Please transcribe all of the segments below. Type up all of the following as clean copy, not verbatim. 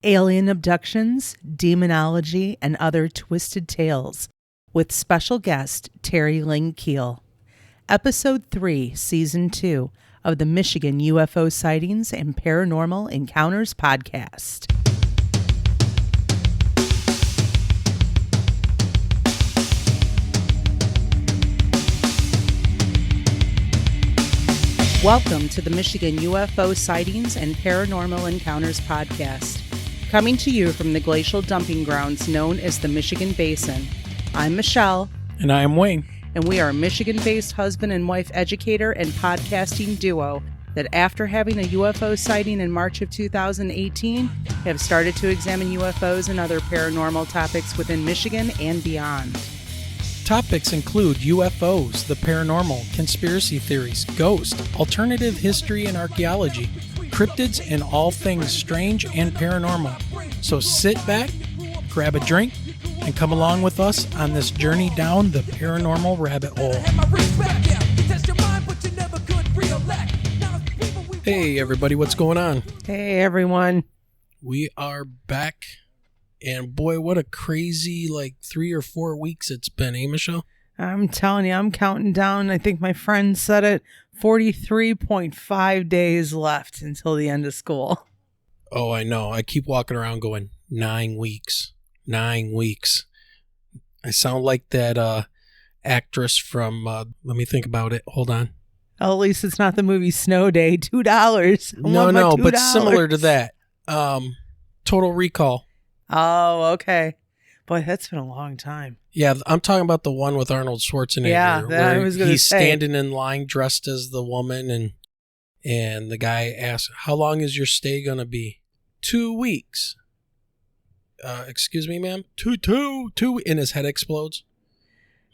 alien abductions, demonology, and other twisted tales, with special guest Teri Lynge-Kehl. Episode 3, Season 2 of the Michigan UFO Sightings and Paranormal Encounters podcast. Welcome to the Michigan UFO Sightings and Paranormal Encounters podcast. Coming to you from the glacial dumping grounds known as the Michigan Basin. I'm Michelle. And I am Wayne. And we are a Michigan-based husband and wife educator and podcasting duo that after having a UFO sighting in March of 2018, have started to examine UFOs and other paranormal topics within Michigan and beyond. Topics include UFOs, the paranormal, conspiracy theories, ghosts, alternative history and archaeology, cryptids, and all things strange and paranormal. So sit back, grab a drink, and come along with us on this journey down the paranormal rabbit hole. Hey everybody, what's going on? Hey everyone. We are back. And boy, what a crazy 3 or 4 weeks it's been, eh, Michelle? I'm telling you, I'm counting down. I think my friend said it, 43.5 days left until the end of school. Oh, I know. I keep walking around going, 9 weeks. 9 weeks. I sound like that actress from, let me think about it. Hold on. At least it's not the movie Snow Day, $2. No, but similar to that. Total Recall. Oh, okay. Boy, that's been a long time. Yeah, I'm talking about the one with Arnold Schwarzenegger. Yeah, where I was going to say. He's standing in line dressed as the woman, and the guy asks, "How long is your stay going to be?" 2 weeks. Excuse me, ma'am? Two, and his head explodes.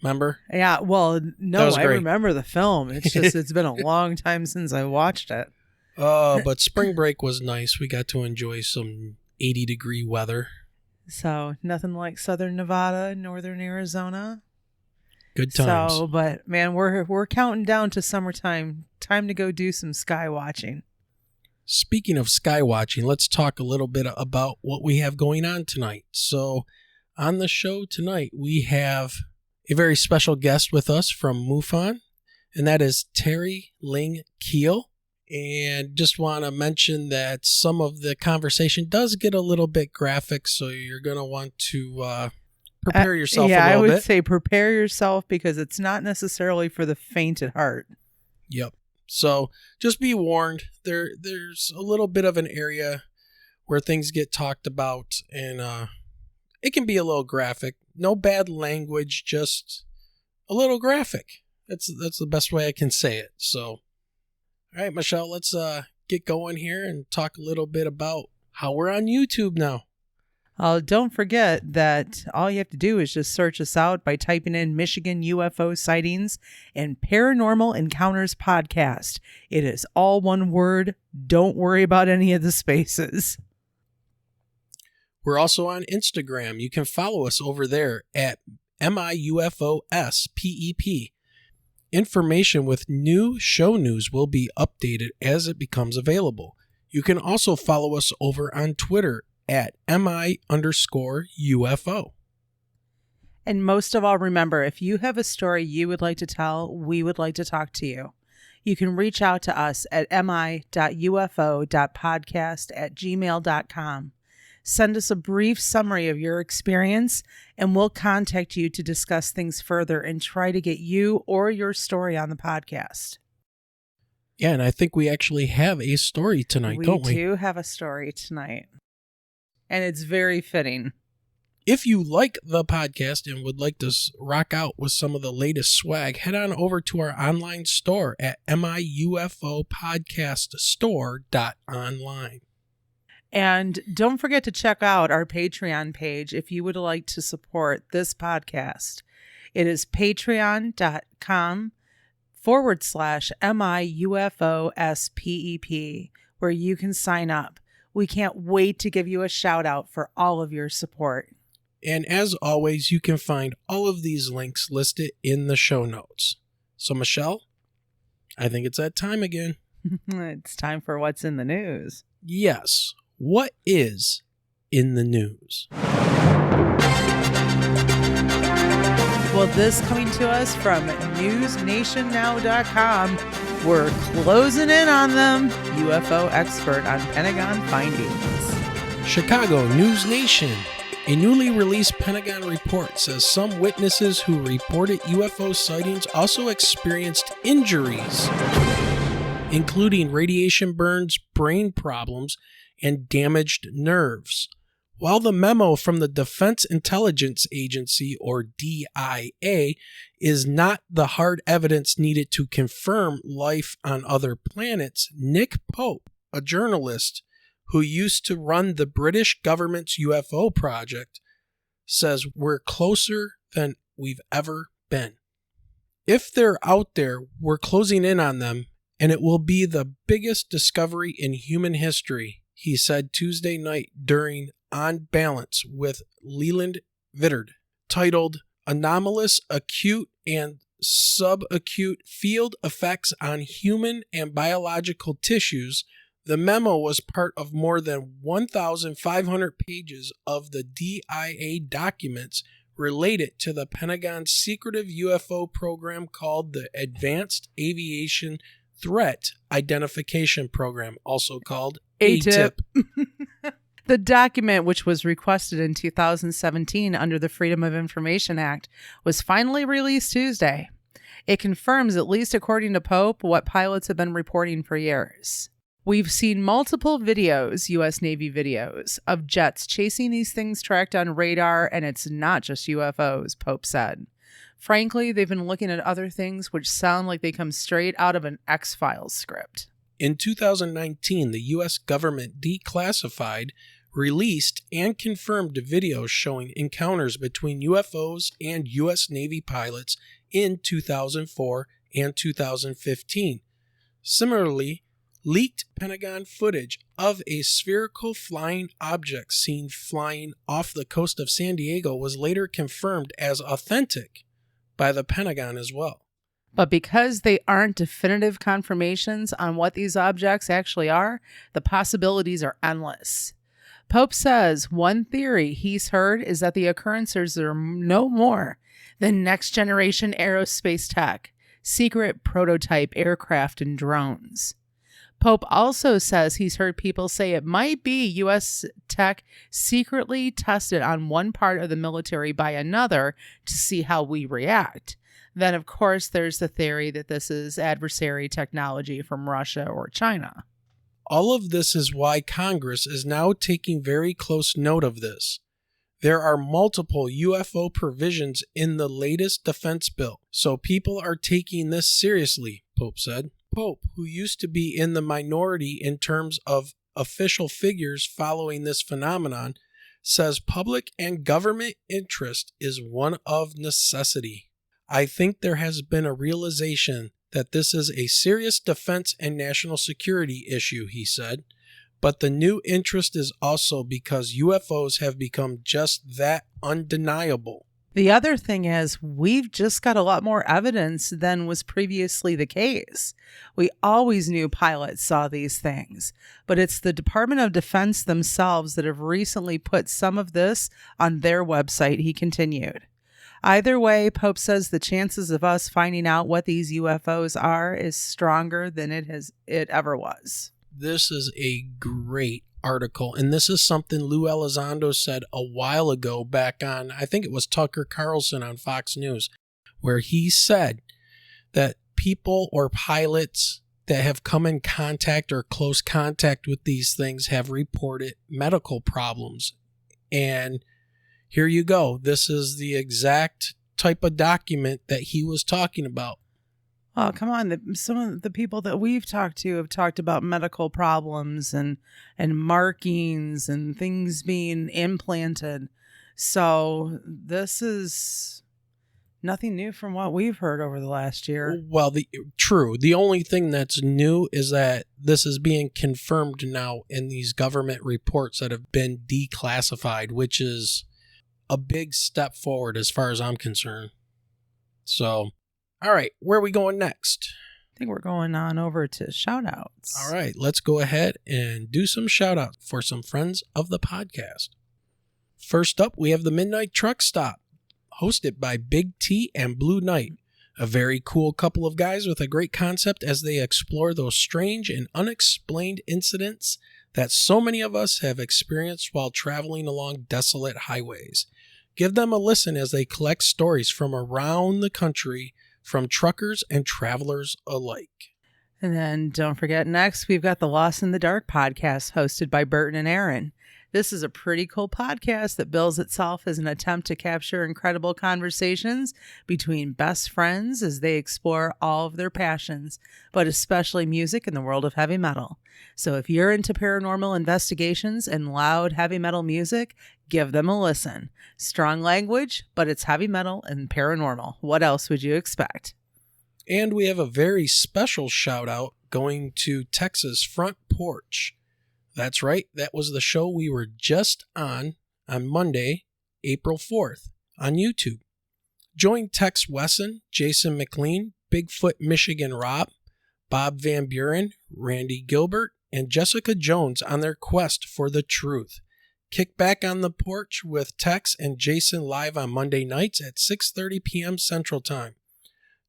Remember? Yeah, well, no, I great. remember the film. It's just, it's been a long time since I watched it. But spring break was nice. We got to enjoy some 80-degree weather. So nothing like Southern Nevada, Northern Arizona. Good times. So, but man, we're counting down to summertime. Time to go do some sky watching. Speaking of sky watching, let's talk a little bit about what we have going on tonight. So on the show tonight, we have a very special guest with us from MUFON, and that is Teri Lynge-Kehl. And just want to mention that some of the conversation does get a little bit graphic, so you're going to want to prepare yourself a little bit. Yeah, I would say prepare yourself because it's not necessarily for the faint at heart. Yep. So just be warned. There's a little bit of an area where things get talked about, and it can be a little graphic. No bad language, just a little graphic. That's the best way I can say it. So. All right, Michelle, let's get going here and talk a little bit about how we're on YouTube now. Don't forget that all you have to do is just search us out by typing in Michigan UFO Sightings and Paranormal Encounters podcast. It is all one word. Don't worry about any of the spaces. We're also on Instagram. You can follow us over there at MIUFOSPEP. Information with new show news will be updated as it becomes available. You can also follow us over on Twitter at MI_UFO. And most of all, remember, if you have a story you would like to tell, we would like to talk to you. You can reach out to us at mi.ufo.podcast@gmail.com. Send us a brief summary of your experience, and we'll contact you to discuss things further and try to get you or your story on the podcast. Yeah, and I think we actually have a story tonight, don't we? We do have a story tonight, and it's very fitting. If you like the podcast and would like to rock out with some of the latest swag, head on over to our online store at miufopodcaststore.online. And don't forget to check out our Patreon page if you would like to support this podcast. It is patreon.com/MIUFOSPEP, where you can sign up. We can't wait to give you a shout out for all of your support. And as always, you can find all of these links listed in the show notes. So, Michelle, I think it's that time again. It's time for what's in the news. Yes. What is in the news. Well, this coming to us from newsnationnow.com. We're closing in on them. UFO expert on Pentagon findings. Chicago News Nation. A newly released Pentagon report says some witnesses who reported UFO sightings also experienced injuries, including radiation burns, brain problems, and damaged nerves. While the memo from the Defense Intelligence Agency, or DIA, is not the hard evidence needed to confirm life on other planets, Nick Pope, a journalist who used to run the British government's UFO project, says we're closer than we've ever been. If they're out there, we're closing in on them, and it will be the biggest discovery in human history, he said Tuesday night during On Balance with Leland Vittard, titled Anomalous Acute and Subacute Field Effects on Human and Biological Tissues. The memo was part of more than 1,500 pages of the DIA documents related to the Pentagon's secretive UFO program called the Advanced Aviation Threat Identification Program, also called ATIP. The document, which was requested in 2017 under the Freedom of Information Act, was finally released Tuesday. It confirms, at least according to Pope, what pilots have been reporting for years. We've seen multiple videos, U.S. Navy videos, of jets chasing these things tracked on radar, and it's not just UFOs, Pope said. Frankly, they've been looking at other things which sound like they come straight out of an X-Files script. In 2019, the U.S. government declassified, released, and confirmed videos showing encounters between UFOs and U.S. Navy pilots in 2004 and 2015. Similarly, leaked Pentagon footage of a spherical flying object seen flying off the coast of San Diego was later confirmed as authentic by the Pentagon as well. But because they aren't definitive confirmations on what these objects actually are, the possibilities are endless. Pope says one theory he's heard is that the occurrences are no more than next-generation aerospace tech, secret prototype aircraft and drones. Pope also says he's heard people say it might be U.S. tech secretly tested on one part of the military by another to see how we react. Then, of course, there's the theory that this is adversary technology from Russia or China. All of this is why Congress is now taking very close note of this. There are multiple UFO provisions in the latest defense bill, so people are taking this seriously, Pope said. Pope, who used to be in the minority in terms of official figures following this phenomenon, says public and government interest is one of necessity. I think there has been a realization that this is a serious defense and national security issue, he said. But the new interest is also because UFOs have become just that undeniable. The other thing is we've just got a lot more evidence than was previously the case. We always knew pilots saw these things, but it's the Department of Defense themselves that have recently put some of this on their website, he continued. Either way, Pope says the chances of us finding out what these UFOs are is stronger than it ever was. This is a great article, and this is something Lou Elizondo said a while ago back on, I think it was Tucker Carlson on Fox News, where he said that people or pilots that have come in contact or close contact with these things have reported medical problems. And here you go. This is the exact type of document that he was talking about. Oh, come on. Some of the people that we've talked to have talked about medical problems and markings and things being implanted. So this is nothing new from what we've heard over the last year. Well, true. The only thing that's new is that this is being confirmed now in these government reports that have been declassified, which is a big step forward as far as I'm concerned. So, all right, where are we going next? I think we're going on over to shout-outs. All right, let's go ahead and do some shout-outs for some friends of the podcast. First up, we have the Midnight Truck Stop, hosted by Big T and Blue Knight, a very cool couple of guys with a great concept as they explore those strange and unexplained incidents that so many of us have experienced while traveling along desolate highways. Give them a listen as they collect stories from around the country from truckers and travelers alike. And then don't forget, next we've got the Lost in the Dark podcast hosted by Burton and Aaron. This is a pretty cool podcast that bills itself as an attempt to capture incredible conversations between best friends as they explore all of their passions, but especially music in the world of heavy metal. So if you're into paranormal investigations and loud heavy metal music, give them a listen. Strong language, but it's heavy metal and paranormal. What else would you expect? And we have a very special shout out going to Texas Front Porch. That's right, that was the show we were just on Monday, April 4th, on YouTube. Join Tex Wesson, Jason McLean, Bigfoot Michigan Rob, Bob Van Buren, Randy Gilbert, and Jessica Jones on their quest for the truth. Kick back on the porch with Tex and Jason live on Monday nights at 6:30 p.m. Central Time.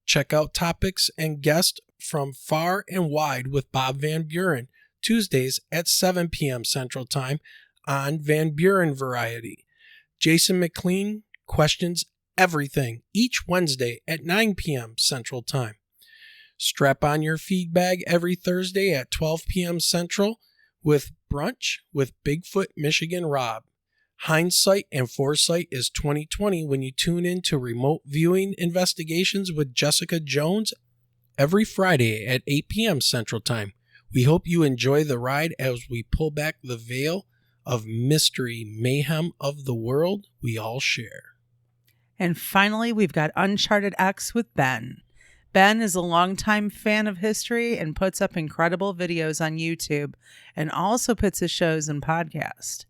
Check out topics and guests from far and wide with Bob Van Buren, Tuesdays at 7 p.m. Central Time on Van Buren Variety. Jason McLean questions everything each Wednesday at 9 p.m. Central Time. Strap on your feed bag every Thursday at 12 p.m. Central with Brunch with Bigfoot Michigan Rob. Hindsight and foresight is 2020 when you tune in to Remote Viewing Investigations with Jessica Jones every Friday at 8 p.m. Central Time. We hope you enjoy the ride as we pull back the veil of mystery mayhem of the world we all share. And finally, we've got Uncharted X with Ben. Ben is a longtime fan of history and puts up incredible videos on YouTube and also puts his shows and podcasts.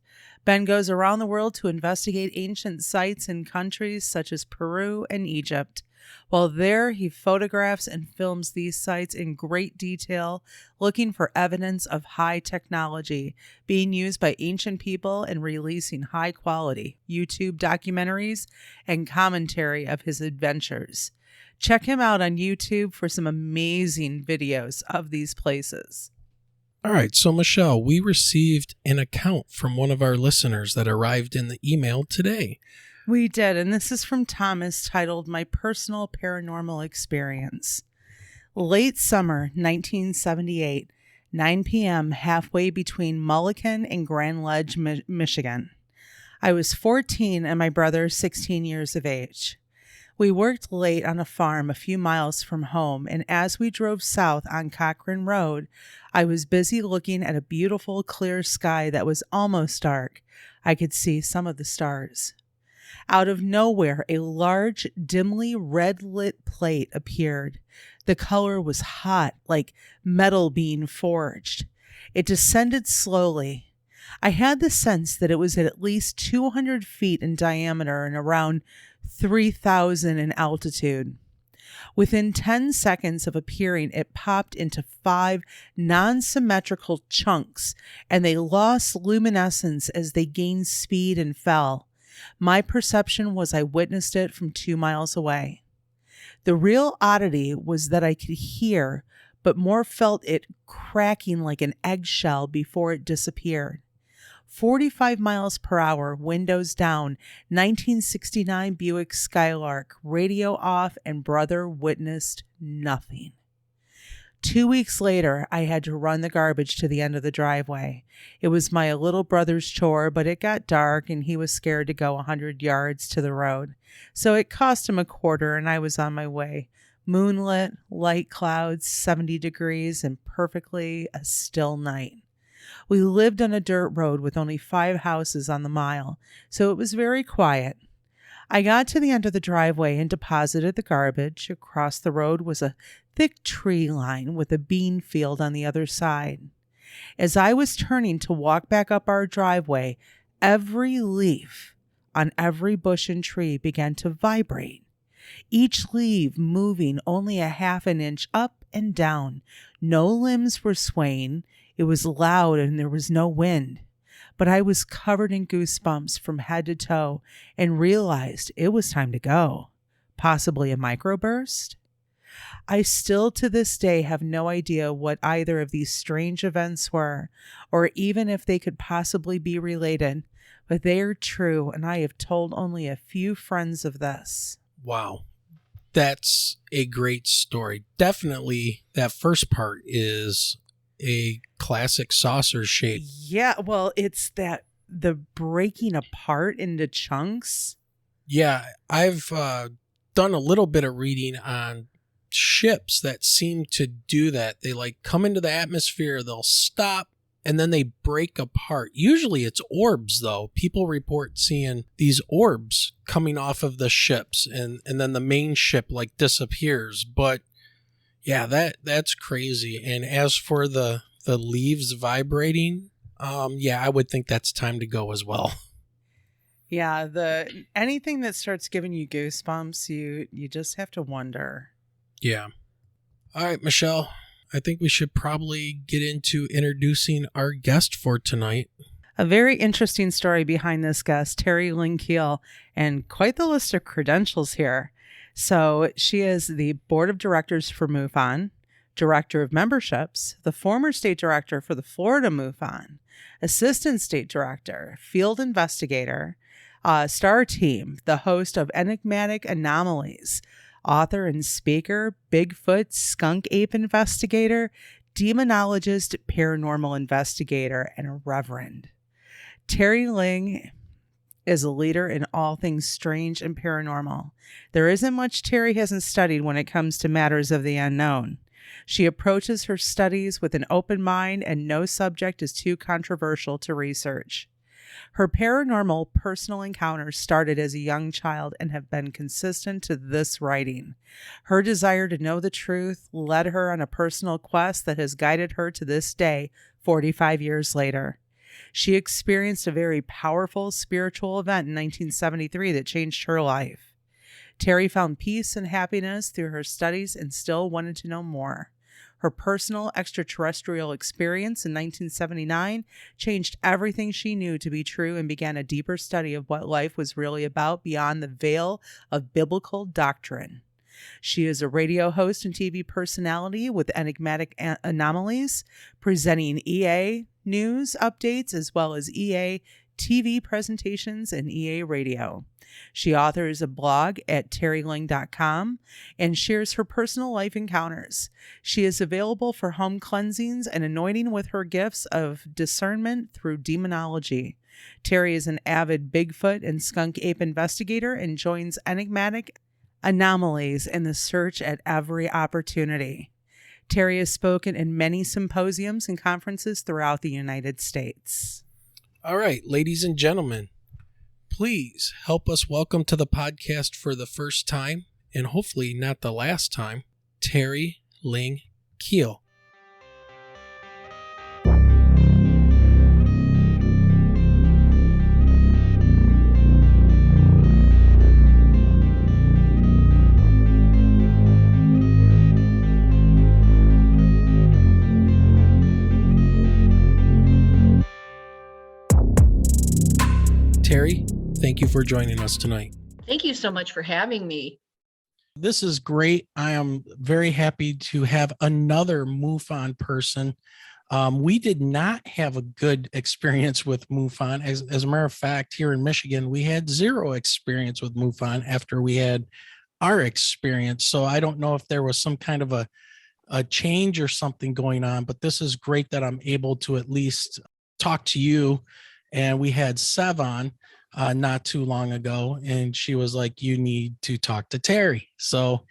Ben goes around the world to investigate ancient sites in countries such as Peru and Egypt. While there, he photographs and films these sites in great detail, looking for evidence of high technology being used by ancient people and releasing high-quality YouTube documentaries and commentary of his adventures. Check him out on YouTube for some amazing videos of these places. All right, so Michelle, we received an account from one of our listeners that arrived in the email today. We did, and this is from Thomas, titled My Personal Paranormal Experience. Late summer 1978, 9 p.m., halfway between Mulligan and Grand Ledge, Michigan. I was 14 and my brother 16 years of age. We worked late on a farm a few miles from home, and as we drove south on Cochrane Road, I was busy looking at a beautiful clear sky that was almost dark. I could see some of the stars. Out of nowhere, a large, dimly red-lit plate appeared. The color was hot, like metal being forged. It descended slowly. I had the sense that it was at least 200 feet in diameter and around 3,000 in altitude. Within 10 seconds of appearing, it popped into 5 non-symmetrical chunks, and they lost luminescence as they gained speed and fell. My perception was I witnessed it from 2 miles away. The real oddity was that I could hear, but more felt it cracking like an eggshell before it disappeared. 45 miles per hour, windows down, 1969 Buick Skylark, radio off, and brother witnessed nothing. 2 weeks later, I had to run the garbage to the end of the driveway. It was my little brother's chore, but it got dark and he was scared to go 100 yards to the road. So it cost him $0.25 and I was on my way. Moonlit, light clouds, 70 degrees, and perfectly a still night. We lived on a dirt road with only 5 houses on the mile, so it was very quiet. I got to the end of the driveway and deposited the garbage. Across the road was a thick tree line with a bean field on the other side. As I was turning to walk back up our driveway, every leaf on every bush and tree began to vibrate, each leaf moving only a half an inch up and down. No limbs were swaying. It was loud and there was no wind. but I was covered in goosebumps from head to toe and realized it was time to go. Possibly a microburst? I still to this day have no idea what either of these strange events were, or even if they could possibly be related, but they are true, and I have told only a few friends of this. Wow. That's a great story. Definitely that first part is a classic saucer shape. Yeah, well, it's that the breaking apart into chunks. Yeah, I've done a little bit of reading on ships that seem to do that. They like come into the atmosphere, they'll stop, and then they break apart. Usually it's orbs, though. People report seeing these orbs coming off of the ships, and then the main ship like disappears. But yeah, that's crazy. And as for the leaves vibrating, yeah, I would think that's time to go as well. Yeah, anything that starts giving you goosebumps, you just have to wonder. Yeah. All right, Michelle, I think we should probably get into introducing our guest for tonight. A very interesting story behind this guest, Teri Lynge-Kehl, and quite the list of credentials here. So she is the board of directors for MUFON, director of memberships, the former state director for the Florida MUFON, assistant state director, field investigator, star team, the host of Enigmatic Anomalies, author and speaker, Bigfoot skunk ape investigator, demonologist, paranormal investigator, and a reverend. Teri Lynge is a leader in all things strange and paranormal. There isn't much Teri hasn't studied when it comes to matters of the unknown. She approaches her studies with an open mind, and no subject is too controversial to research. Her paranormal personal encounters started as a young child and have been consistent to this writing. Her desire to know the truth led her on a personal quest that has guided her to this day, 45 years later. She experienced a very powerful spiritual event in 1973 that changed her life. Teri found peace and happiness through her studies and still wanted to know more. Her personal extraterrestrial experience in 1979 changed everything she knew to be true and began a deeper study of what life was really about beyond the veil of biblical doctrine. She is a radio host and TV personality with Enigmatic Anomalies, presenting EA news updates as well as EA TV presentations and EA radio. She authors a blog at teriling.com and shares her personal life encounters. She is available for home cleansings and anointing with her gifts of discernment through demonology. Teri is an avid Bigfoot and skunk ape investigator and joins Enigmatic Anomalies in the search at every opportunity. Teri has spoken in many symposiums and conferences throughout the United States. All right, ladies and gentlemen, please help us welcome to the podcast for the first time, and hopefully not the last time, Teri Lynge-Kehl. Teri, thank you for joining us tonight. Thank you so much for having me. This is great. I am very happy to have another MUFON person. We did not have a good experience with MUFON. As a matter of fact, here in Michigan, we had zero experience with MUFON after we had our experience. So I don't know if there was some kind of a change or something going on, but this is great that I'm able to at least talk to you. And we had Sev on not too long ago, and she was like, you need to talk to Teri. So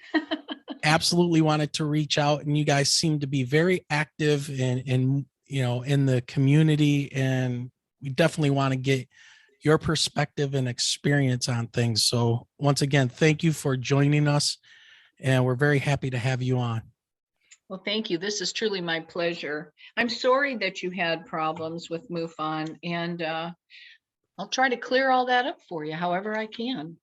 absolutely wanted to reach out, and you guys seem to be very active in the community, and we definitely want to get your perspective and experience on things. So once again, thank you for joining us, and we're very happy to have you on. Well, thank you. This is truly my pleasure. I'm sorry that you had problems with MUFON, and I'll try to clear all that up for you however I can.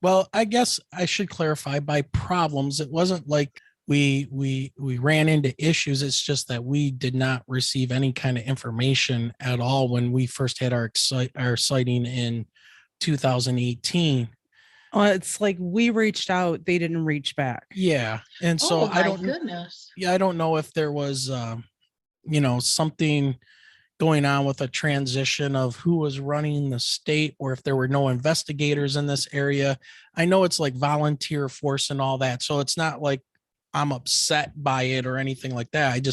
Well, I guess I should clarify by problems. It wasn't like we ran into issues. It's just that we did not receive any kind of information at all when we first had our sighting in 2018. It's like we reached out, they didn't reach back. Yeah, and so Oh my goodness. I don't know if there was something going on with a transition of who was running the state, or if there were no investigators in this area. I know it's like volunteer force and all that, so it's not like I'm upset by it or anything like that.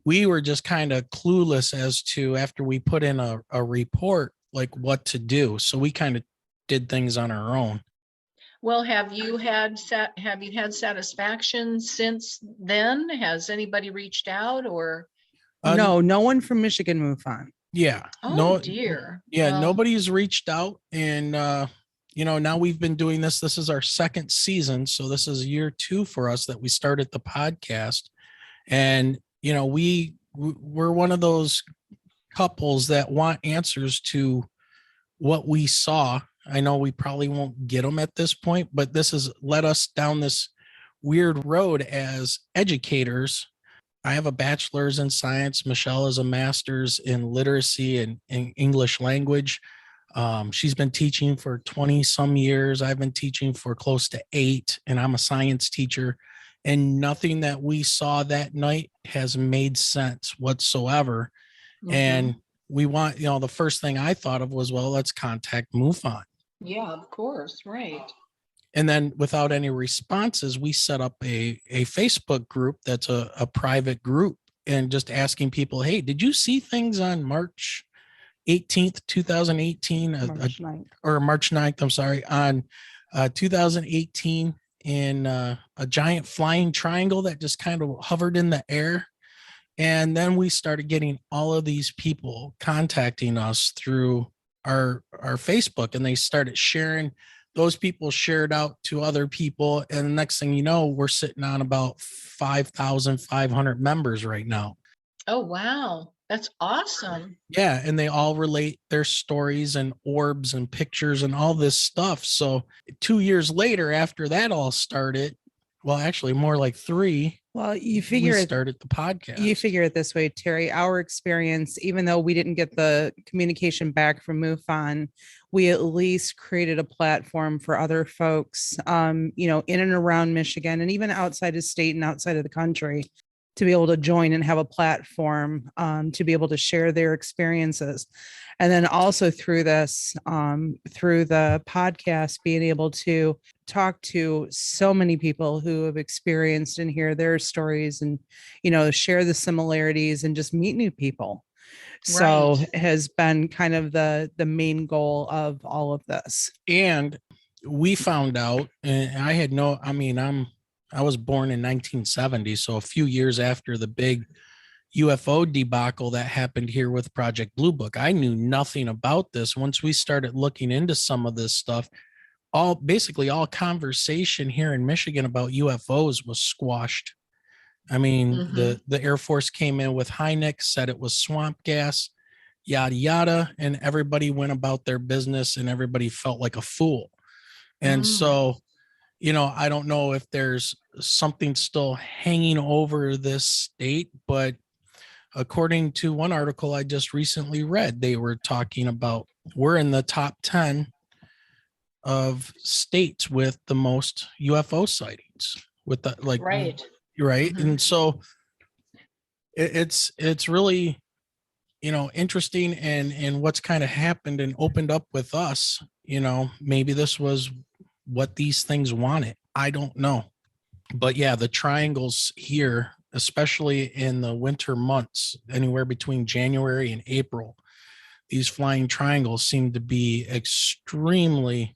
We were just kind of clueless as to, after we put in a report, like what to do. So we kind of did things on our own. Well, have you had satisfaction since then? Has anybody reached out or? No one from Michigan moved on. Yeah. Oh dear. Yeah, Well, nobody's reached out, and now we've been doing this. This is our second season, so this is year 2 for us that we started the podcast. And we're one of those couples that want answers to what we saw. I know we probably won't get them at this point, but this has led us down this weird road as educators. I have a bachelor's in science. Michelle is a master's in literacy and in English language. She's been teaching for 20 some years. I've been teaching for close to 8, and I'm a science teacher. And nothing that we saw that night has made sense whatsoever. And we want, the first thing I thought of was, well, let's contact MUFON. Yeah, of course. Right. And then without any responses, we set up a Facebook group that's a private group, and just asking people, hey, did you see things on March 18th, 2018, March 9th. or March 9th, I'm sorry, on 2018, in a giant flying triangle that just kind of hovered in the air? And then we started getting all of these people contacting us through our Facebook, and they started sharing. Those people shared out to other people, and the next thing you know, we're sitting on about 5,500 members right now. Oh wow, that's awesome. Yeah, and they all relate their stories and orbs and pictures and all this stuff. So 2 years later, after that all started, well, actually more like 3. Well, we started the podcast. You figure it this way, Teri. Our experience, even though we didn't get the communication back from MUFON, we at least created a platform for other folks, in and around Michigan, and even outside of state and outside of the country, to be able to join and have a platform, to be able to share their experiences. And then also through this, through the podcast, being able to talk to so many people who have experienced and hear their stories, and, share the similarities and just meet new people. So Right. has been kind of the main goal of all of this. And we found out, and I was born in 1970, so a few years after the big UFO debacle that happened here with Project Blue Book. I knew nothing about this. Once we started looking into some of this stuff, all conversation here in Michigan about UFOs was squashed. I mean, the Air Force came in with Hynek, said it was swamp gas, yada, yada, and everybody went about their business, and everybody felt like a fool. And so, I don't know if there's something still hanging over this state, but according to one article I just recently read, they were talking about we're in the top 10 of states with the most UFO sightings, with the right. And so it's really, interesting, and what's kind of happened and opened up with us. Maybe this was what these things wanted. I don't know. But yeah, the triangles here, especially in the winter months, anywhere between January and April, these flying triangles seem to be extremely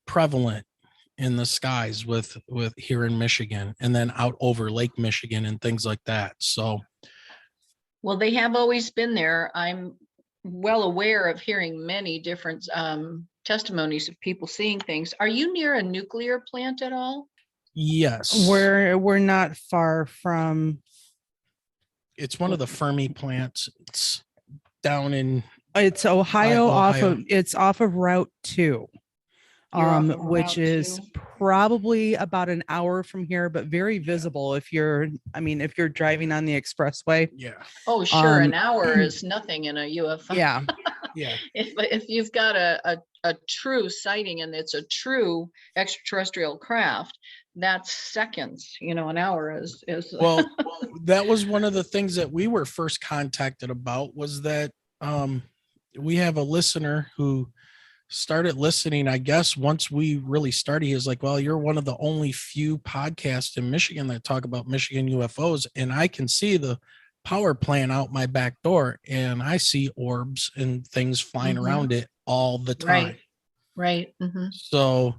prevalent in the skies with here in Michigan, and then out over Lake Michigan and things like that. So, well, they have always been there. I'm well aware of hearing many different testimonies of people seeing things. Are you near a nuclear plant at all? Yes. We're not far from. It's one of the Fermi plants. It's down in. It's Ohio. It's off of Route 2. You're off of which Route is 2. probably about an hour from here, but very visible if you're, I mean, if you're driving on the expressway. Yeah. Oh, sure. An Um, hour is nothing in a UFO. yeah, Yeah. If you've got a true sighting and it's a true extraterrestrial craft, that's seconds. An hour is Well, that was one of the things that we were first contacted about, was that we have a listener who started listening, I guess, once we really started. He was like, well, you're one of the only few podcasts in Michigan that talk about Michigan UFOs. And I can see the power plant out my back door, and I see orbs and things flying around it all the time. right. Mm-hmm. So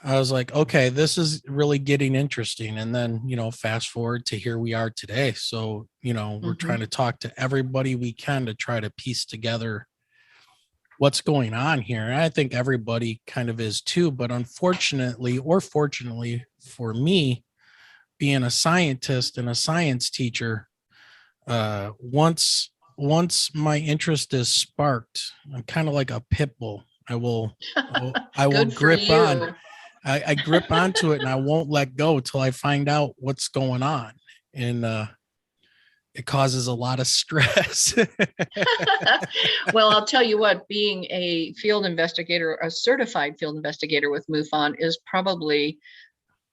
I was like, okay, this is really getting interesting. And then, fast forward to here we are today. So, we're trying to talk to everybody we can to try to piece together what's going on here. And I think everybody kind of is too. But unfortunately, or fortunately for me, being a scientist and a science teacher, once my interest is sparked, I'm kind of like a pit bull. I will Good for grip on. you. I grip onto it and I won't let go till I find out what's going on. And it causes a lot of stress. Well, I'll tell you what, being a field investigator, a certified field investigator with MUFON is probably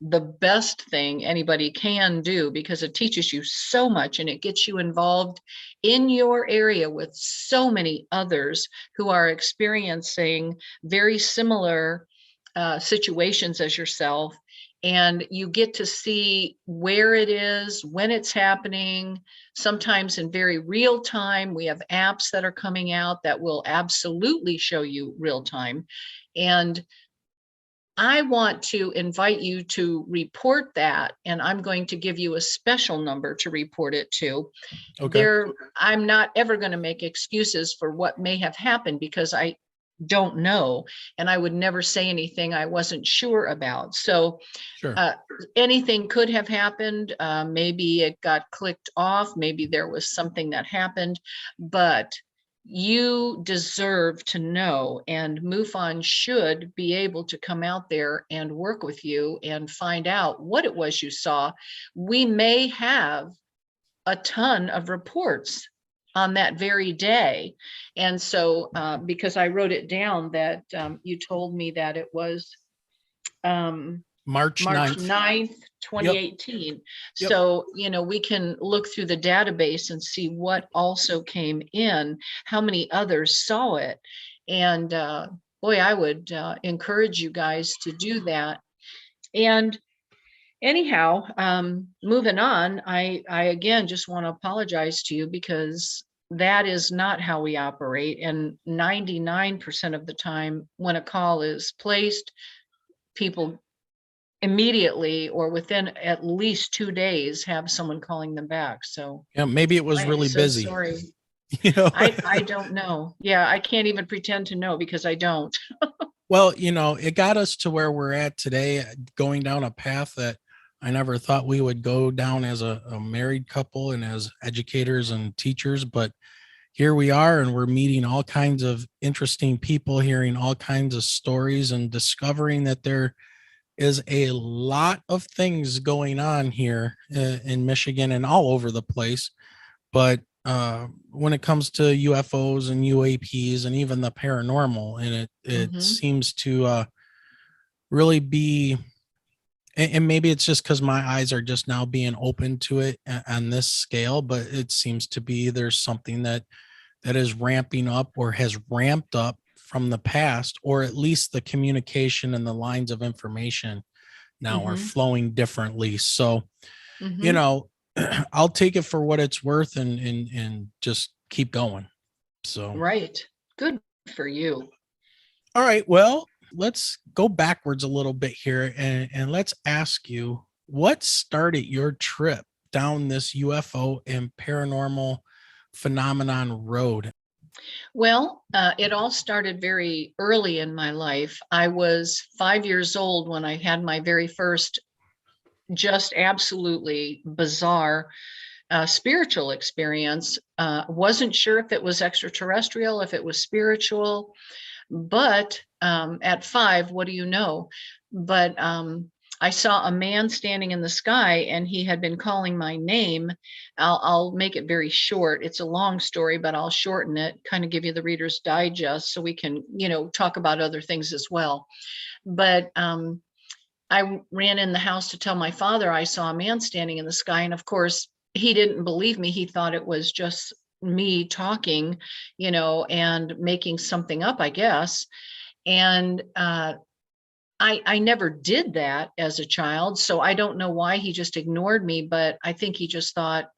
the best thing anybody can do, because it teaches you so much and it gets you involved in your area with so many others who are experiencing very similar situations as yourself. And you get to see where it is, when it's happening, sometimes in very real time. We have apps that are coming out that will absolutely show you real time. And I want to invite you to report that, and I'm going to give you a special number to report it to. Okay. I'm not ever going to make excuses for what may have happened, because I don't know, and I would never say anything I wasn't sure about. So Sure. Anything could have happened. Maybe it got clicked off. Maybe there was something that happened, but you deserve to know, and MUFON should be able to come out there and work with you and find out what it was you saw. We may have a ton of reports on that very day. And so, because I wrote it down that you told me that it was March 9th, 2018. Yep. So, we can look through the database and see what also came in, how many others saw it. And boy, I would encourage you guys to do that. And anyhow, moving on, I again just want to apologize to you, because that is not how we operate. And 99% of the time when a call is placed, people immediately or within at least 2 days have someone calling them back. So yeah, maybe it was I am really so busy. sorry. I don't know. Yeah, I can't even pretend to know, because I don't. Well, it got us to where we're at today, going down a path that I never thought we would go down as a married couple and as educators and teachers. But here we are, and we're meeting all kinds of interesting people, hearing all kinds of stories, and discovering that there is a lot of things going on here in Michigan and all over the place. But when it comes to UFOs and UAPs and even the paranormal, and it seems to really be, and maybe it's just because my eyes are just now being open to it on this scale, but it seems to be there's something that is ramping up or has ramped up from the past, or at least the communication and the lines of information now are flowing differently. So, I'll take it for what it's worth and just keep going. So, Right. Good for you. all right, well, let's go backwards a little bit here, and let's ask you, what started your trip down this UFO and paranormal phenomenon road? Well, it all started very early in my life. I was 5 years old when I had my very first just absolutely bizarre spiritual experience. Wasn't sure if it was extraterrestrial, if it was spiritual, But at 5, what do you know? But I saw a man standing in the sky, and he had been calling my name. I'll make it very short. It's a long story, but I'll shorten it, kind of give you the Reader's Digest so we can, talk about other things as well. But I ran in the house to tell my father I saw a man standing in the sky. And of course, he didn't believe me. He thought it was just me talking, and making something up, I guess. And I never did that as a child. So I don't know why he just ignored me, but I think he just thought,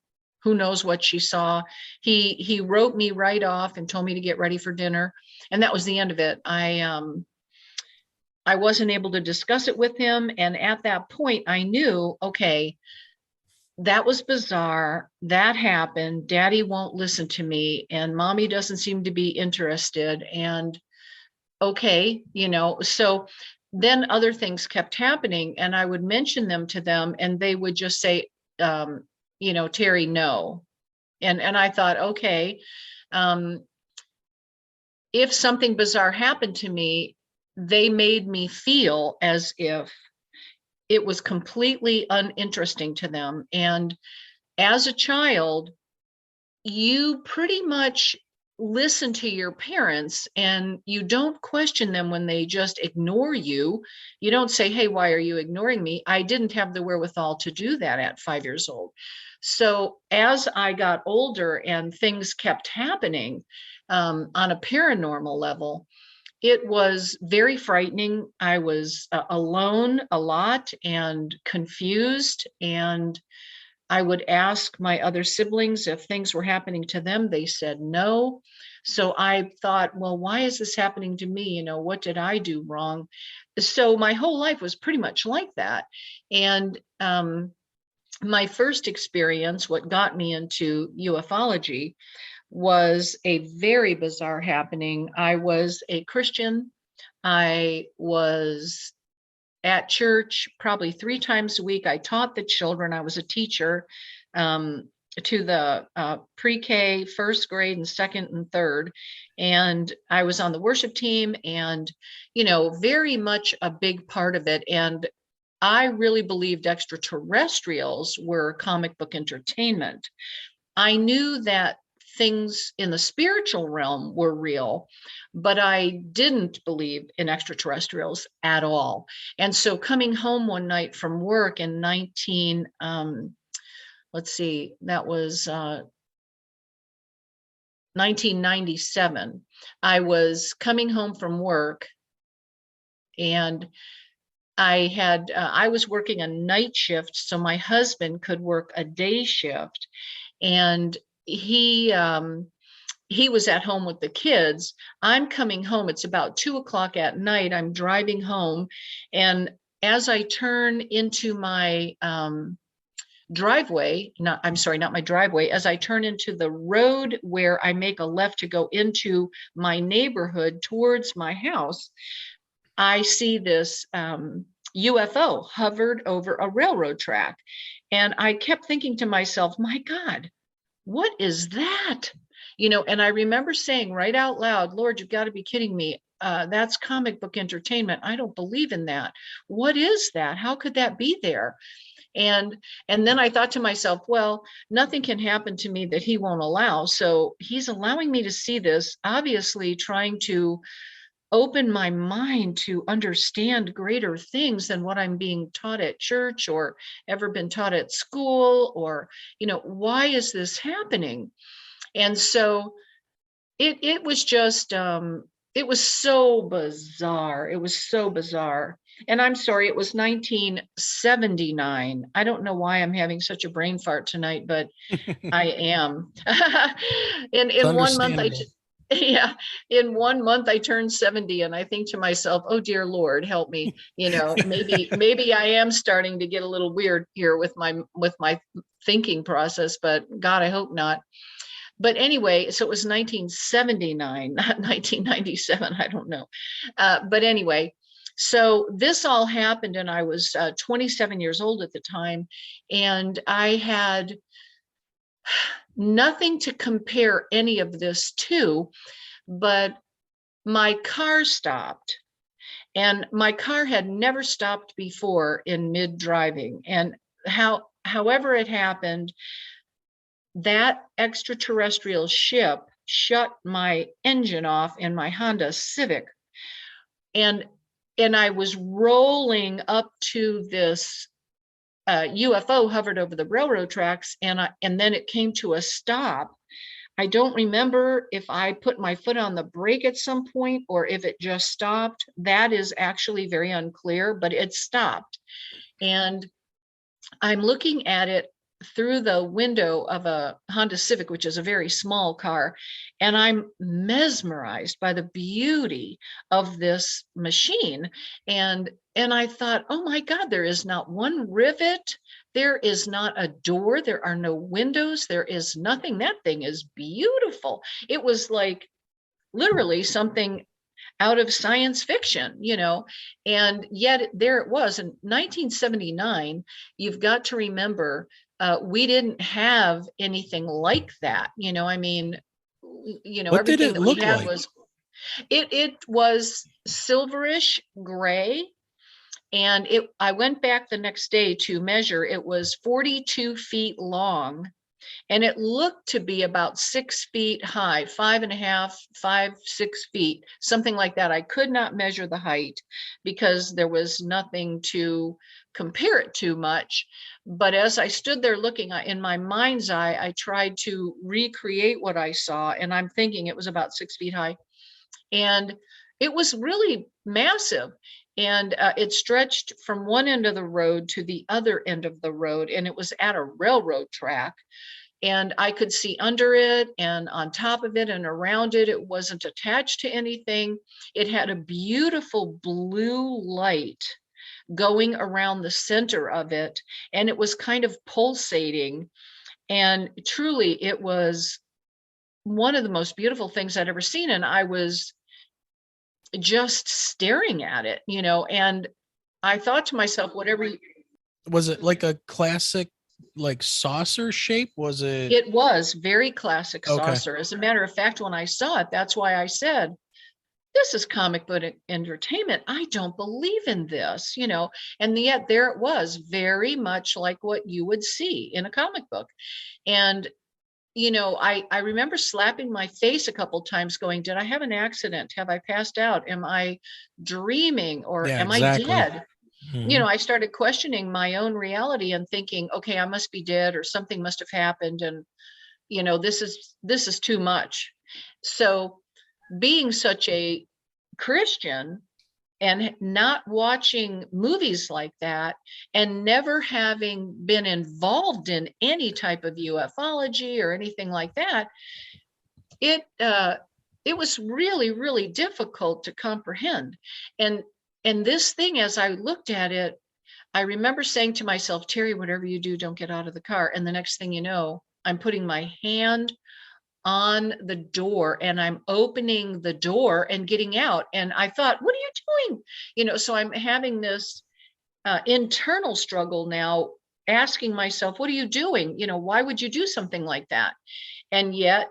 who knows what she saw. He wrote me right off and told me to get ready for dinner. And that was the end of it. I wasn't able to discuss it with him. And at that point, I knew, okay, that was bizarre. That happened. Daddy won't listen to me, and mommy doesn't seem to be interested. And okay, so then other things kept happening, and I would mention them to them, and they would just say, Teri, no. And I thought, okay, if something bizarre happened to me, they made me feel as if it was completely uninteresting to them. And as a child, you pretty much listen to your parents, and you don't question them when they just ignore you. You don't say, hey, why are you ignoring me? I didn't have the wherewithal to do that at 5 years old. So as I got older and things kept happening on a paranormal level, it was very frightening. I was alone a lot and confused, and I would ask my other siblings if things were happening to them. They said no. So I thought, well, why is this happening to me? What did I do wrong? So my whole life was pretty much like that. And my first experience, what got me into ufology, was a very bizarre happening. I was a Christian. I was at church probably 3 times a week. I taught the children. I was a teacher to the pre-K, first grade, and second and third. And I was on the worship team, and, very much a big part of it. And I really believed extraterrestrials were comic book entertainment. I knew that things in the spiritual realm were real, but I didn't believe in extraterrestrials at all. And so coming home one night from work in that was 1997. I was coming home from work, and I was working a night shift so my husband could work a day shift. And he was at home with the kids. I'm coming home. It's about 2:00 at night. I'm driving home. And as I turn into my driveway, not my driveway, as I turn into the road where I make a left to go into my neighborhood towards my house, I see this UFO hovered over a railroad track. And I kept thinking to myself, my God, what is that? And I remember saying right out loud, Lord, you've got to be kidding me. That's comic book entertainment. I don't believe in that. What is that? How could that be there? And then I thought to myself, well, nothing can happen to me that he won't allow. So he's allowing me to see this, obviously trying to open my mind to understand greater things than what I'm being taught at church or ever been taught at school, or, why is this happening? And so it was just, it was so bizarre. It was so bizarre. And I'm sorry, it was 1979. I don't know why I'm having such a brain fart tonight, but I am. In 1 month, yeah, in 1 month I turned 70, and I think to myself, oh dear Lord, help me. Maybe I am starting to get a little weird here with my thinking process, but God, I hope not. But anyway, so it was 1979, not 1997. I don't know. But anyway, so this all happened, and I was 27 years old at the time, and I had nothing to compare any of this to, but my car stopped, and my car had never stopped before in mid driving. And however it happened, that extraterrestrial ship shut my engine off in my Honda Civic. And I was rolling up to this UFO hovered over the railroad tracks, and then it came to a stop. I don't remember if I put my foot on the brake at some point or if it just stopped. That is actually very unclear, but it stopped. And I'm looking at it through the window of a Honda Civic, which is a very small car, and I'm mesmerized by the beauty of this machine. And I thought, oh my God, there is not one rivet, there is not a door, there are no windows, there is nothing. That thing is beautiful. It was like literally something out of science fiction, and yet there it was in 1979. You've got to remember, we didn't have anything like that. I mean, What everything did it that look we had like? was, it was silverish gray. And I went back the next day to measure. It was 42 feet long, and it looked to be about 6 feet high, 5.5, 6 feet, something like that. I could not measure the height because there was nothing to compare it to much. But as I stood there looking, in my mind's eye, I tried to recreate what I saw, and I'm thinking it was about 6 feet high. And it was really massive. And it stretched from one end of the road to the other end of the road, and it was at a railroad track. And I could see under it and on top of it and around it. It wasn't attached to anything. It had a beautiful blue light going around the center of it, and it was kind of pulsating. And truly, it was one of the most beautiful things I'd ever seen. And I was just staring at it, and I thought to myself, whatever. Was it like a classic, like saucer shape? Was it? It was very classic Okay. saucer. As a matter of fact, when I saw it, that's why I said, this is comic book entertainment. I don't believe in this, and yet there it was, very much like what you would see in a comic book. And I remember slapping my face a couple times going, did I have an accident? Have I passed out? Am I dreaming, or Yeah, am exactly. I dead? Mhm. I started questioning my own reality and thinking, okay, I must be dead, or something must have happened. And, this is too much. So being such a Christian and not watching movies like that, and never having been involved in any type of ufology or anything like that, it was really, really difficult to comprehend. And this thing, as I looked at it, I remember saying to myself, Teri, whatever you do, don't get out of the car. And the next thing you know, I'm putting my hand on the door and I'm opening the door and getting out. And I thought, what are you doing? So I'm having this internal struggle now, asking myself, what are you doing? Why would you do something like that? And yet,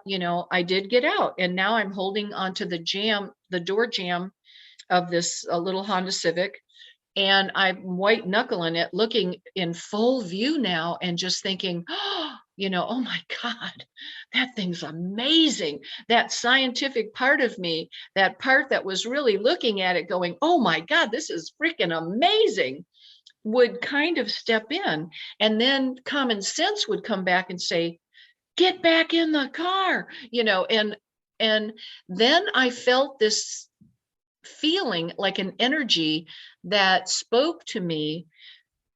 I did get out, and now I'm holding onto the door jamb of this little Honda Civic, and I'm white knuckling it, looking in full view now, and just thinking, oh my God, that thing's amazing. That scientific part of me, that part that was really looking at it going, oh my God, this is freaking amazing, would kind of step in. And then common sense would come back and say, get back in the car, and then I felt this feeling like an energy that spoke to me,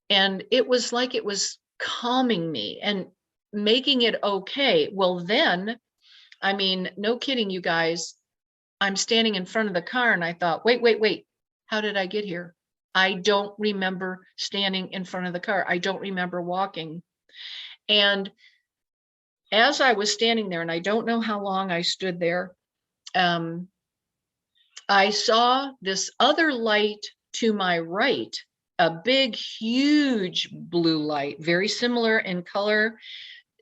and it was like it was calming me and making it okay. Well, then, I mean, no kidding, you guys, I'm standing in front of the car and I thought, wait, how did I get here? I don't remember standing in front of the car. I don't remember walking. And as I was standing there, and I don't know how long I stood there, I saw this other light to my right, a big, huge blue light, very similar in color.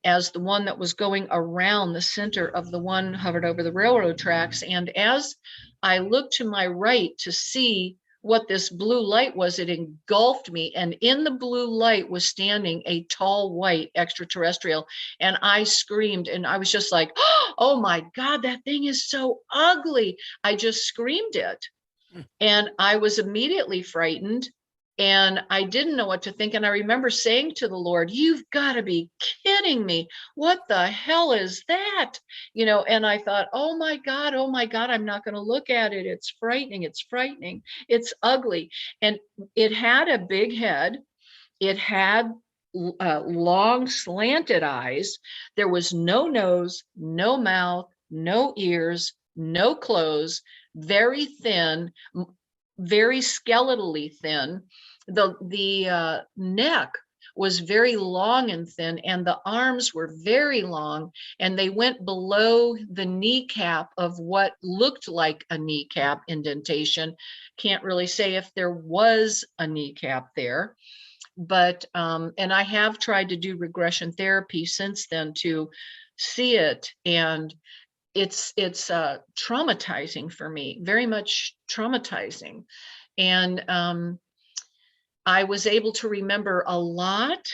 as the one that was going around the center of the one hovered over the railroad tracks. And as I looked to my right to see what this blue light was, it engulfed me. And in the blue light was standing a tall white extraterrestrial. And I screamed, and I was just like, oh my God, that thing is so ugly. I just screamed it. And I was immediately frightened, and I didn't know what to think. And I remember saying to the Lord, you've got to be kidding me. What the hell is that? And I thought, oh my God, I'm not going to look at it. It's frightening. It's frightening. It's ugly. And it had a big head. It had long slanted eyes. There was no nose, no mouth, no ears, no clothes, very thin, very skeletally thin. The neck was very long and thin, and the arms were very long, and they went below the kneecap of what looked like a kneecap indentation. Can't really say if there was a kneecap there, but and I have tried to do regression therapy since then to see it, and it's traumatizing for me, very much traumatizing. And I was able to remember a lot.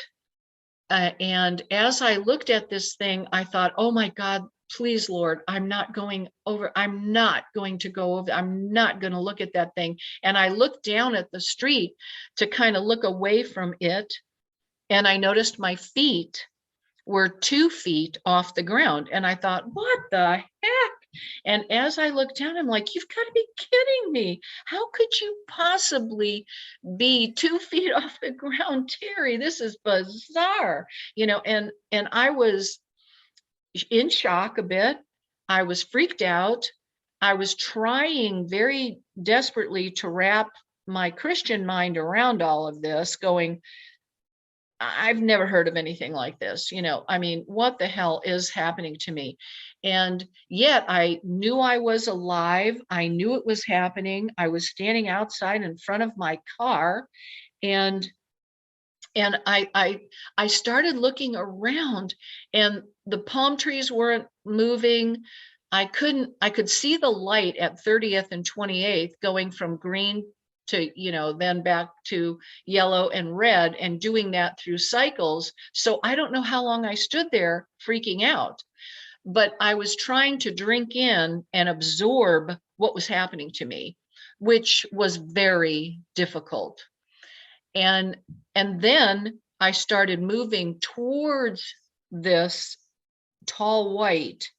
And as I looked at this thing, I thought, oh my God, please, Lord, I'm not going to go over. I'm not going to look at that thing. And I looked down at the street to kind of look away from it. And I noticed my feet were 2 feet off the ground. And I thought, what the heck? And as I looked down, I'm like, you've got to be kidding me. How could you possibly be 2 feet off the ground, Teri? This is bizarre, and I was in shock a bit. I was freaked out. I was trying very desperately to wrap my Christian mind around all of this, going, I've never heard of anything like this. I mean, what the hell is happening to me? And yet I knew I was alive. I knew it was happening. I was standing outside in front of my car, and I started looking around, and the palm trees weren't moving. I could see the light at 30th and 28th going from green to, then back to yellow and red, and doing that through cycles. So I don't know how long I stood there freaking out, but I was trying to drink in and absorb what was happening to me, which was very difficult. And then I started moving towards this tall white.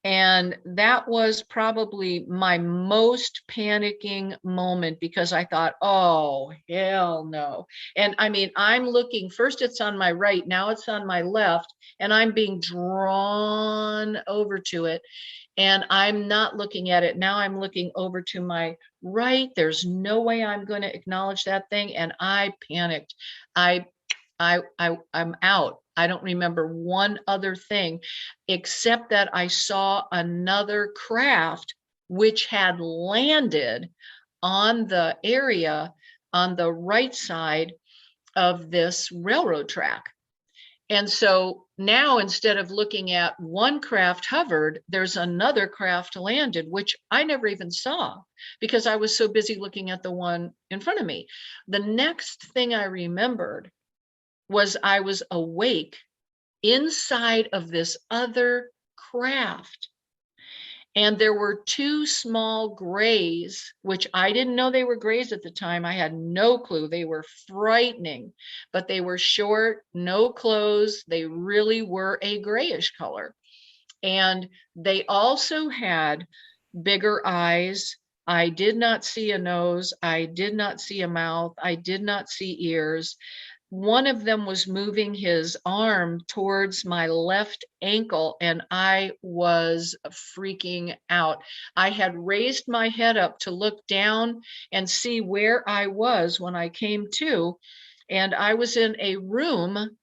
And that was probably my most panicking moment, because I thought, oh, hell no. And I mean, I'm looking, first it's on my right, now it's on my left, and I'm being drawn over to it. And I'm not looking at it. Now I'm looking over to my right. There's no way I'm going to acknowledge that thing. And I panicked. I'm out. I don't remember one other thing except that I saw another craft which had landed on the area on the right side of this railroad track. And so now, instead of looking at one craft hovered, there's another craft landed, which I never even saw because I was so busy looking at the one in front of me. The next thing I remembered was I was awake inside of this other craft. And there were 2 small grays, which I didn't know they were grays at the time. I had no clue. They were frightening, but they were short, no clothes. They really were a grayish color. And they also had bigger eyes. I did not see a nose. I did not see a mouth. I did not see ears. One of them was moving his arm towards my left ankle, and I was freaking out. I had raised my head up to look down and see where I was when I came to, and I was in a room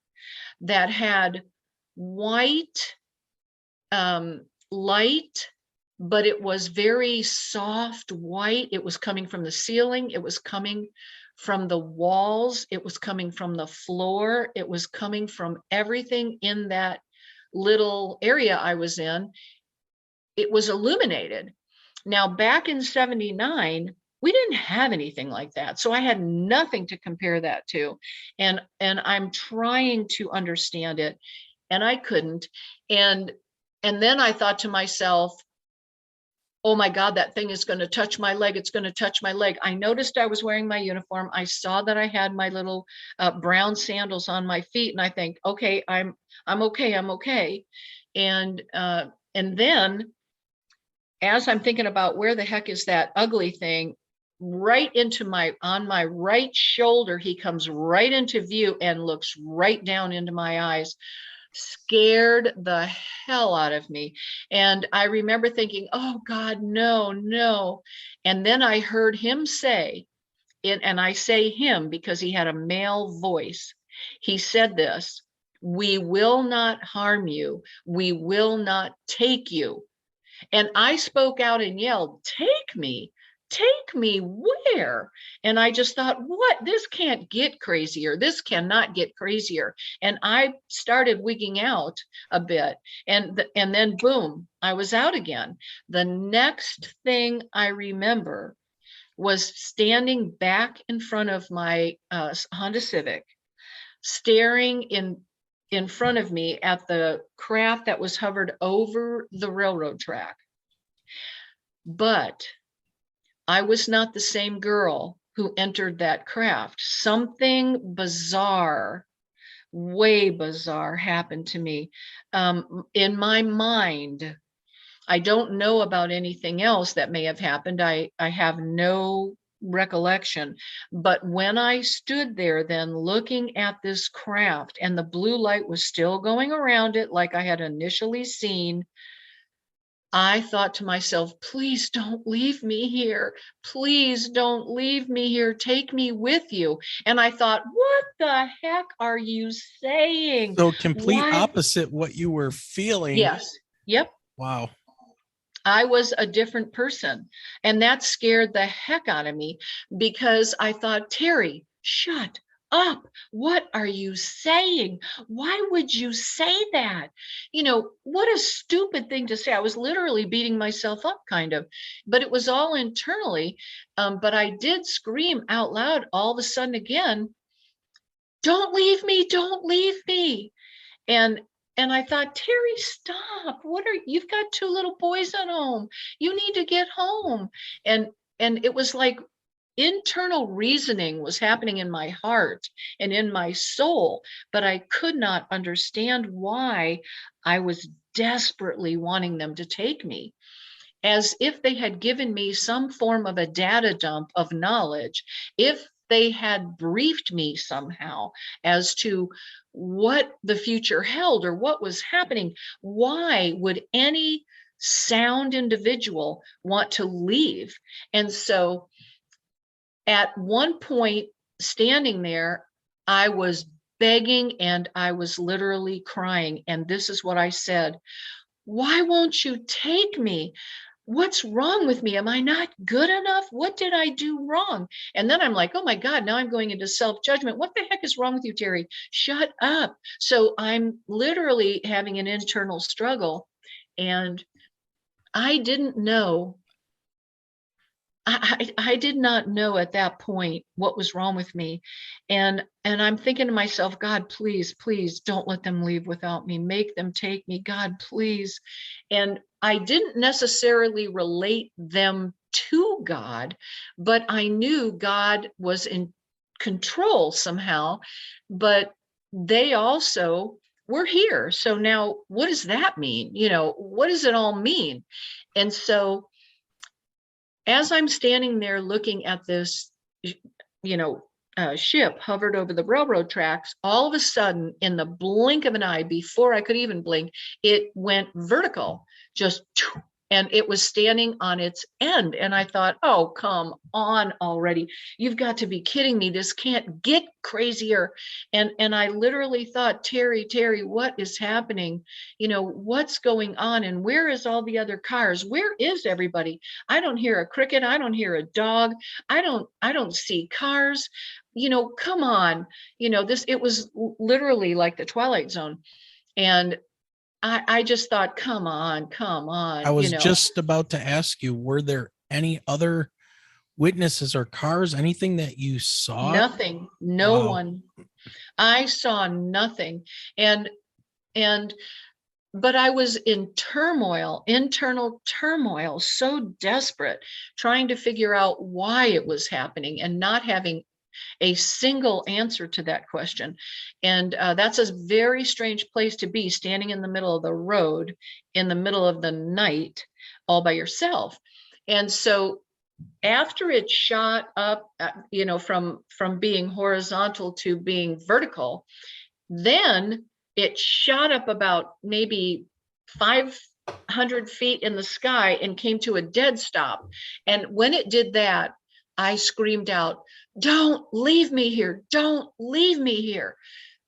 that had white light, but it was very soft white. It was coming from the ceiling. It was coming from the walls. It was coming from the floor. It was coming from everything in that little area I was in, it was illuminated. Now, back in 79, we didn't have anything like that. So I had nothing to compare that to. And I'm trying to understand it, and I couldn't. And then I thought to myself, oh my God, that thing is going to touch my leg. It's going to touch my leg. I noticed I was wearing my uniform. I saw that I had my little brown sandals on my feet, and I think, okay, I'm okay. I'm okay. And then, as I'm thinking about where the heck is that ugly thing, right into on my right shoulder, he comes right into view and looks right down into my eyes. Scared the hell out of me. And I remember thinking, oh God, no, no. And then I heard him say, and I say him because he had a male voice. He said this: "We will not harm you. We will not take you." And I spoke out and yelled, "Take me, take me where?" And I just thought, what? This can't get crazier. This cannot get crazier. And I started wigging out a bit. And then boom, I was out again. The next thing I remember was standing back in front of my Honda Civic, staring in front of me at the craft that was hovered over the railroad track. But I was not the same girl who entered that craft. Something bizarre, way bizarre, happened to me. In my mind, I don't know about anything else that may have happened. I have no recollection. But when I stood there then looking at this craft, and the blue light was still going around it like I had initially seen, I thought to myself, please don't leave me here. Please don't leave me here. Take me with you. And I thought, what the heck are you saying? So complete Why? opposite what you were feeling. Yes. Yep. Wow. I was a different person. And that scared the heck out of me, because I thought, Teri, shut up. What are you saying? Why would you say that? You know, what a stupid thing to say. I was literally beating myself up, kind of, but it was all internally. But I did scream out loud all of a sudden again, don't leave me, don't leave me. And I thought, Teri, stop. You've got two little boys at home. You need to get home. And it was like internal reasoning was happening in my heart and in my soul, but I could not understand why I was desperately wanting them to take me, as if they had given me some form of a data dump of knowledge, if they had briefed me somehow as to what the future held or what was happening. Why would any sound individual want to leave? And so at one point, standing there, I was begging and I was literally crying. And this is what I said: why won't you take me? What's wrong with me? Am I not good enough? What did I do wrong? And then I'm like, oh my God, now I'm going into self-judgment. What the heck is wrong with you, Teri? Shut up. So I'm literally having an internal struggle. And I didn't know. I did not know at that point what was wrong with me. And I'm thinking to myself, God, please, please don't let them leave without me. Make them take me, God, please. And I didn't necessarily relate them to God, but I knew God was in control somehow. But they also were here. So now what does that mean? You know, what does it all mean? And so as I'm standing there looking at this, ship hovered over the railroad tracks, all of a sudden, in the blink of an eye, before I could even blink, it went vertical, just, and it was standing on its end. And I thought, oh, come on already. You've got to be kidding me. This can't get crazier. And I literally thought, Teri, what is happening? You know, what's going on? And where is all the other cars? Where is everybody? I don't hear a cricket. I don't hear a dog. I don't see cars. You know, come on. You know, it was literally like the Twilight Zone. And I just thought, come on, I you was know, just about to ask you, were there any other witnesses or cars, anything that you saw? nothing, no Wow. one. I saw nothing. And, and, but I was in turmoil, internal turmoil, so desperate, trying to figure out why it was happening and not having a single answer to that question. And that's a very strange place to be, standing in the middle of the road in the middle of the night all by yourself. And so after it shot up, from being horizontal to being vertical, then it shot up about maybe 500 feet in the sky and came to a dead stop. And when it did that, I screamed out, "Don't leave me here. Don't leave me here.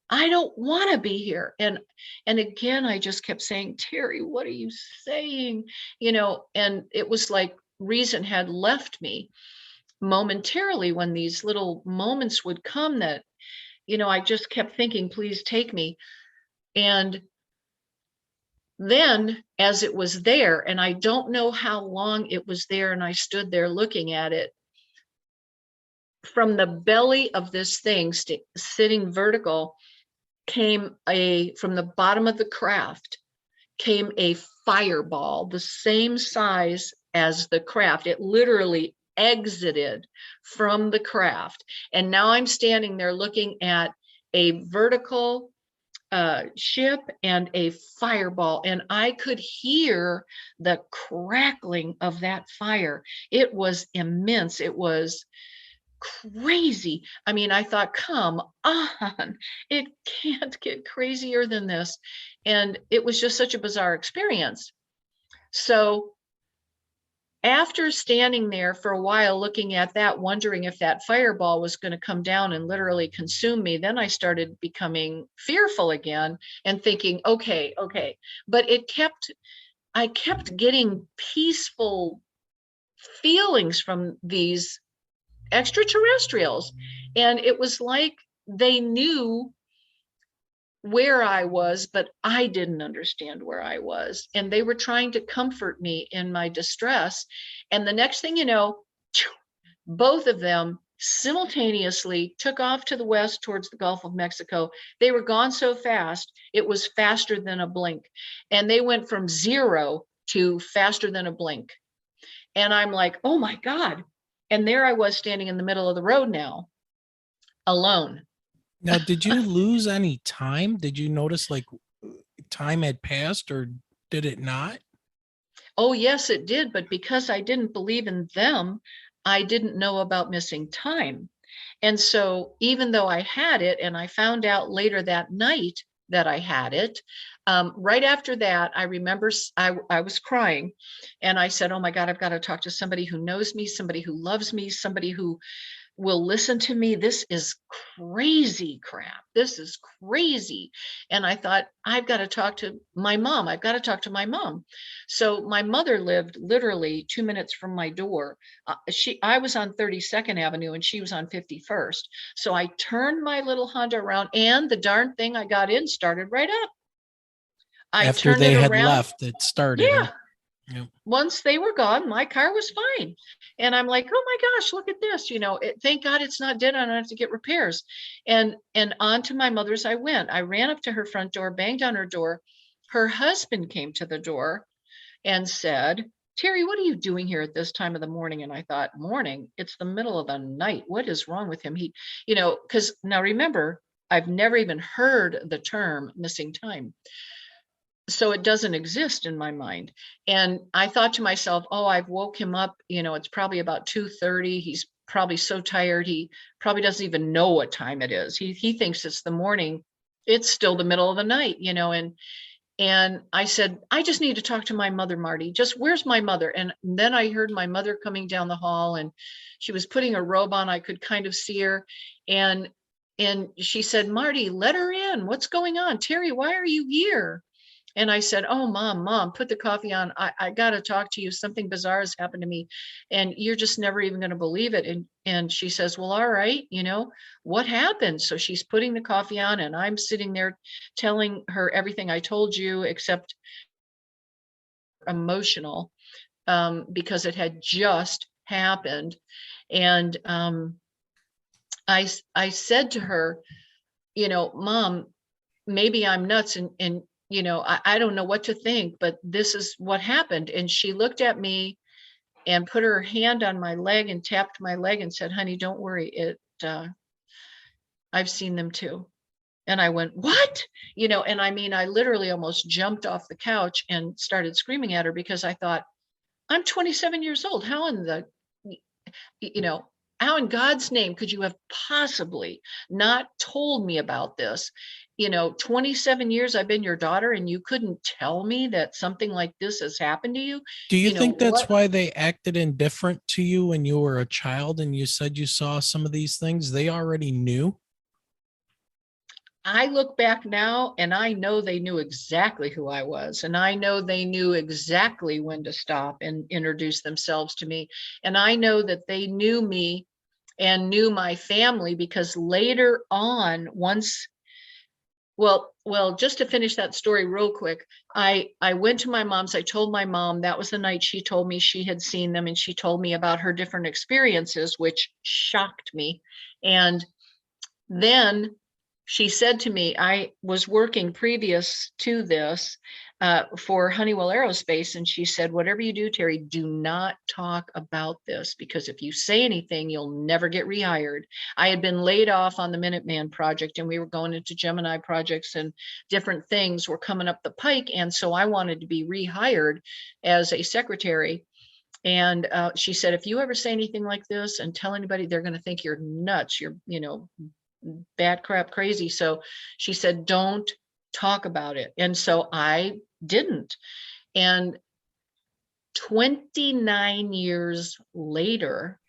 I don't want to be here." And again, I just kept saying, "Teri, what are you saying?" And it was like reason had left me momentarily when these little moments would come that, I just kept thinking, "Please take me." And then as it was there, and I don't know how long it was there, and I stood there looking at it, from the belly of this thing sitting vertical from the bottom of the craft came a fireball the same size as the craft. It literally exited from the craft. And now I'm standing there looking at a vertical ship and a fireball, and I could hear the crackling of that fire. It was immense. It was crazy. I mean, I thought, come on, it can't get crazier than this. And it was just such a bizarre experience. So after standing there for a while looking at that, wondering if that fireball was going to come down and literally consume me, then I started becoming fearful again and thinking, okay. But I kept getting peaceful feelings from these extraterrestrials. And it was like they knew where I was, but I didn't understand where I was. And they were trying to comfort me in my distress. And the next thing you know, both of them simultaneously took off to the west towards the Gulf of Mexico. They were gone so fast, it was faster than a blink. And they went from 0 to faster than a blink. And I'm like, oh my God. And there I was standing in the middle of the road now, alone. Now, did you lose any time? Did you notice like time had passed or did it not? Oh, yes, it did. But because I didn't believe in them, I didn't know about missing time. And so even though I had it, and I found out later that night that I had it, right after that, I remember I was crying and I said, oh my God, I've got to talk to somebody who knows me, somebody who loves me, somebody who will listen to me. This is crazy crap. This is crazy. And I thought, I've got to talk to my mom. I've got to talk to my mom. So my mother lived literally 2 minutes from my door. I was on 32nd Avenue and she was on 51st. So I turned my little Honda around and the darn thing I got in started right up. I After turned it they had around. left, it started. Yeah. Yep. Once they were gone, my car was fine. And I'm like, oh my gosh, look at this. Thank God it's not dead. I don't have to get repairs. And on to my mother's I went. I ran up to her front door, banged on her door. Her husband came to the door and said, Teri, what are you doing here at this time of the morning? And I thought, morning? It's the middle of the night. What is wrong with him? Because now remember, I've never even heard the term missing time. So it doesn't exist in my mind. And I thought to myself, oh, I've woke him up, it's probably about 2:30. He's probably so tired. He probably doesn't even know what time it is. He thinks it's the morning. It's still the middle of the night, and I said, I just need to talk to my mother, Marty. Just where's my mother? And then I heard my mother coming down the hall and she was putting a robe on. I could kind of see her. And she said, Marty, let her in. What's going on? Teri, why are you here? And I said, oh, mom, put the coffee on. I got to talk to you. Something bizarre has happened to me and you're just never even going to believe it. And she says, well, all right, what happened? So she's putting the coffee on and I'm sitting there telling her everything I told you, except emotional, because it had just happened. And I said to her, mom, maybe I'm nuts and I don't know what to think, but this is what happened. And she looked at me and put her hand on my leg and tapped my leg and said, honey, don't worry. I've seen them too. And I went, what? And I mean, I literally almost jumped off the couch and started screaming at her because I thought, I'm 27 years old. You know, how in God's name could you have possibly not told me about this? 27 years I've been your daughter and you couldn't tell me that something like this has happened to you. Do you think that's What why they acted indifferent to you when you were a child and you said you saw some of these things? They already knew? I look back now and I know they knew exactly who I was. And I know they knew exactly when to stop and introduce themselves to me. And I know that they knew me and knew my family because later on, just to finish that story real quick, I went to my mom's. I told my mom that was the night she told me she had seen them, and she told me about her different experiences, which shocked me. And then she said to me, I was working previous to this for Honeywell Aerospace. And she said, whatever you do, Teri, do not talk about this, because if you say anything, you'll never get rehired. I had been laid off on the Minuteman project and we were going into Gemini projects and different things were coming up the pike. And so I wanted to be rehired as a secretary. And she said, if you ever say anything like this and tell anybody, they're going to think you're nuts. You're, bad crap crazy. So she said, don't talk about it. And so I didn't. And 29 years later,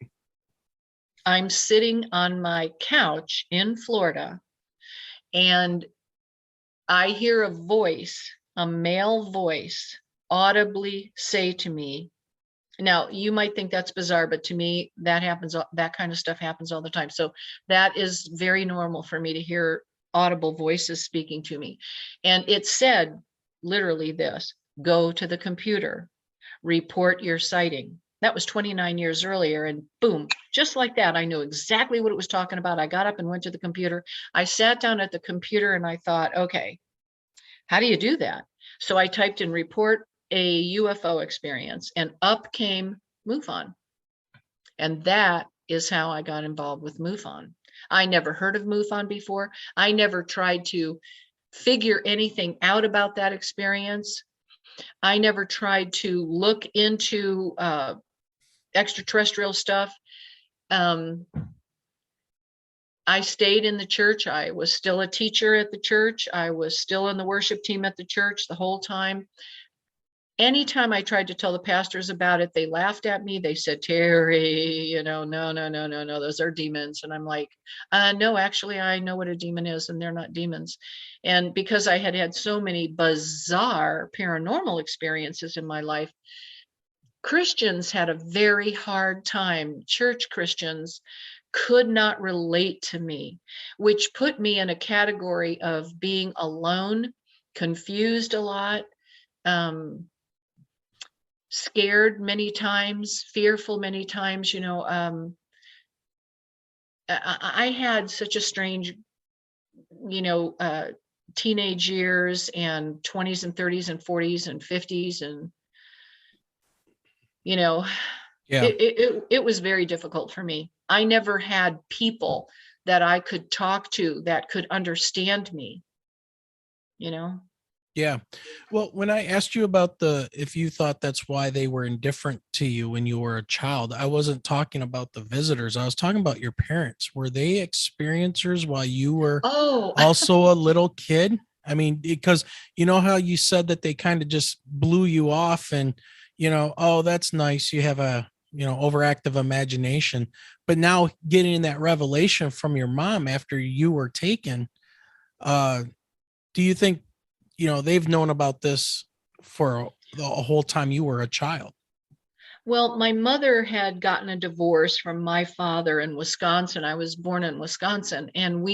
I'm sitting on my couch in Florida and I hear a voice, a male voice, audibly say to me, now, you might think that's bizarre, but to me, that kind of stuff happens all the time. So that is very normal for me to hear audible voices speaking to me. And it said literally this: go to the computer, report your sighting. That was 29 years earlier. And boom, just like that, I knew exactly what it was talking about. I got up and went to the computer. I sat down at the computer and I thought, okay, how do you do that? So I typed in report a UFO experience and up came MUFON. And that is how I got involved with MUFON. I never heard of MUFON before. I never tried to figure anything out about that experience. I never tried to look into extraterrestrial stuff. I stayed in the church. I was still a teacher at the church. I was still in the worship team at the church the whole time. Anytime I tried to tell the pastors about it, they laughed at me. They said, Teri, no, those are demons. And I'm like, no, actually, I know what a demon is and they're not demons. And because I had had so many bizarre paranormal experiences in my life, Christians had a very hard time. Church Christians could not relate to me, which put me in a category of being alone, confused a lot, scared many times, fearful many times. I had such a strange, teenage years and 20s and 30s and 40s and 50s. And, yeah, it was very difficult for me. I never had people that I could talk to that could understand me, Yeah. Well, when I asked you about if you thought that's why they were indifferent to you when you were a child, I wasn't talking about the visitors. I was talking about your parents. Were they experiencers while you were also a little kid? I mean, because you know how you said that they kind of just blew you off and, oh, that's nice. You have a, overactive imagination. But now getting that revelation from your mom after you were taken, do you think they've known about this for the whole time you were a child. Well, my mother had gotten a divorce from my father in Wisconsin. I was born in Wisconsin, and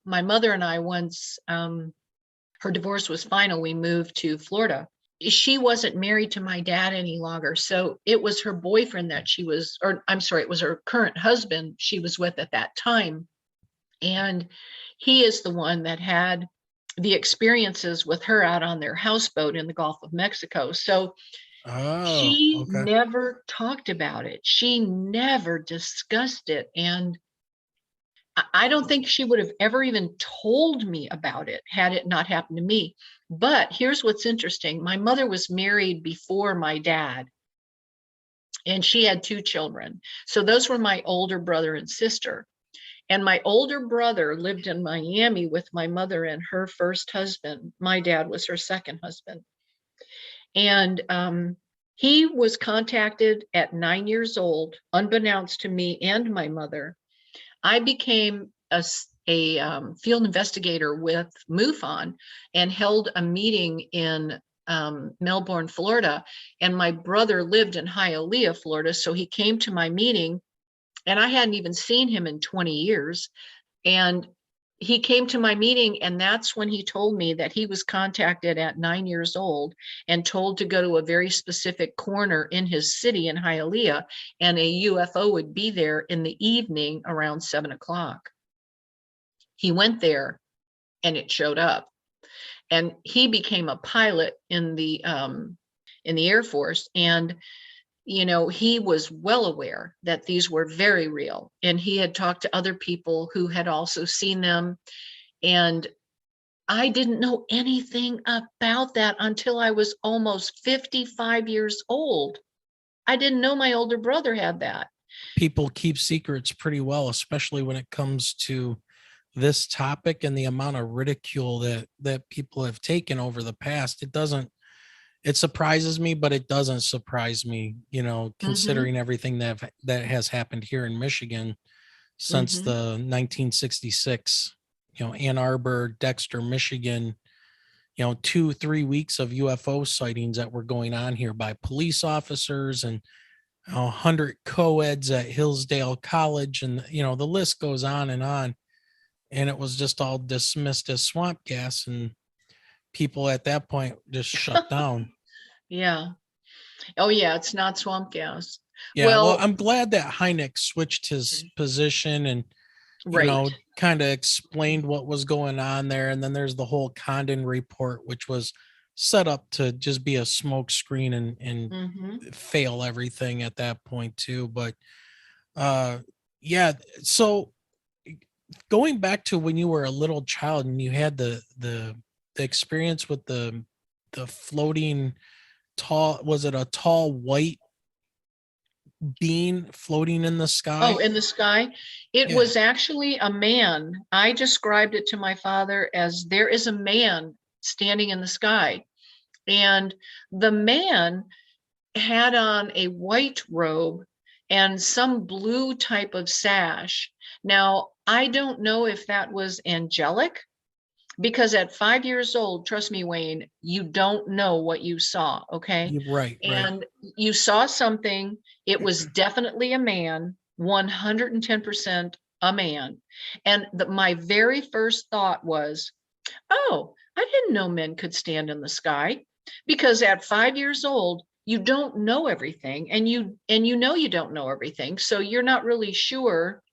my mother and I, once her divorce was final, we moved to Florida. She wasn't married to my dad any longer. So it was her boyfriend that she was, or I'm sorry, it was her current husband she was with at that time. And he is the one that had the experiences with her out on their houseboat in the Gulf of Mexico. So Oh, she okay. never talked about it. She never discussed it. And I don't think she would have ever even told me about it had it not happened to me. But here's what's interesting. My mother was married before my dad, and she had 2 children. So those were my older brother and sister. And my older brother lived in Miami with my mother and her first husband. My dad was her second husband. And he was contacted at 9 years old, unbeknownst to me and my mother. I became a field investigator with MUFON and held a meeting in Melbourne, Florida. And my brother lived in Hialeah, Florida. So he came to my meeting, and I hadn't even seen him in 20 years. And he came to my meeting, and that's when he told me that he was contacted at 9 years old and told to go to a very specific corner in his city in Hialeah, and a UFO would be there in the evening around 7 o'clock. He went there, and it showed up. And he became a pilot in the Air Force, and he was well aware that these were very real. And he had talked to other people who had also seen them. And I didn't know anything about that until I was almost 55 years old. I didn't know my older brother had that. People keep secrets pretty well, especially when it comes to this topic and the amount of ridicule that people have taken over the past. It surprises me, but it doesn't surprise me, Mm-hmm, considering everything that has happened here in Michigan since mm-hmm. the 1966, Ann Arbor, Dexter, Michigan, 2-3 weeks of UFO sightings that were going on here by police officers, and 100 co-eds at Hillsdale College, and the list goes on, and it was just all dismissed as swamp gas, and people at that point just shut down. Yeah. Oh, yeah. It's not swamp gas. Yeah, well, Well, I'm glad that Hynek switched his position and right. kind of explained what was going on there. And then there's the whole Condon report, which was set up to just be a smoke screen and Mm-hmm. fail everything at that point too. But uh yeah, so going back to when you were a little child and you had the experience with the floating tall, was it a tall white being floating in the Oh, sky? in the sky. It Yeah. was actually a man. I described it to my father as there is a man standing in the sky. And the man had on a white robe and some blue type of sash. Now, I don't know if that was angelic, because at 5 years old, trust me, Wayne, you don't know what you saw. Okay. Right, right. And you saw something, it was definitely a man, 110% a man. And my very first thought was, oh, I didn't know men could stand in the sky. Because at 5 years old, you don't know everything, and you don't know everything. So you're not really sure,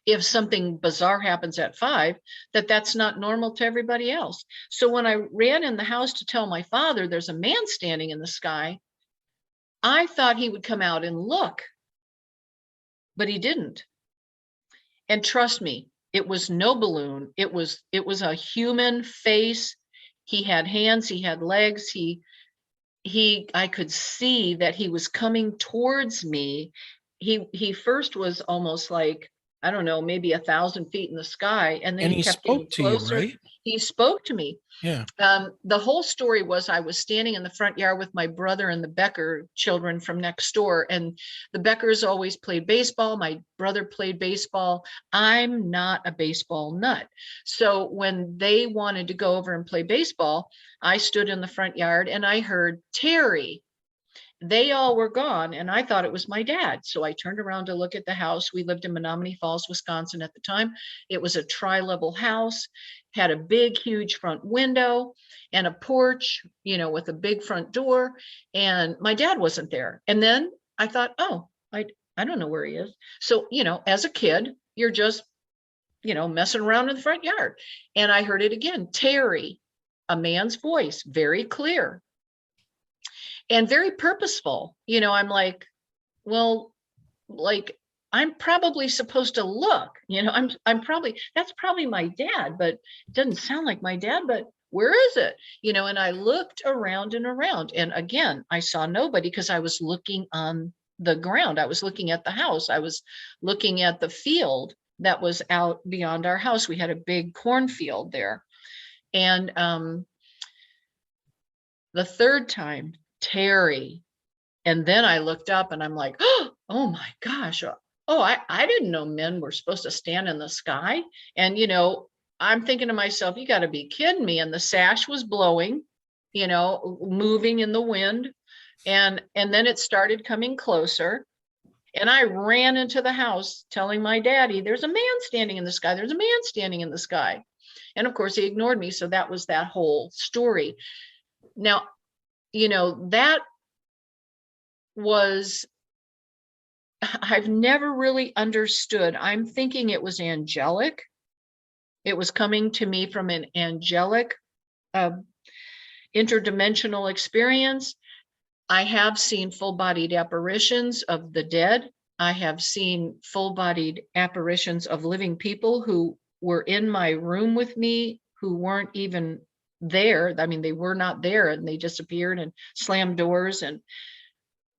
if something bizarre happens at 5, that's not normal to everybody else. So when I ran in the house to tell my father there's a man standing in the sky, I thought he would come out and look, but he didn't. And trust me, it was no balloon. It was a human face. He had hands, he had legs, I could see that he was coming towards me. He first was almost like I don't know, maybe 1,000 feet in the sky. And then And he he kept getting spoke to you, closer. right? He spoke to me. Yeah. The whole story was I was standing in the front yard with my brother and the Becker children from next door. And the Beckers always played baseball. My brother played baseball. I'm not a baseball nut. So when they wanted to go over and play baseball, I stood in the front yard and I heard Teri. They all were gone and I thought it was my dad. So I turned around to look at the house. We lived in Menominee Falls, Wisconsin at the time. It was a tri-level house, had a big, huge front window and a porch, with a big front door. And my dad wasn't there. And then I thought, oh, I don't know where he is. So, as a kid, you're just, messing around in the front yard. And I heard it again, Teri, a man's voice, very clear and very purposeful. I'm like, well, like I'm probably supposed to look, that's probably my dad, but it doesn't sound like my dad, but where is it? And I looked around and around. And again, I saw nobody because I was looking on the ground. I was looking at the house. I was looking at the field that was out beyond our house. We had a big cornfield there. And the third time, Teri. And then I looked up and I'm like, oh my gosh. Oh, I didn't know men were supposed to stand in the sky. And, I'm thinking to myself, you got to be kidding me. And the sash was blowing, moving in the wind. And then it started coming closer. And I ran into the house telling my daddy, there's a man standing in the sky. There's a man standing in the sky. And of course, he ignored me. So that was that whole story. Now, that was, I've never really understood. I'm thinking it was angelic. It was coming to me from an angelic interdimensional experience. I have seen full-bodied apparitions of the dead. I have seen full-bodied apparitions of living people who were in my room with me, who weren't even there. I mean, they were not there and they disappeared and slammed doors. And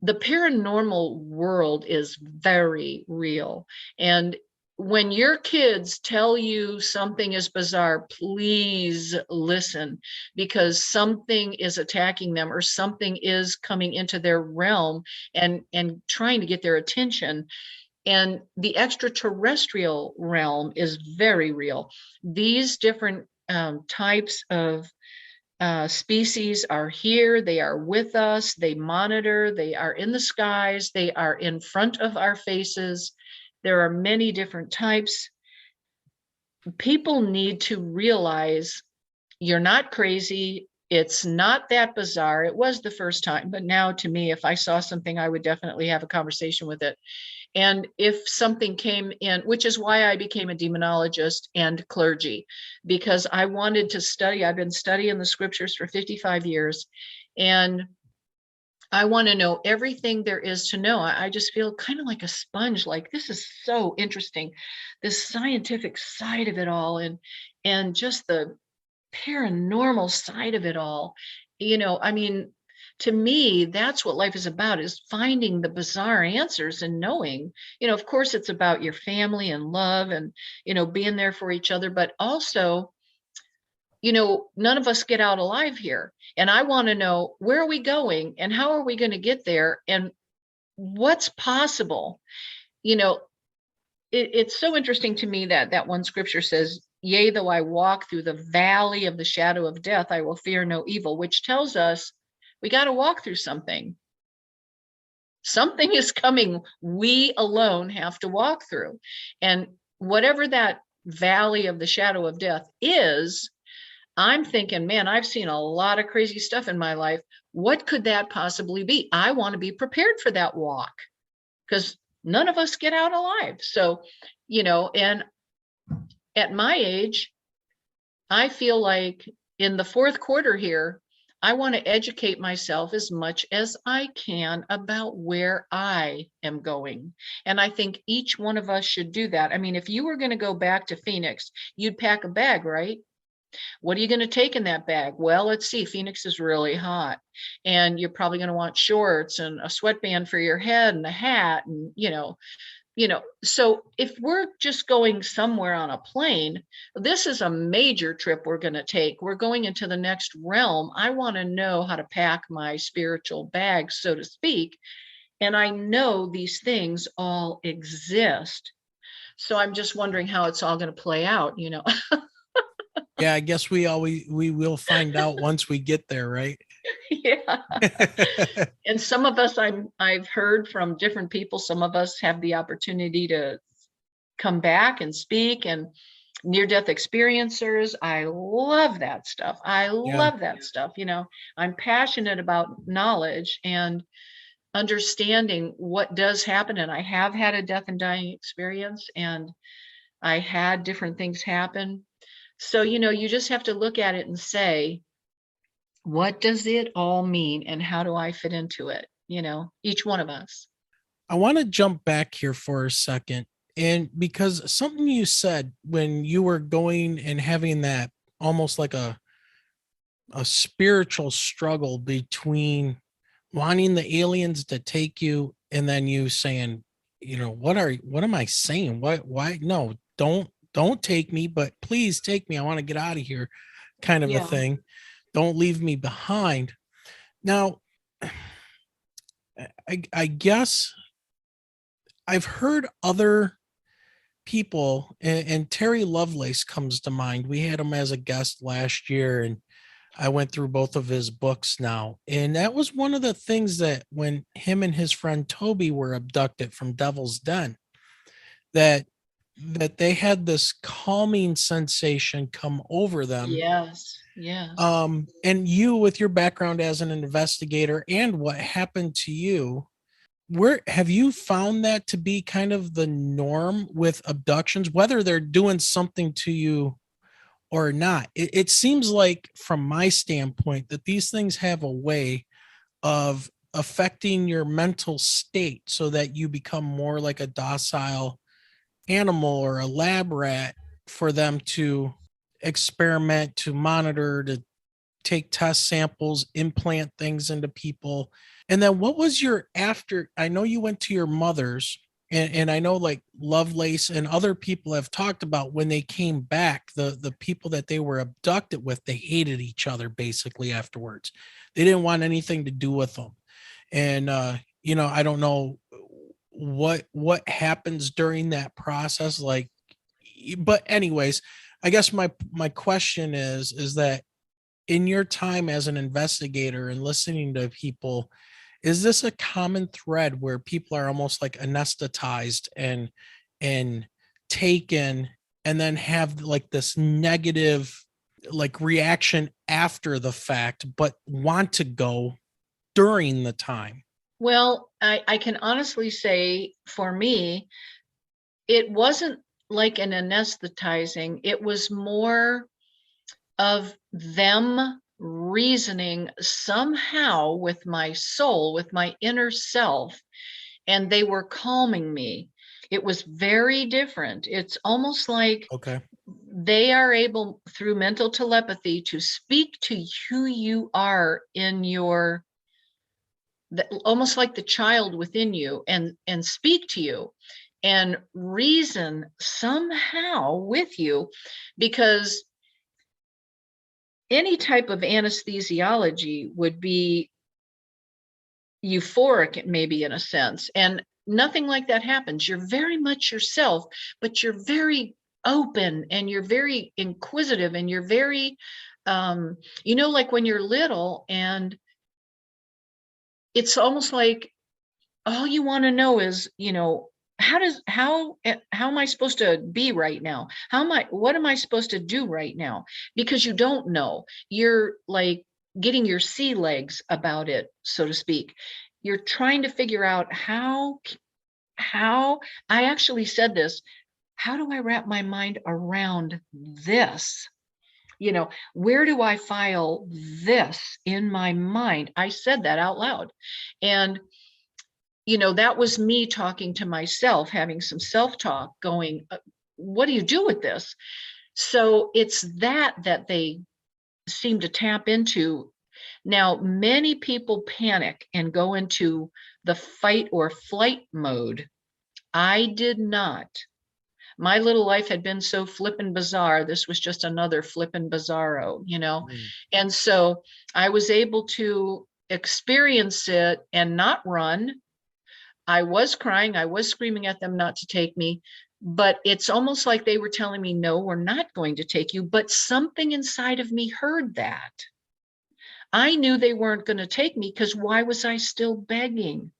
the paranormal world is very real. And when your kids tell you something is bizarre, please listen, because something is attacking them or something is coming into their realm and trying to get their attention. And the extraterrestrial realm is very real. These different types of species are here. They are with us. They monitor. They are in the skies. They are in front of our faces. There are many different types. People need to realize you're not crazy. It's not that bizarre. It was the first time, but now to me, if I saw something, I would definitely have a conversation with it. And if something came in, which is why I became a demonologist and clergy, because I wanted to study. I've been studying the scriptures for 55 years, and I want to know everything there is to know. I just feel kind of like a sponge, like this is so interesting, this scientific side of it all, and just the paranormal side of it all. I mean, to me, that's what life is about, is finding the bizarre answers and knowing, of course, it's about your family and love and, being there for each other, but also, none of us get out alive here. And I want to know, where are we going and how are we going to get there and what's possible? It's so interesting to me that one scripture says, yea, though I walk through the valley of the shadow of death, I will fear no evil, which tells us we got to walk through something. Something is coming. We alone have to walk through. And whatever that valley of the shadow of death is, I'm thinking, man, I've seen a lot of crazy stuff in my life. What could that possibly be? I want to be prepared for that walk because none of us get out alive. So, and at my age, I feel like in the fourth quarter here, I want to educate myself as much as I can about where I am going. And I think each one of us should do that. I mean, if you were going to go back to Phoenix, you'd pack a bag, right? What are you going to take in that bag? Well, let's see. Phoenix is really hot. And you're probably going to want shorts and a sweatband for your head and a hat and, So if we're just going somewhere on a plane, this is a major trip we're going to take. We're going into the next realm. I want to know how to pack my spiritual bag, so to speak. And I know these things all exist. So I'm just wondering how it's all going to play out. Yeah, I guess we will find out once we get there, right? Yeah. And some of us, I've heard from different people, some of us have the opportunity to come back and speak, and near-death experiencers. I love that stuff. I Yeah. love that stuff. I'm passionate about knowledge and understanding what does happen. And I have had a death and dying experience, and I had different things happen. So, you just have to look at it and say, what does it all mean and how do I fit into it? Each one of us. I want to jump back here for a second. And because something you said when you were going and having that almost like a spiritual struggle between wanting the aliens to take you and then you saying, what am I saying? Why no, don't take me, but please take me. I want to get out of here, kind of a Yeah. thing. Don't leave me behind. Now, I guess I've heard other people, and Terry Lovelace comes to mind. We had him as a guest last year, and I went through both of his books now. And that was one of the things that when him and his friend Toby were abducted from Devil's Den, that they had this calming sensation come over them. Yes. Yes. And you, with your background as an investigator and what happened to you, where have you found that to be kind of the norm with abductions, whether they're doing something to you or not? It seems like, from my standpoint, that these things have a way of affecting your mental state so that you become more like a docile animal or a lab rat for them to experiment, to monitor, to take test samples, implant things into people. And then what was your after? I know you went to your mother's, and I know like Lovelace and other people have talked about when they came back, the people that they were abducted with, they hated each other basically afterwards. They didn't want anything to do with them. And I don't know what happens during that process, like, but anyways, I guess my question is that in your time as an investigator and listening to people, is this a common thread where people are almost like anesthetized and taken and then have like this negative like reaction after the fact, but want to go during the time? Well, I can honestly say for me, it wasn't like an anesthetizing. It was more of them reasoning somehow with my soul, with my inner self, and they were calming me. It was very different. It's almost like Okay. they are able, through mental telepathy, to speak to who you are in your, almost like the child within you, and speak to you and reason somehow with you, because any type of anesthesiology would be euphoric, maybe, in a sense, and nothing like that happens. You're very much yourself, but you're very open and you're very inquisitive and you're very like when you're little, and it's almost like all you want to know is, how am I supposed to be right now? What am I supposed to do right now? Because you don't know. You're like getting your sea legs about it, so to speak. You're trying to figure out how I actually said this. How do I wrap my mind around this? Where do I file this in my mind? I said that out loud. And that was me talking to myself, having some self-talk, going, what do you do with this? So it's that they seem to tap into. Now, many people panic and go into the fight or flight mode I did not. My little life had been so flippin' bizarre. This was just another flippin' bizarro, And so I was able to experience it and not run. I was crying. I was screaming at them not to take me. But it's almost like they were telling me, no, we're not going to take you. But something inside of me heard that. I knew they weren't going to take me because why was I still begging?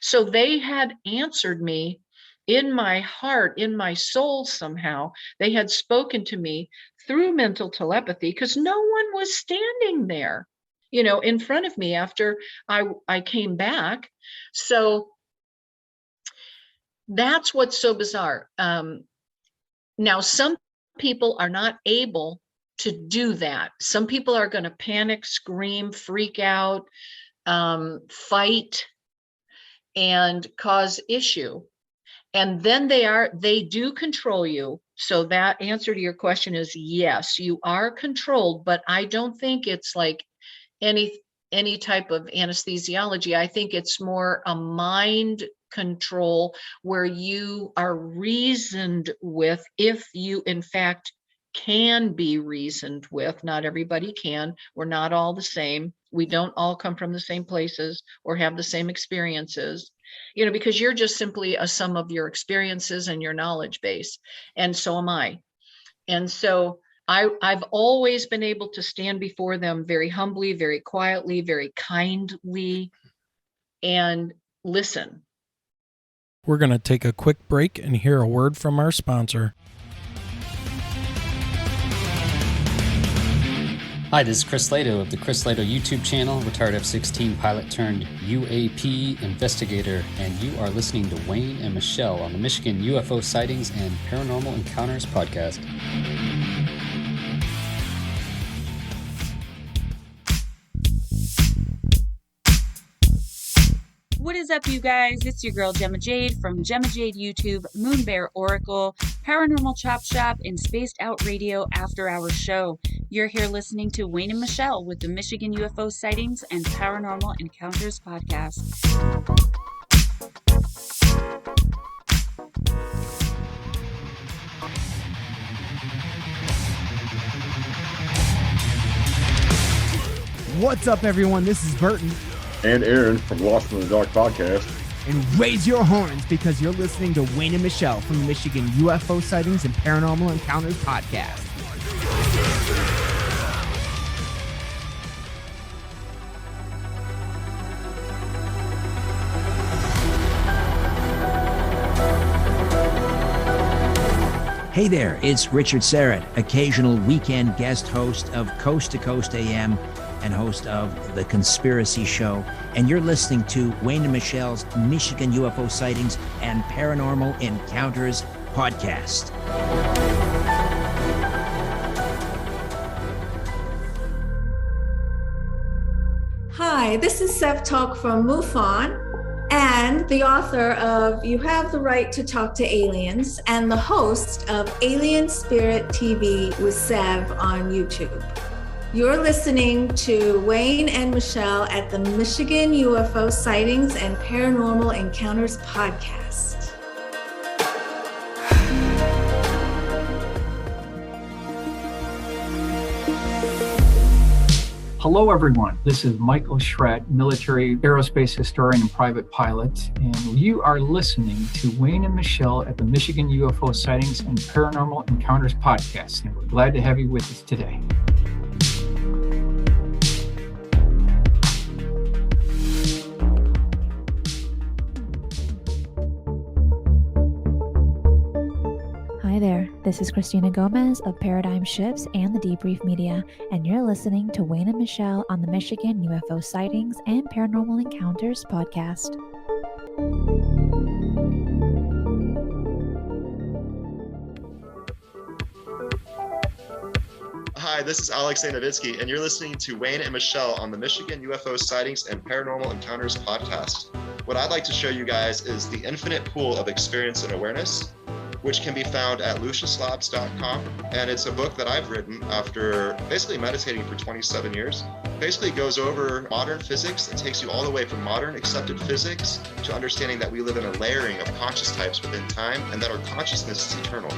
So they had answered me in my heart, in my soul somehow. They had spoken to me through mental telepathy because no one was standing there, in front of me after I came back. So that's what's so bizarre. Now, some people are not able to do that. Some people are going to panic, scream, freak out, fight, and cause issue. And then they do control you. So that answer to your question is yes, you are controlled, but I don't think it's like any type of anesthesiology. I think it's more a mind control where you are reasoned with, if you in fact can be reasoned with. Not everybody can. We're not all the same. We don't all come from the same places or have the same experiences, because you're just simply a sum of your experiences and your knowledge base. And so am I. And so I've always been able to stand before them very humbly, very quietly, very kindly, and listen. We're going to take a quick break and hear a word from our sponsor. Hi, this is Chris Lato of the Chris Lato YouTube channel, retired F-16 pilot turned UAP investigator, and you are listening to Wayne and Michelle on the Michigan UFO Sightings and Paranormal Encounters podcast. What is up, you guys? It's your girl Gemma Jade from Gemma Jade YouTube, Moon Bear Oracle, Paranormal Chop Shop, and Spaced Out Radio After Hours Show. You're here listening to Wayne and Michelle with the Michigan UFO Sightings and Paranormal Encounters podcast. What's up, everyone? This is Burton. And Aaron from Lost in the Dark podcast. And raise your horns because you're listening to Wayne and Michelle from the Michigan UFO Sightings and Paranormal Encounters podcast. Hey there, it's Richard Serrett, occasional weekend guest host of Coast to Coast AM and host of The Conspiracy Show, and you're listening to Wayne and Michelle's Michigan UFO Sightings and Paranormal Encounters podcast. Hi, this is Seth Talk from MUFON and the author of You Have the Right to Talk to Aliens and the host of Alien Spirit TV with Sev on YouTube. You're listening to Wayne and Michelle at the Michigan UFO Sightings and Paranormal Encounters podcast. Hello, everyone. This is Michael Schrett, military aerospace historian and private pilot, and you are listening to Wayne and Michelle at the Michigan UFO Sightings and Paranormal Encounters podcast, and we're glad to have you with us today. Hi there, this is Christina Gomez of Paradigm Shifts and the Debrief Media, and you're listening to Wayne and Michelle on the Michigan UFO Sightings and Paranormal Encounters podcast. Hi, this is Alex Novitsky, and you're listening to Wayne and Michelle on the Michigan UFO Sightings and Paranormal Encounters podcast. What I'd like to show you guys is the infinite pool of experience and awareness, which can be found at luciuslabs.com. And it's a book that I've written after basically meditating for 27 years basically goes over modern physics and takes you all the way from modern accepted physics to understanding that we live in a layering of conscious types within time and that our consciousness is eternal.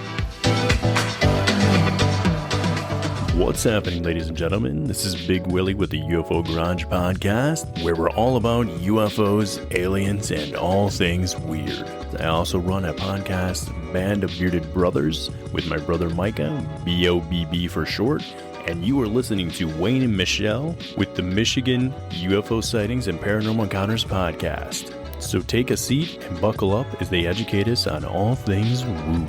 What's happening, ladies and gentlemen? This is Big Willie with the UFO Garage Podcast, where we're all about UFOs, aliens, and all things weird. I also run a podcast, Band of Bearded Brothers, with my brother Micah, BOBB for short, and you are listening to Wayne and Michelle with the Michigan UFO Sightings and Paranormal Encounters Podcast. So take a seat and buckle up as they educate us on all things woo.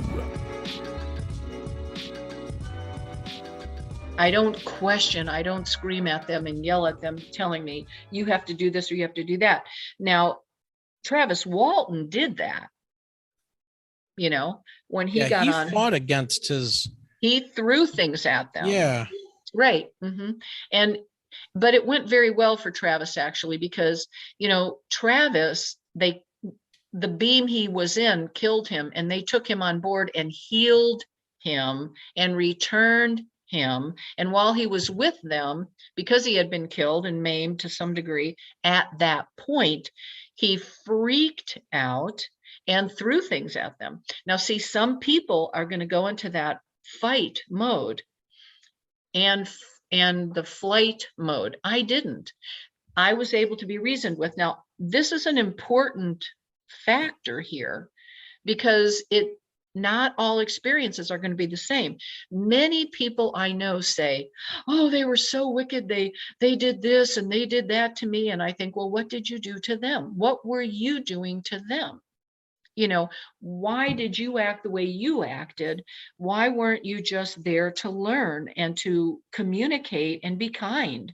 I don't question, I don't scream at them and yell at them telling me you have to do this or you have to do that. Now, Travis Walton did that. You know, when he got on, he fought against his. He threw things at them. Yeah. Right. Mm-hmm. But it went very well for Travis, actually, because, you know, Travis, the beam he was in killed him, and they took him on board and healed him and returned him. And while he was with them, because he had been killed and maimed to some degree at that point, he freaked out and threw things at them. Now, see, some people are going to go into that fight mode and the flight mode. I didn't. I was able to be reasoned with. Now, this is an important factor here, because not all experiences are going to be the same. Many people I know say, oh, they were so wicked. They did this and they did that to me. And I think, well, what did you do to them? What were you doing to them? You know, why did you act the way you acted? Why weren't you just there to learn and to communicate and be kind?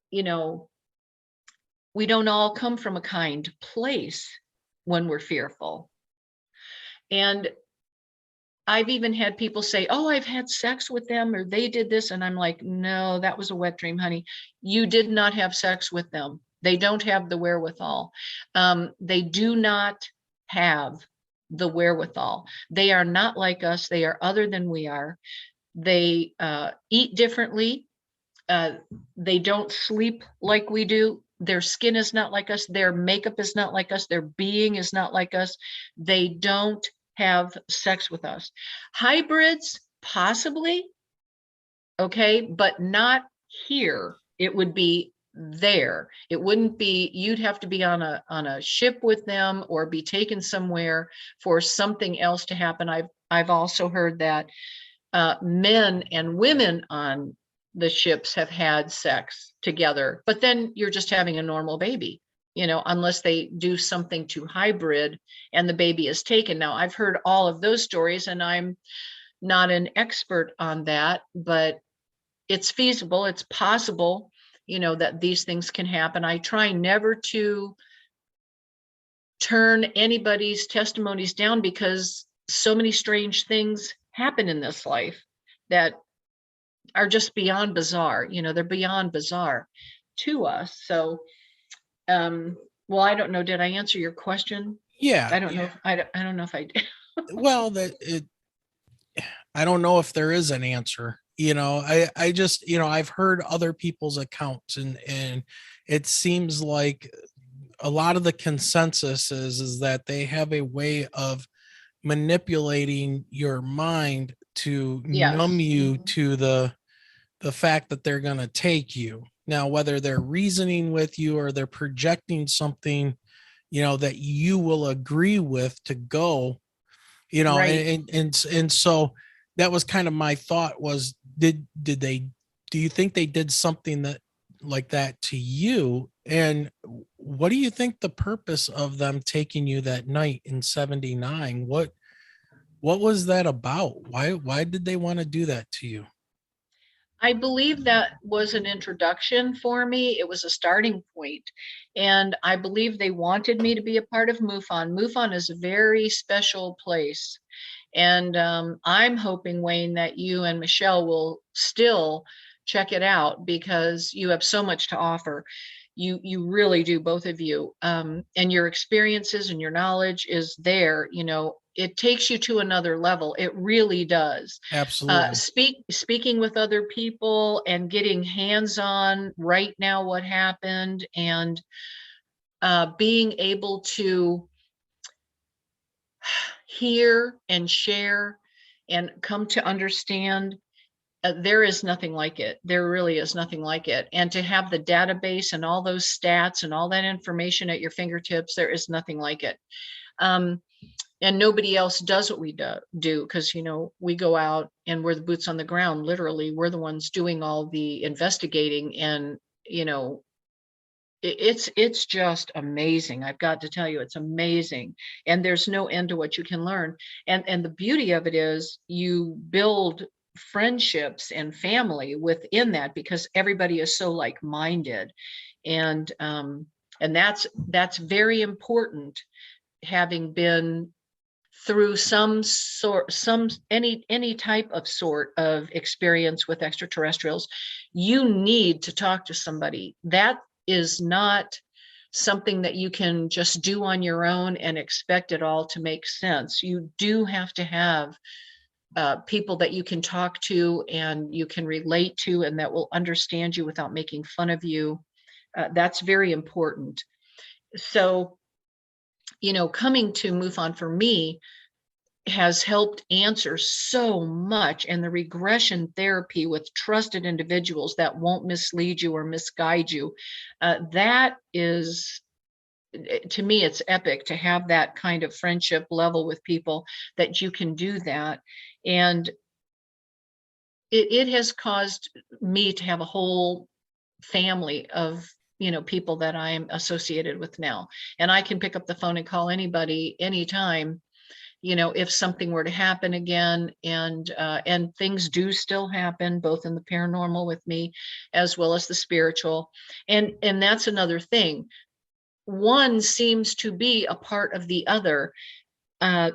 You know, we don't all come from a kind place when we're fearful. And I've even had people say, oh, I've had sex with them, or they did this. And I'm like, no, that was a wet dream, honey. You did not have sex with them. They don't have the wherewithal. They do not have the wherewithal. They are not like us. They are other than we are. They eat differently. They don't sleep like we do. Their skin is not like us. Their makeup is not like us. Their being is not like us. They don't have sex with us. Hybrids, possibly, okay, but not here. It would be there. It wouldn't be, you'd have to be on a ship with them or be taken somewhere for something else to happen. I've also heard that men and women on the ships have had sex together, but then you're just having a normal baby. You know, unless they do something to hybrid and the baby is taken. Now, I've heard all of those stories, and I'm not an expert on that, but it's feasible, it's possible, you know, that these things can happen. I try never to turn anybody's testimonies down, because so many strange things happen in this life that are just beyond bizarre. You know, they're beyond bizarre to us. So, well, I don't know. Did I answer your question? Yeah. I don't know. I don't know if I did. Well, I don't know if there is an answer. You know, I just, you know, I've heard other people's accounts, and it seems like a lot of the consensus is that they have a way of manipulating your mind to numb you to the fact that they're going to take you. Now, whether they're reasoning with you or they're projecting something, you know, that you will agree with to go, you know, right. and so that was kind of my thought was, do you think they did something that like that to you? And what do you think the purpose of them taking you that night in 79? What was that about? Why did they want to do that to you? I believe that was an introduction for me. It was a starting point. And I believe they wanted me to be a part of MUFON. MUFON is a very special place. And I'm hoping, Wayne, that you and Michelle will still check it out, because you have so much to offer. You really do, both of you. And your experiences and your knowledge is there. You know, it takes you to another level. It really does. Absolutely. Speaking with other people and getting hands-on right now what happened, and being able to hear and share and come to understand, there is nothing like it. There really is nothing like it. And to have the database and all those stats and all that information at your fingertips, there is nothing like it. And nobody else does what we do, because, you know, we go out and we're the boots on the ground. Literally, we're the ones doing all the investigating, and, you know, it's just amazing. I've got to tell you, it's amazing. And there's no end to what you can learn. And the beauty of it is you build friendships and family within that, because everybody is so like-minded. And that's very important, having been through any type of sort of experience with extraterrestrials. You need to talk to somebody. That is not something that you can just do on your own and expect it all to make sense. You do have to have people that you can talk to and you can relate to, and that will understand you without making fun of you. That's very important. So, you know, coming to MUFON for me has helped answer so much, and the regression therapy with trusted individuals that won't mislead you or misguide you, that is, to me, it's epic to have that kind of friendship level with people, that you can do that. And it has caused me to have a whole family of, you know, people that I'm associated with now, and I can pick up the phone and call anybody anytime, you know, if something were to happen again. And things do still happen, both in the paranormal with me as well as the spiritual. And that's another thing. One seems to be a part of the other.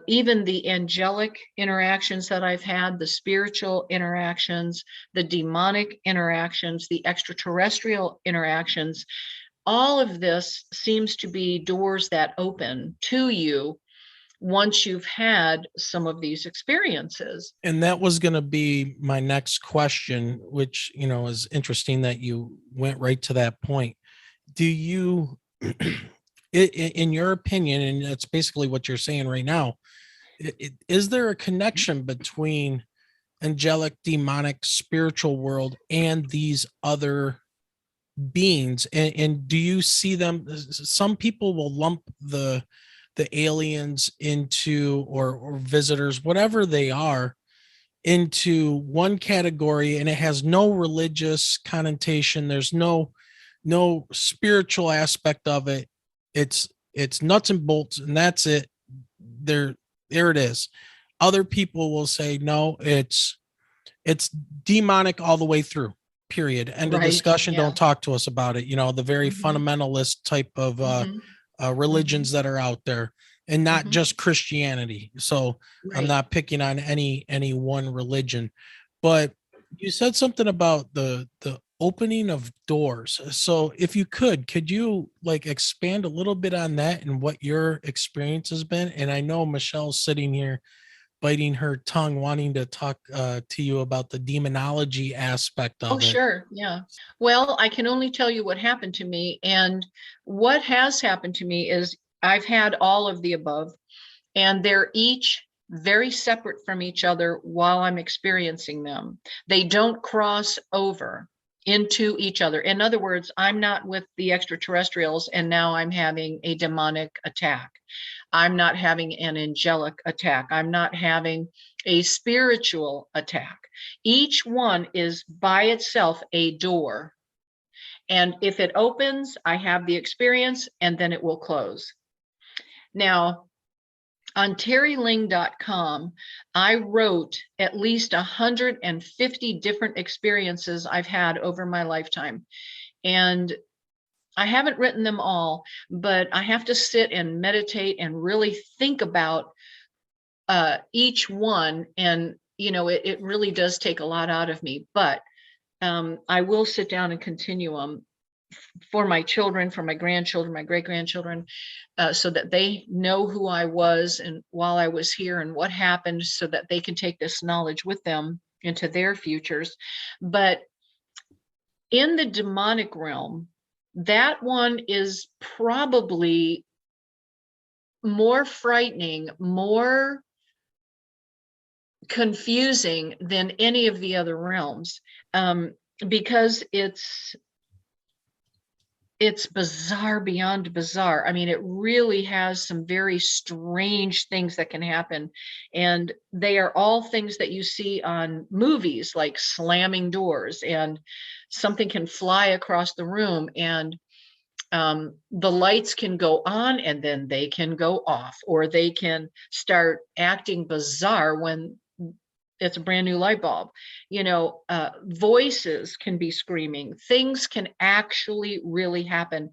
Even the angelic interactions that I've had, the spiritual interactions, the demonic interactions, the extraterrestrial interactions, all of this seems to be doors that open to you once you've had some of these experiences. And that was going to be my next question, which, you know, is interesting that you went right to that point. Do you, in your opinion, and that's basically what you're saying right now, is there a connection between angelic, demonic, spiritual world and these other beings? And do you see them? Some people will lump the aliens into, or visitors, whatever they are, into one category, and it has no religious connotation. There's no spiritual aspect of it. It's nuts and bolts, and that's it. There it is. Other people will say, no, it's demonic all the way through, period. End of discussion. Yeah. Don't talk to us about it. You know, the very fundamentalist type of religions that are out there, and not just Christianity. So I'm not picking on any one religion, but you said something about the opening of doors. So if you could you like expand a little bit on that and what your experience has been? And I know Michelle's sitting here biting her tongue, wanting to talk to you about the demonology aspect of it. Oh, sure. Yeah. Well, I can only tell you what happened to me. And what has happened to me is I've had all of the above, and they're each very separate from each other while I'm experiencing them. They don't cross over into each other. In other words, I'm not with the extraterrestrials and now I'm having a demonic attack. I'm not having an angelic attack. I'm not having a spiritual attack. Each one is by itself a door. And if it opens, I have the experience, and then it will close. Now, on TeriLynge.com, I wrote at least 150 different experiences I've had over my lifetime. And I haven't written them all, but I have to sit and meditate and really think about each one. And, you know, it really does take a lot out of me, but I will sit down and continue them. for my children, for my grandchildren, my great-grandchildren, so that they know who I was and while I was here and what happened, so that they can take this knowledge with them into their futures. But in the demonic realm, that one is probably more frightening, more confusing than any of the other realms, because it's bizarre beyond bizarre. I mean, it really has some very strange things that can happen. And they are all things that you see on movies, like slamming doors, and something can fly across the room, and the lights can go on and then they can go off, or they can start acting bizarre when it's a brand new light bulb. Voices can be screaming. Things can actually really happen.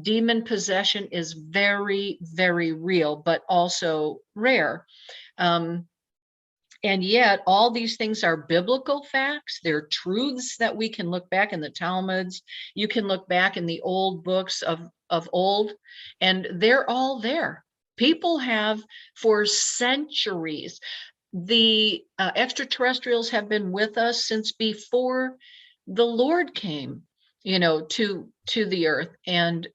Demon possession is very, very real, but also rare. And yet all these things are biblical facts. They're truths that we can look back in the Talmuds. You can look back in the old books of old, and they're all there. People have for centuries. The extraterrestrials have been with us since before the Lord came, to the earth, and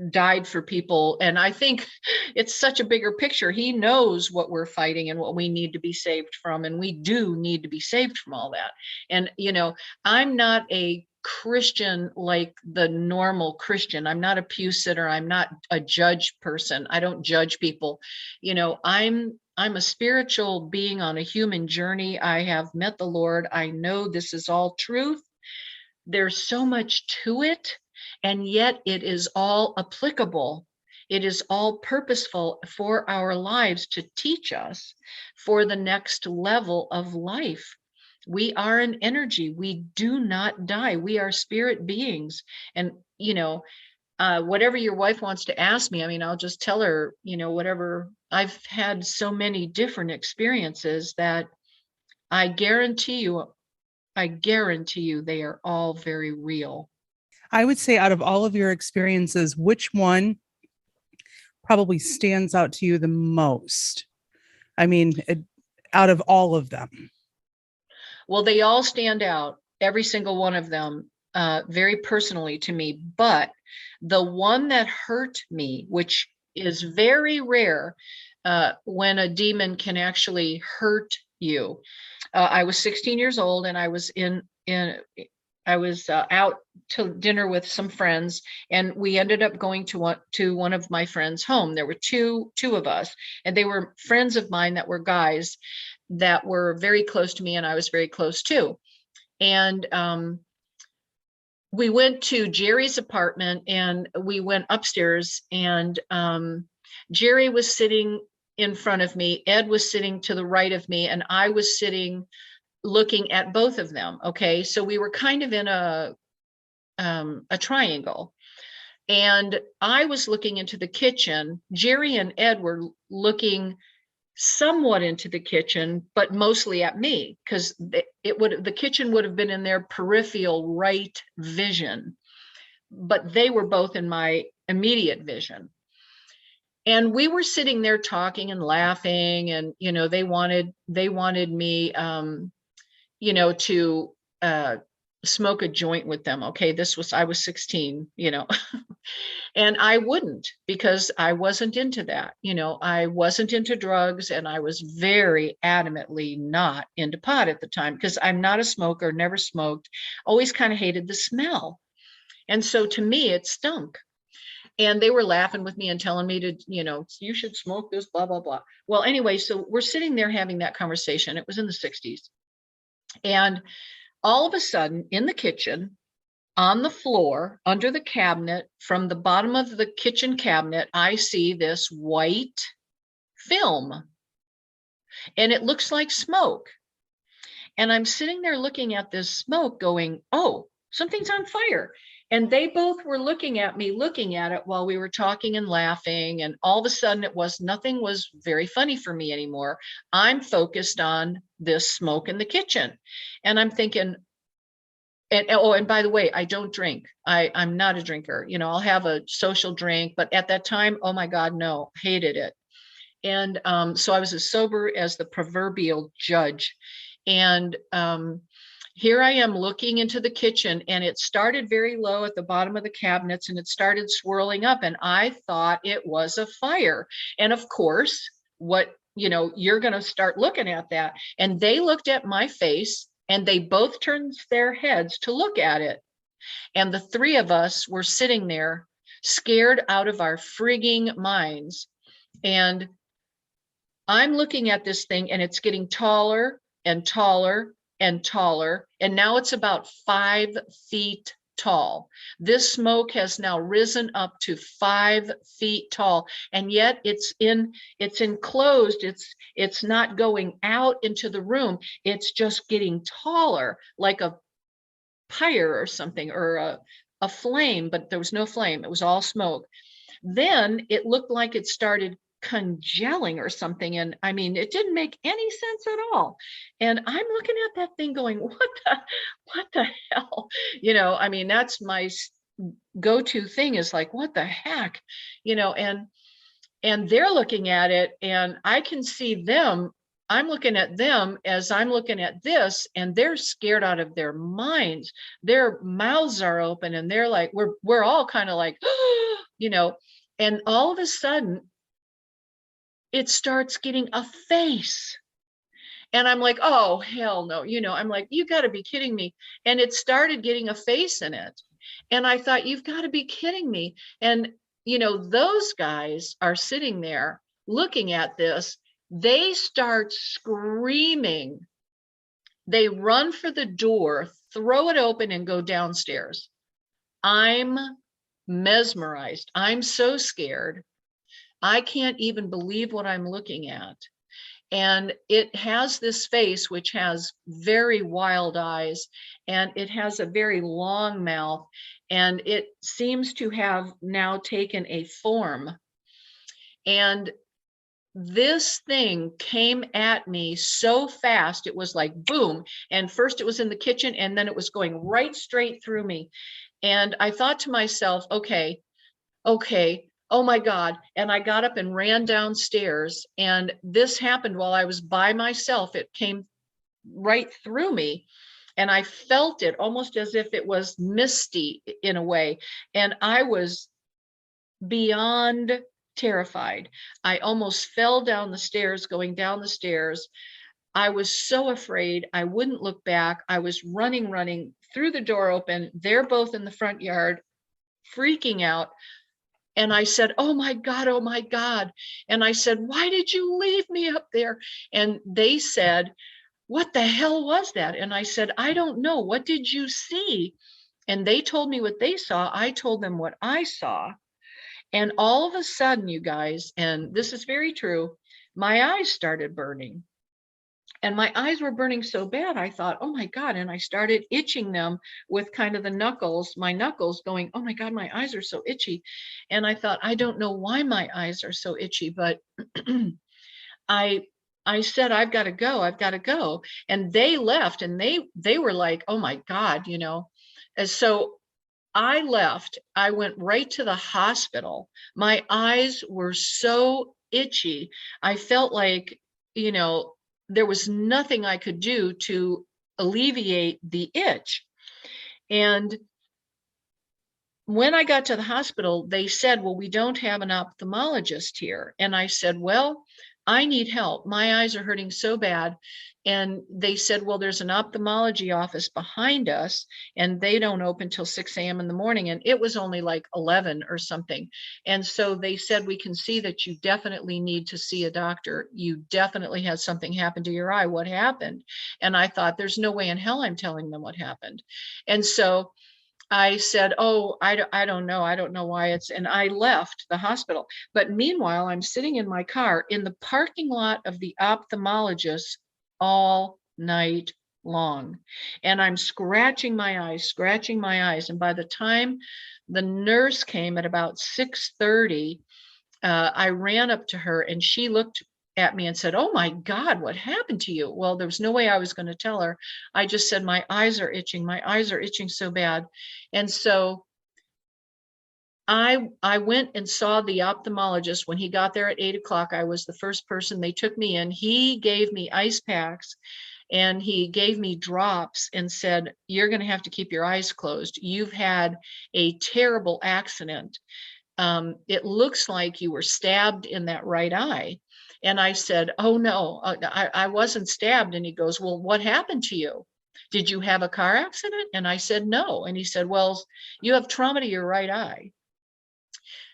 died for people. And I think it's such a bigger picture. He knows what we're fighting and what we need to be saved from, and we do need to be saved from all that. And I'm not a Christian like the normal Christian. I'm not a pew sitter. I'm not a judge person. I don't judge people. I'm a spiritual being on a human journey. I have met the Lord. I know this is all truth. There's so much to it, and yet it is all applicable. It is all purposeful for our lives to teach us for the next level of life. We are an energy. We do not die. We are spirit beings. And, whatever your wife wants to ask me, I mean, I'll just tell her, whatever. I've had so many different experiences that I guarantee you they are all very real. I would say out of all of your experiences, which one probably stands out to you the most? I mean, out of all of them. Well, they all stand out, every single one of them, very personally to me. But the one that hurt me, which is very rare, when a demon can actually hurt you. I was 16 years old, and I was out to dinner with some friends, and we ended up going to one of my friends' home. There were two of us, and they were friends of mine that were guys that were very close to me, and I was very close to. And we went to Jerry's apartment, and we went upstairs, and Jerry was sitting in front of me, Ed was sitting to the right of me, and I was sitting looking at both of them. Okay, so we were kind of in a triangle, and I was looking into the kitchen. Jerry and Ed were looking somewhat into the kitchen, but mostly at me, because the kitchen would have been in their peripheral right vision, but they were both in my immediate vision. And we were sitting there talking and laughing, and they wanted me to smoke a joint with them. Okay, I was 16, and I wouldn't, because I wasn't into that. I wasn't into drugs, and I was very adamantly not into pot at the time, because I'm not a smoker, never smoked, always kind of hated the smell. And so to me, it stunk. And they were laughing with me and telling me to, you should smoke this, blah, blah, blah. Well, anyway, so we're sitting there having that conversation. It was in the 60s. And all of a sudden, in the kitchen, on the floor, under the cabinet, from the bottom of the kitchen cabinet, I see this white film. And it looks like smoke. And I'm sitting there looking at this smoke going, oh, something's on fire. And they both were looking at it while we were talking and laughing. And all of a sudden nothing was very funny for me anymore. I'm focused on this smoke in the kitchen. And I'm thinking, And by the way, I don't drink. I'm not a drinker. I'll have a social drink, but at that time, oh my God, no, hated it. And so I was as sober as the proverbial judge. And here I am looking into the kitchen, and it started very low at the bottom of the cabinets, and it started swirling up, and I thought it was a fire. And of course, you're going to start looking at that. And they looked at my face, and they both turned their heads to look at it. And the three of us were sitting there scared out of our frigging minds. And I'm looking at this thing, and it's getting taller and taller and taller. And now it's about 5 feet tall. This smoke has now risen up to 5 feet tall. And yet it's enclosed. It's not going out into the room. It's just getting taller, like a pyre or something, or a flame, but there was no flame. It was all smoke. Then it looked like it started congealing or something. And I mean, it didn't make any sense at all. And I'm looking at that thing going, what the hell? I mean, that's my go-to thing, is like, what the heck? And they're looking at it, and I can see them. I'm looking at them as I'm looking at this, and they're scared out of their minds. Their mouths are open, and they're like, we're all kind of like, and all of a sudden it starts getting a face. And I'm like, oh, hell no. I'm like, you got to be kidding me. And it started getting a face in it. And I thought, you've got to be kidding me. And, those guys are sitting there looking at this. They start screaming. They run for the door, throw it open, and go downstairs. I'm mesmerized. I'm so scared. I can't even believe what I'm looking at. And it has this face, which has very wild eyes, and it has a very long mouth, and it seems to have now taken a form. And this thing came at me so fast. It was like boom. And first it was in the kitchen, and then it was going right straight through me. And I thought to myself, okay, oh my God. And I got up and ran downstairs, and this happened while I was by myself. It came right through me, and I felt it almost as if it was misty in a way. And I was beyond terrified. I almost fell down the stairs, going down the stairs. I was so afraid. I wouldn't look back. I was running through the door open. They're both in the front yard, freaking out. And I said, oh my God, oh my God. And I said, why did you leave me up there? And they said, what the hell was that? And I said, I don't know. What did you see? And they told me what they saw. I told them what I saw. And all of a sudden, you guys, and this is very true, my eyes started burning. And my eyes were burning so bad, I thought, oh my God. And I started itching them with kind of my knuckles going, oh my God, my eyes are so itchy. And I thought, I don't know why my eyes are so itchy, but I said, I've got to go. And they left, and they were like, oh my God, And so I left. I went right to the hospital. My eyes were so itchy. I felt like, there was nothing I could do to alleviate the itch. And when I got to the hospital, they said, well, we don't have an ophthalmologist here. And I said, well, I need help. My eyes are hurting so bad. And they said, well, there's an ophthalmology office behind us, and they don't open till 6 a.m. in the morning. And it was only like 11 or something. And so they said, we can see that you definitely need to see a doctor. You definitely had something happen to your eye. What happened? And I thought, there's no way in hell I'm telling them what happened. And so I said, oh, I don't know. I don't know why and I left the hospital. But meanwhile, I'm sitting in my car in the parking lot of the ophthalmologist all night long. And I'm scratching my eyes. And by the time the nurse came at about 6:30, I ran up to her, and she looked at me and said, "Oh my God, what happened to you?" Well, there was no way I was going to tell her. I just said, "My eyes are itching. My eyes are itching so bad." And so I went and saw the ophthalmologist. When he got there at 8 o'clock, I was the first person. They took me in. He gave me ice packs and he gave me drops and said, "You're going to have to keep your eyes closed. You've had a terrible accident. It looks like you were stabbed in that right eye." And I said, "Oh no, I wasn't stabbed." And he goes, "Well, what happened to you? Did you have a car accident?" And I said, "No." And he said, "Well, you have trauma to your right eye."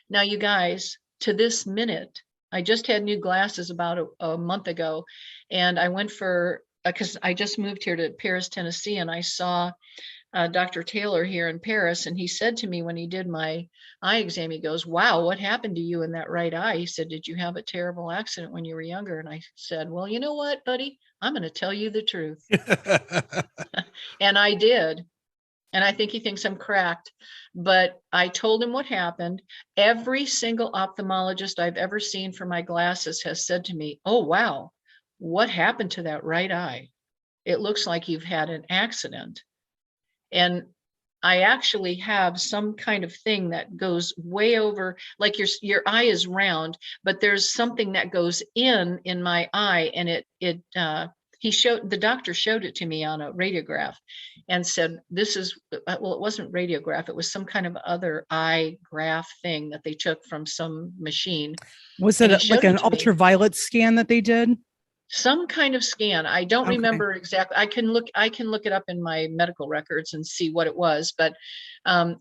Now, you guys, to this minute, I just had new glasses about a month ago, and I went for, because I just moved here to Paris, Tennessee, and I saw Dr. Taylor here in Paris, and he said to me when he did my eye exam, he goes, "Wow, what happened to you in that right eye?" He said, "Did you have a terrible accident when you were younger?" And I said, "Well, you know what, buddy? I'm going to tell you the truth." And I did. And I think he thinks I'm cracked, but I told him what happened. Every single ophthalmologist I've ever seen for my glasses has said to me, "Oh, wow, what happened to that right eye? It looks like you've had an accident." And I actually have some kind of thing that goes way over, like your eye is round, but there's something that goes in my eye, and the doctor showed it to me on a radiograph and said, "This is," well, it wasn't radiograph, it was some kind of other eye graph thing that they took from some machine. Was And he it like showed an it to me. ultraviolet scan that they did? Some kind of scan. I don't Okay. remember exactly. I can look it up in my medical records and see what it was, but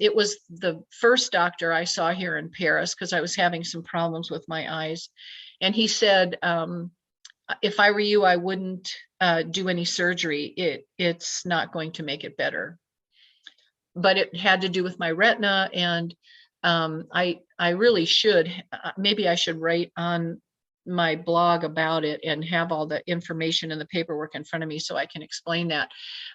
it was the first doctor I saw here in Paris because I was having some problems with my eyes. And he said, "If I were you, I wouldn't do any surgery. It's not going to make it better." But it had to do with my retina, and I really should, maybe I should write on my blog about it and have all the information and the paperwork in front of me so I can explain that.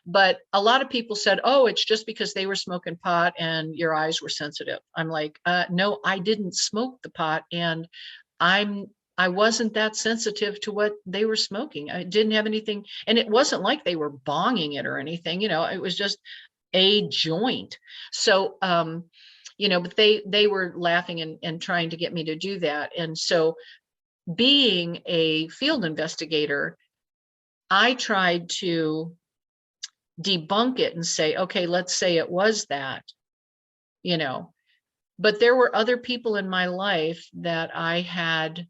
But a lot of people said, "Oh, it's just because they were smoking pot and your eyes were sensitive." I'm like, no, I didn't smoke the pot, and I wasn't that sensitive to what they were smoking. I didn't have anything, and it wasn't like they were bonging it or anything, it was just a joint. So, but they were laughing and trying to get me to do that. And so, being a field investigator, I tried to debunk it and say, okay, let's say it was that, but there were other people in my life that I had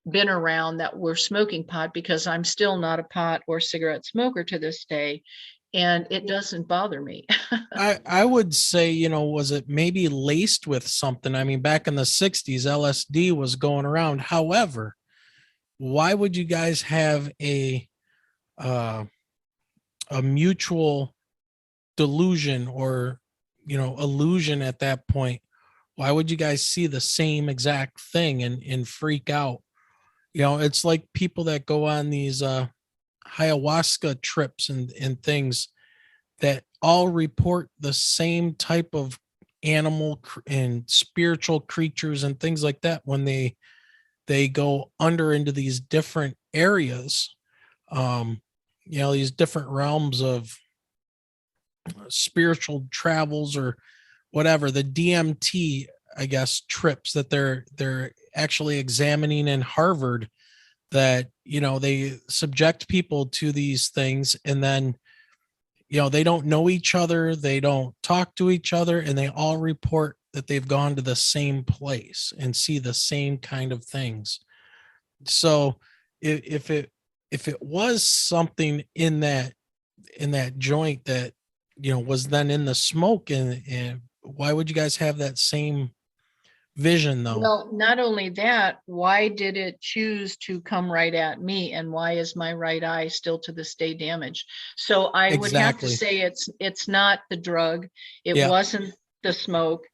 been around that were smoking pot, because I'm still not a pot or cigarette smoker to this day, and it doesn't bother me. I would say, was it maybe laced with something? I mean, back in the 60s, LSD was going around. However, why would you guys have a mutual delusion or, illusion at that point? Why would you guys see the same exact thing and freak out? It's like people that go on these ayahuasca trips and things that all report the same type of animal and spiritual creatures and things like that when they go under into these different areas, these different realms of spiritual travels or whatever, the DMT, I guess, trips that they're actually examining in Harvard, that, they subject people to these things, and then, they don't know each other, they don't talk to each other, and they all report that they've gone to the same place and see the same kind of things. So if it was something in that joint that, was then in the smoke, and why would you guys have that same vision though? Well, not only that, why did it choose to come right at me, and why is my right eye still to this day damaged? So I would have to say it's not the drug. It wasn't the smoke.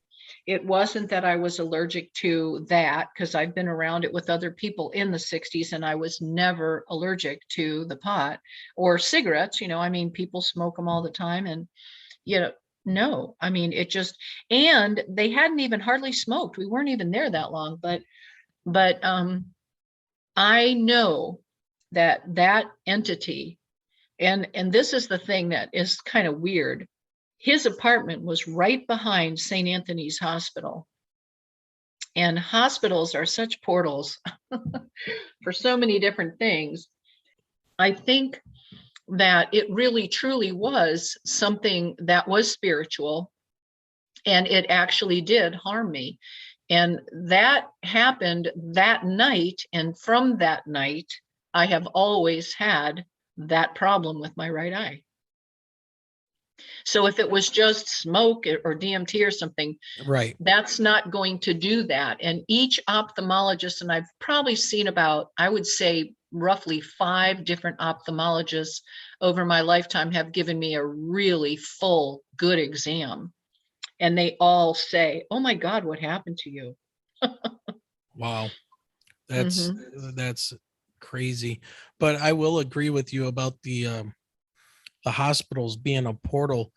It wasn't that I was allergic to that, because I've been around it with other people in the 60s, and I was never allergic to the pot or cigarettes. People smoke them all the time, and no, it just, and they hadn't even hardly smoked. We weren't even there that long, but I know that that entity, and this is the thing that is kind of weird. His apartment was right behind St. Anthony's Hospital. And hospitals are such portals for so many different things. I think that it really truly was something that was spiritual, and it actually did harm me. And that happened that night. And from that night, I have always had that problem with my right eye. So if it was just smoke or DMT or something, Right, that's not going to do that. And each ophthalmologist, and I've probably seen about, I would say, roughly 5 different ophthalmologists over my lifetime have given me a really full, good exam. And they all say, "Oh my God, what happened to you?" wow, that's crazy. But I will agree with you about the hospitals being a portal.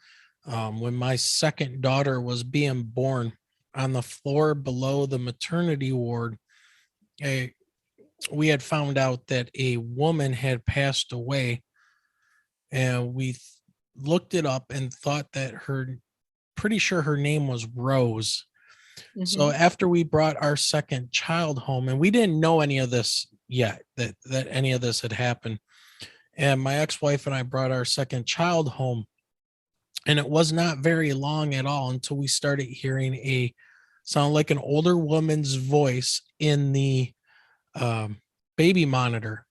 When my second daughter was being born, on the floor below the maternity ward, we had found out that a woman had passed away, and we looked it up and thought that pretty sure her name was Rose. So after we brought our second child home, and we didn't know any of this yet, that any of this had happened, and my ex-wife and I brought our second child home, and it was not very long at all until we started hearing a sound like an older woman's voice in the baby monitor,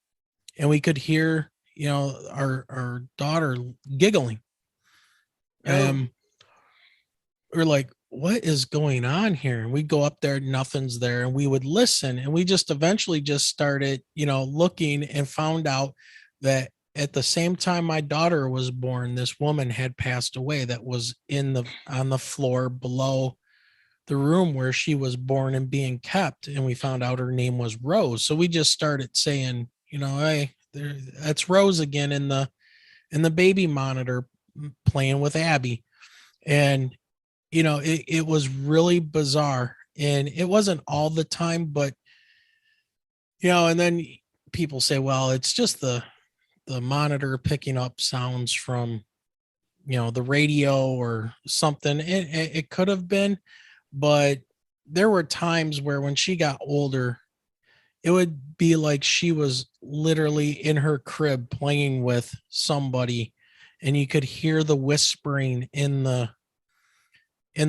and we could hear, our daughter giggling. We're like, what is going on here? And we'd go up there, nothing's there, and we would listen, and we just eventually just started, looking, and found out that at the same time my daughter was born, this woman had passed away that was on the floor below the room where she was born and being kept. And we found out her name was Rose. So we just started saying, hey, that's Rose again in the baby monitor playing with Abby. And it was really bizarre, and it wasn't all the time, but and then people say, well, it's just the monitor picking up sounds from the radio or something. It could have been, but there were times where when she got older, it would be like she was literally in her crib playing with somebody, and you could hear the whispering in the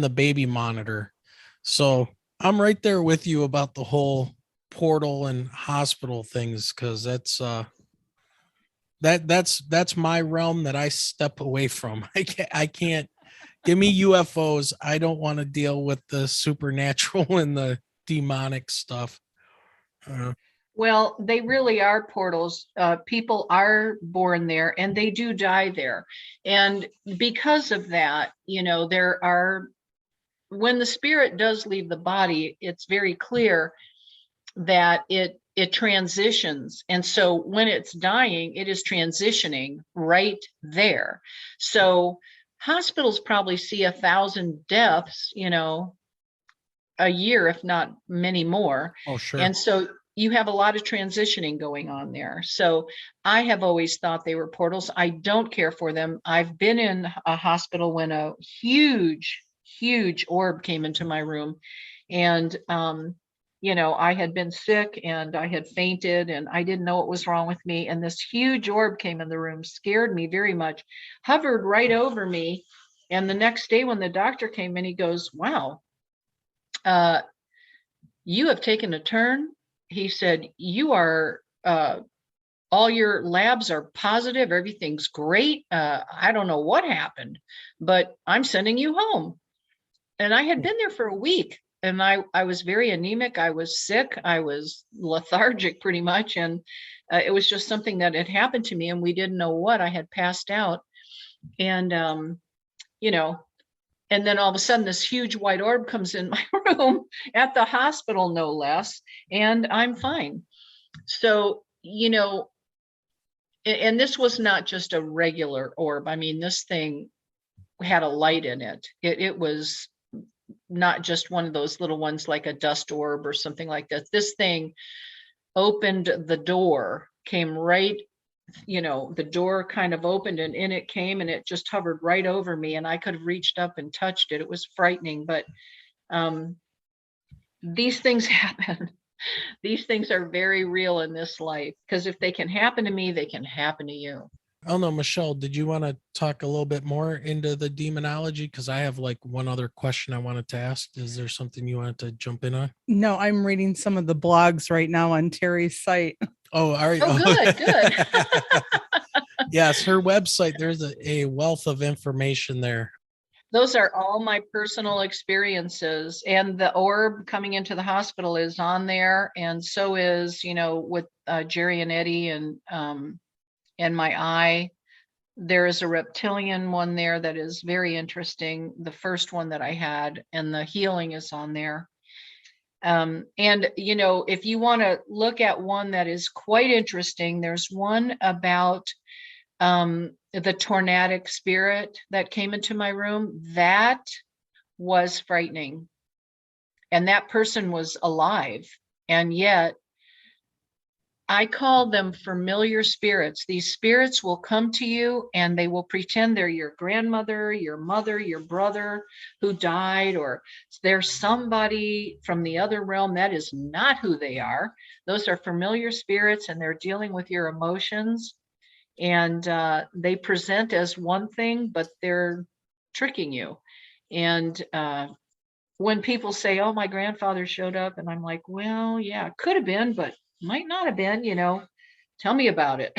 baby monitor. So I'm right there with you about the whole portal and hospital things, because that's my realm that I step away from. I can't give me UFOs. I don't want to deal with the supernatural and the demonic stuff. Well, they really are portals. People are born there and they do die there. And because of that, there are, when the spirit does leave the body, it's very clear that it transitions. And so when it's dying, it is transitioning right there. So hospitals probably see 1,000 deaths, a year, if not many more. Oh, sure. And so you have a lot of transitioning going on there. So I have always thought they were portals. I don't care for them. I've been in a hospital when a huge orb came into my room, and I had been sick and I had fainted and I didn't know what was wrong with me, and this huge orb came in the room, scared me very much, hovered right over me. And the next day when the doctor came in, he goes, "Wow, you have taken a turn." He said, "You are all your labs are positive, everything's great. I don't know what happened, but I'm sending you home." And I had been there for a week, and I was very anemic. I was sick. I was lethargic pretty much. And it was just something that had happened to me, and we didn't know what. I had passed out. And, and then all of a sudden this huge white orb comes in my room at the hospital, no less, and I'm fine. So, and this was not just a regular orb. I mean, this thing had a light in it. It was not just one of those little ones like a dust orb or something like that. This thing opened the door, came right, the door kind of opened and in it came, and it just hovered right over me, and I could have reached up and touched it. It was frightening, but these things happen. These things are very real in this life, because if they can happen to me, they can happen to you. I don't know, Michelle, did you want to talk a little bit more into the demonology? Because I have like one other question I wanted to ask. Is there something you wanted to jump in on? No, I'm reading some of the blogs right now on Teri's site. Oh, all right. Oh, good. Yes, her website, there's a wealth of information there. Those are all my personal experiences, and the orb coming into the hospital is on there, and so is, with Jerry and Eddie, and my eye. There is a reptilian one there that is very interesting. The first one that I had, and the healing is on there. And if you want to look at one that is quite interesting, there's one about the tornadic spirit that came into my room. That was frightening. And that person was alive. And yet I call them familiar spirits. These spirits will come to you and they will pretend they're your grandmother, your mother, your brother who died, or they're somebody from the other realm. That is not who they are. Those are familiar spirits, and they're dealing with your emotions. And they present as one thing, but they're tricking you. And when people say, "Oh, my grandfather showed up," and I'm like, well, yeah, could have been, but might not have been, tell me about it.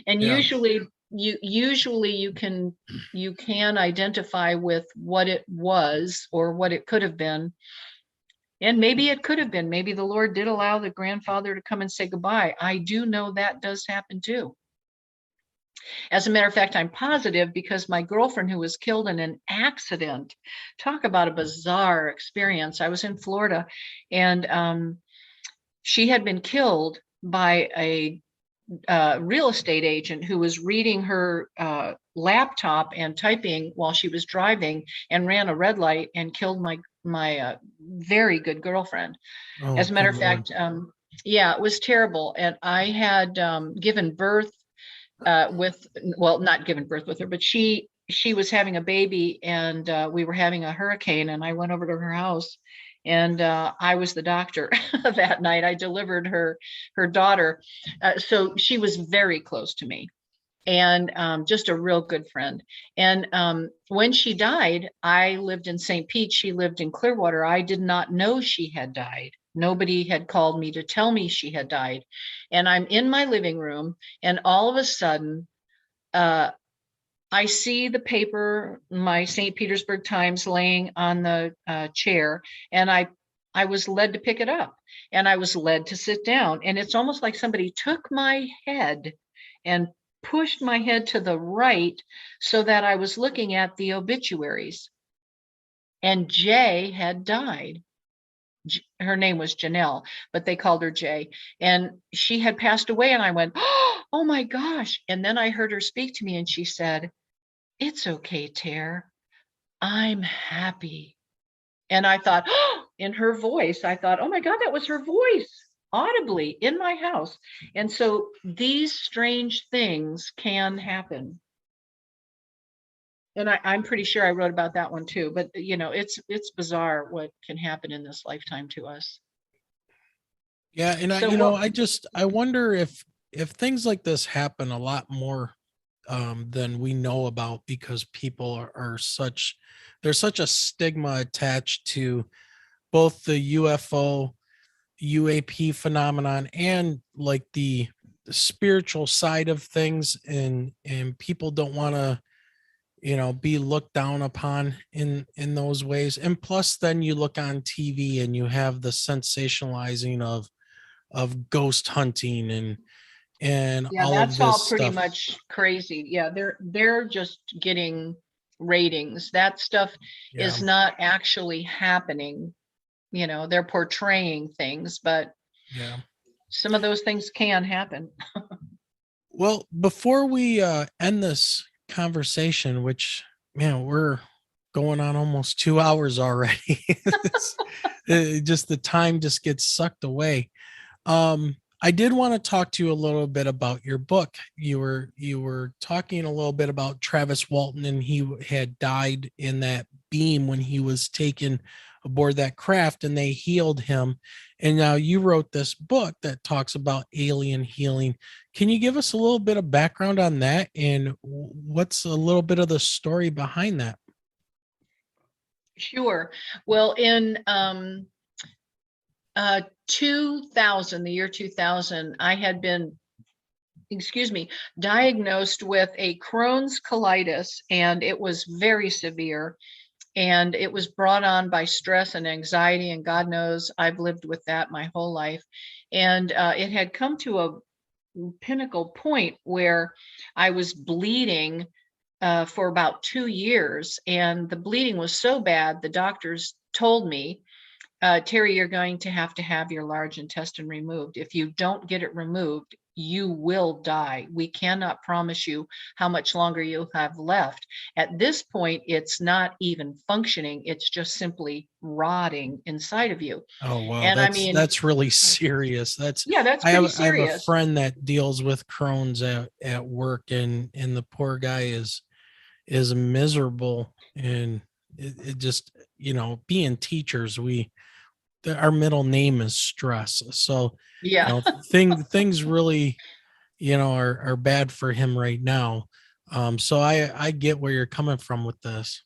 And Yeah. usually you can identify with what it was or what it could have been. And maybe it could have been, maybe the Lord did allow the grandfather to come and say goodbye. I do know that does happen too. As a matter of fact, I'm positive, because my girlfriend, who was killed in an accident, talk about a bizarre experience. I was in Florida, and she had been killed by a real estate agent who was reading her laptop and typing while she was driving, and ran a red light and killed my very good girlfriend. Oh, As a matter good of fact, yeah, it was terrible. And I had given birth not given birth with her, but she was having a baby, and we were having a hurricane, and I went over to her house, and I was the doctor that night. I delivered her daughter. So she was very close to me, and just a real good friend. And when she died, I lived in St. Pete. She lived in Clearwater. I did not know she had died. Nobody had called me to tell me she had died. And I'm in my living room, and all of a sudden, I see the paper, my St. Petersburg Times, laying on the chair, and I was led to pick it up, and I was led to sit down. And it's almost like somebody took my head and pushed my head to the right, so that I was looking at the obituaries. And Jay had died. Her name was Janelle, but they called her Jay. And she had passed away, and I went, oh my gosh. And then I heard her speak to me, and she said, "It's okay, Ter. I'm happy." And I thought, in her voice, I thought, oh my God, that was her voice audibly in my house. And so these strange things can happen. And I'm pretty sure I wrote about that one too, but it's bizarre what can happen in this lifetime to us. Yeah. And I wonder if things like this happen a lot more than we know about, because people there's such a stigma attached to both the UFO, UAP phenomenon, and like the spiritual side of things, and people don't want to be looked down upon in those ways. And plus, then you look on TV and you have the sensationalizing of ghost hunting and yeah, all that's of this all pretty stuff. much crazy. Yeah, they're just getting ratings. That stuff is not actually happening. They're portraying things, but yeah, some of those things can happen. Well, before we end this conversation, which, man, we're going on almost 2 hours already. Just the time just gets sucked away. I did want to talk to you a little bit about your book. You were talking a little bit about Travis Walton, and he had died in that beam when he was taken aboard that craft, and they healed him. And now you wrote this book that talks about alien healing. Can you give us a little bit of background on that, and what's a little bit of the story behind that? Sure. Well, in 2000, the year 2000, I had been, diagnosed with a Crohn's colitis, and it was very severe. And it was brought on by stress and anxiety, and God knows I've lived with that my whole life. And it had come to a pinnacle point where I was bleeding for about 2 years, and the bleeding was so bad, the doctors told me, Teri, you're going to have your large intestine removed. If you don't get it removed, you will die. We cannot promise you how much longer you have left. At this point, it's not even functioning. It's just simply rotting inside of you. Oh, wow. And That's really serious. That's pretty I have a serious. friend that deals with Crohn's at work, and the poor guy is miserable. And it just, being teachers, our middle name is stress. So, Yeah. things really, are bad for him right now. So I get where you're coming from with this.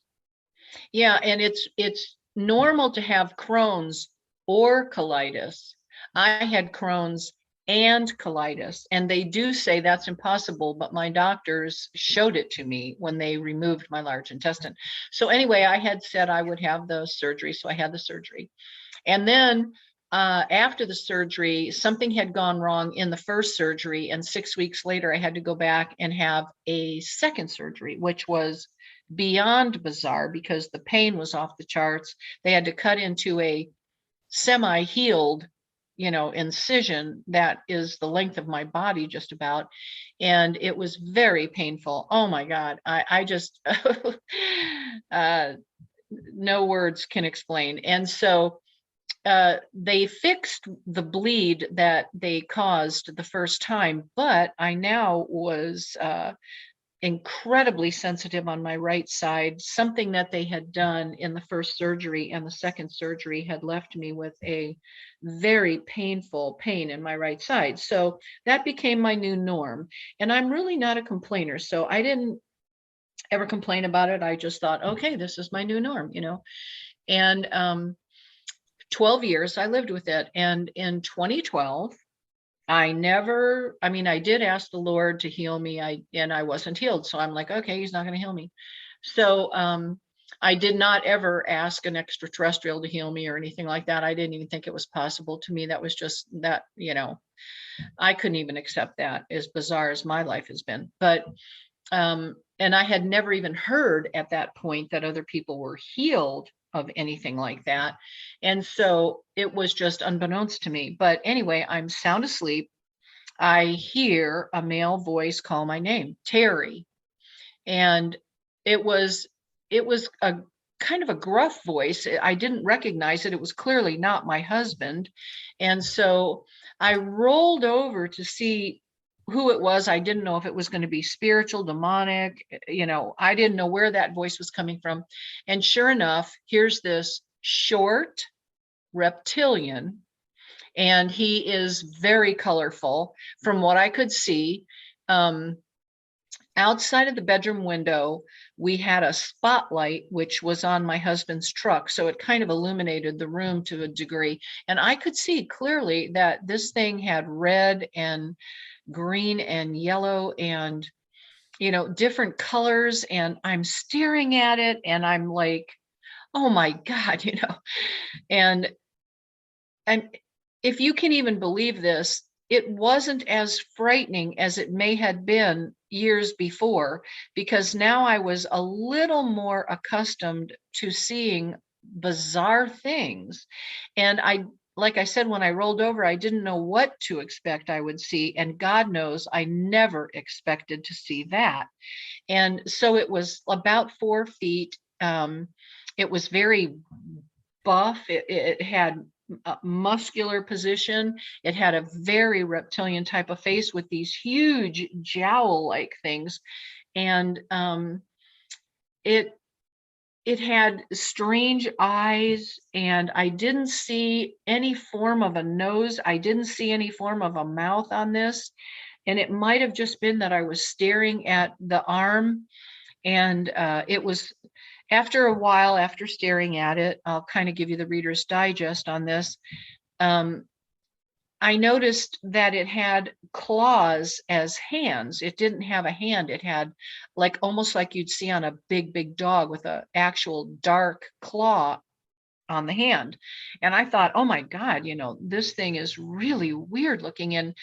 Yeah, and it's normal to have Crohn's or colitis. I had Crohn's and colitis, and they do say that's impossible, but my doctors showed it to me when they removed my large intestine. So anyway, I had said I would have the surgery, so I had the surgery. And then after the surgery, something had gone wrong in the first surgery, and 6 weeks later, I had to go back and have a second surgery, which was beyond bizarre because the pain was off the charts. They had to cut into a semi-healed, incision that is the length of my body just about. And it was very painful. Oh my God. I just, no words can explain. And so they fixed the bleed that they caused the first time, but I now was incredibly sensitive on my right side, something that they had done in the first surgery, and the second surgery had left me with a very painful pain in my right side. So that became my new norm. And I'm really not a complainer, so I didn't ever complain about it. I just thought, okay, this is my new norm, And 12 years I lived with it. And in 2012, I did ask the Lord to heal me. I wasn't healed. So I'm like, okay, he's not going to heal me. So I did not ever ask an extraterrestrial to heal me or anything like that. I didn't even think it was possible. To me, that was just that, I couldn't even accept that, as bizarre as my life has been. But and I had never even heard at that point that other people were healed of anything like that. And so it was just unbeknownst to me. But anyway, I'm sound asleep. I hear a male voice call my name, Teri. And it was a kind of a gruff voice. I didn't recognize it. It was clearly not my husband. And so I rolled over to see who it was. I didn't know if it was going to be spiritual, demonic, I didn't know where that voice was coming from. And sure enough, here's this short reptilian, and he is very colorful from what I could see. Outside of the bedroom window, we had a spotlight, which was on my husband's truck. So it kind of illuminated the room to a degree. And I could see clearly that this thing had red and green and yellow and, different colors. And I'm staring at it and I'm like, oh my God, and if you can even believe this, it wasn't as frightening as it may have been years before, because now I was a little more accustomed to seeing bizarre things. And like I said, when I rolled over, I didn't know what to expect I would see. And God knows I never expected to see that. And so it was about 4 feet. It was very buff. It had muscular position. It had a very reptilian type of face with these huge jowl-like things. And it had strange eyes, and I didn't see any form of a nose. I didn't see any form of a mouth on this. And it might have just been that I was staring at the arm. And it was after a while, after staring at it, I'll kind of give you the Reader's Digest on this. I noticed that it had claws as hands. It didn't have a hand. It had like almost like you'd see on a big dog with an actual dark claw on the hand. And I thought, oh my God, this thing is really weird looking. And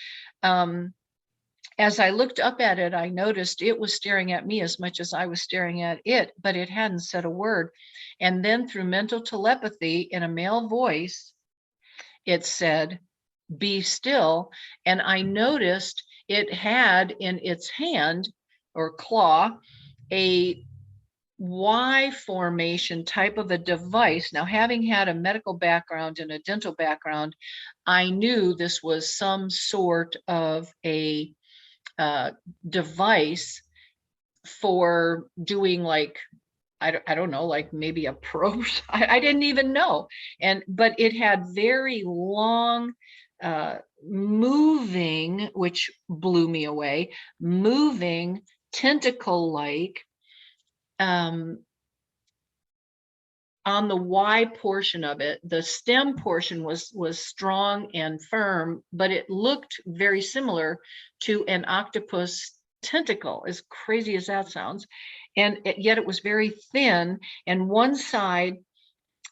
as I looked up at it, I noticed it was staring at me as much as I was staring at it, but it hadn't said a word. And then through mental telepathy in a male voice, it said, "Be still." And I noticed it had in its hand or claw a Y formation type of a device. Now, having had a medical background and a dental background, I knew this was some sort of a device for doing like, I don't know, like maybe a probe. I didn't even know. But it had very long, moving, which blew me away, moving tentacle-like, on the Y portion of it. The stem portion was strong and firm, but it looked very similar to an octopus tentacle, as crazy as that sounds. And yet it was very thin, and one side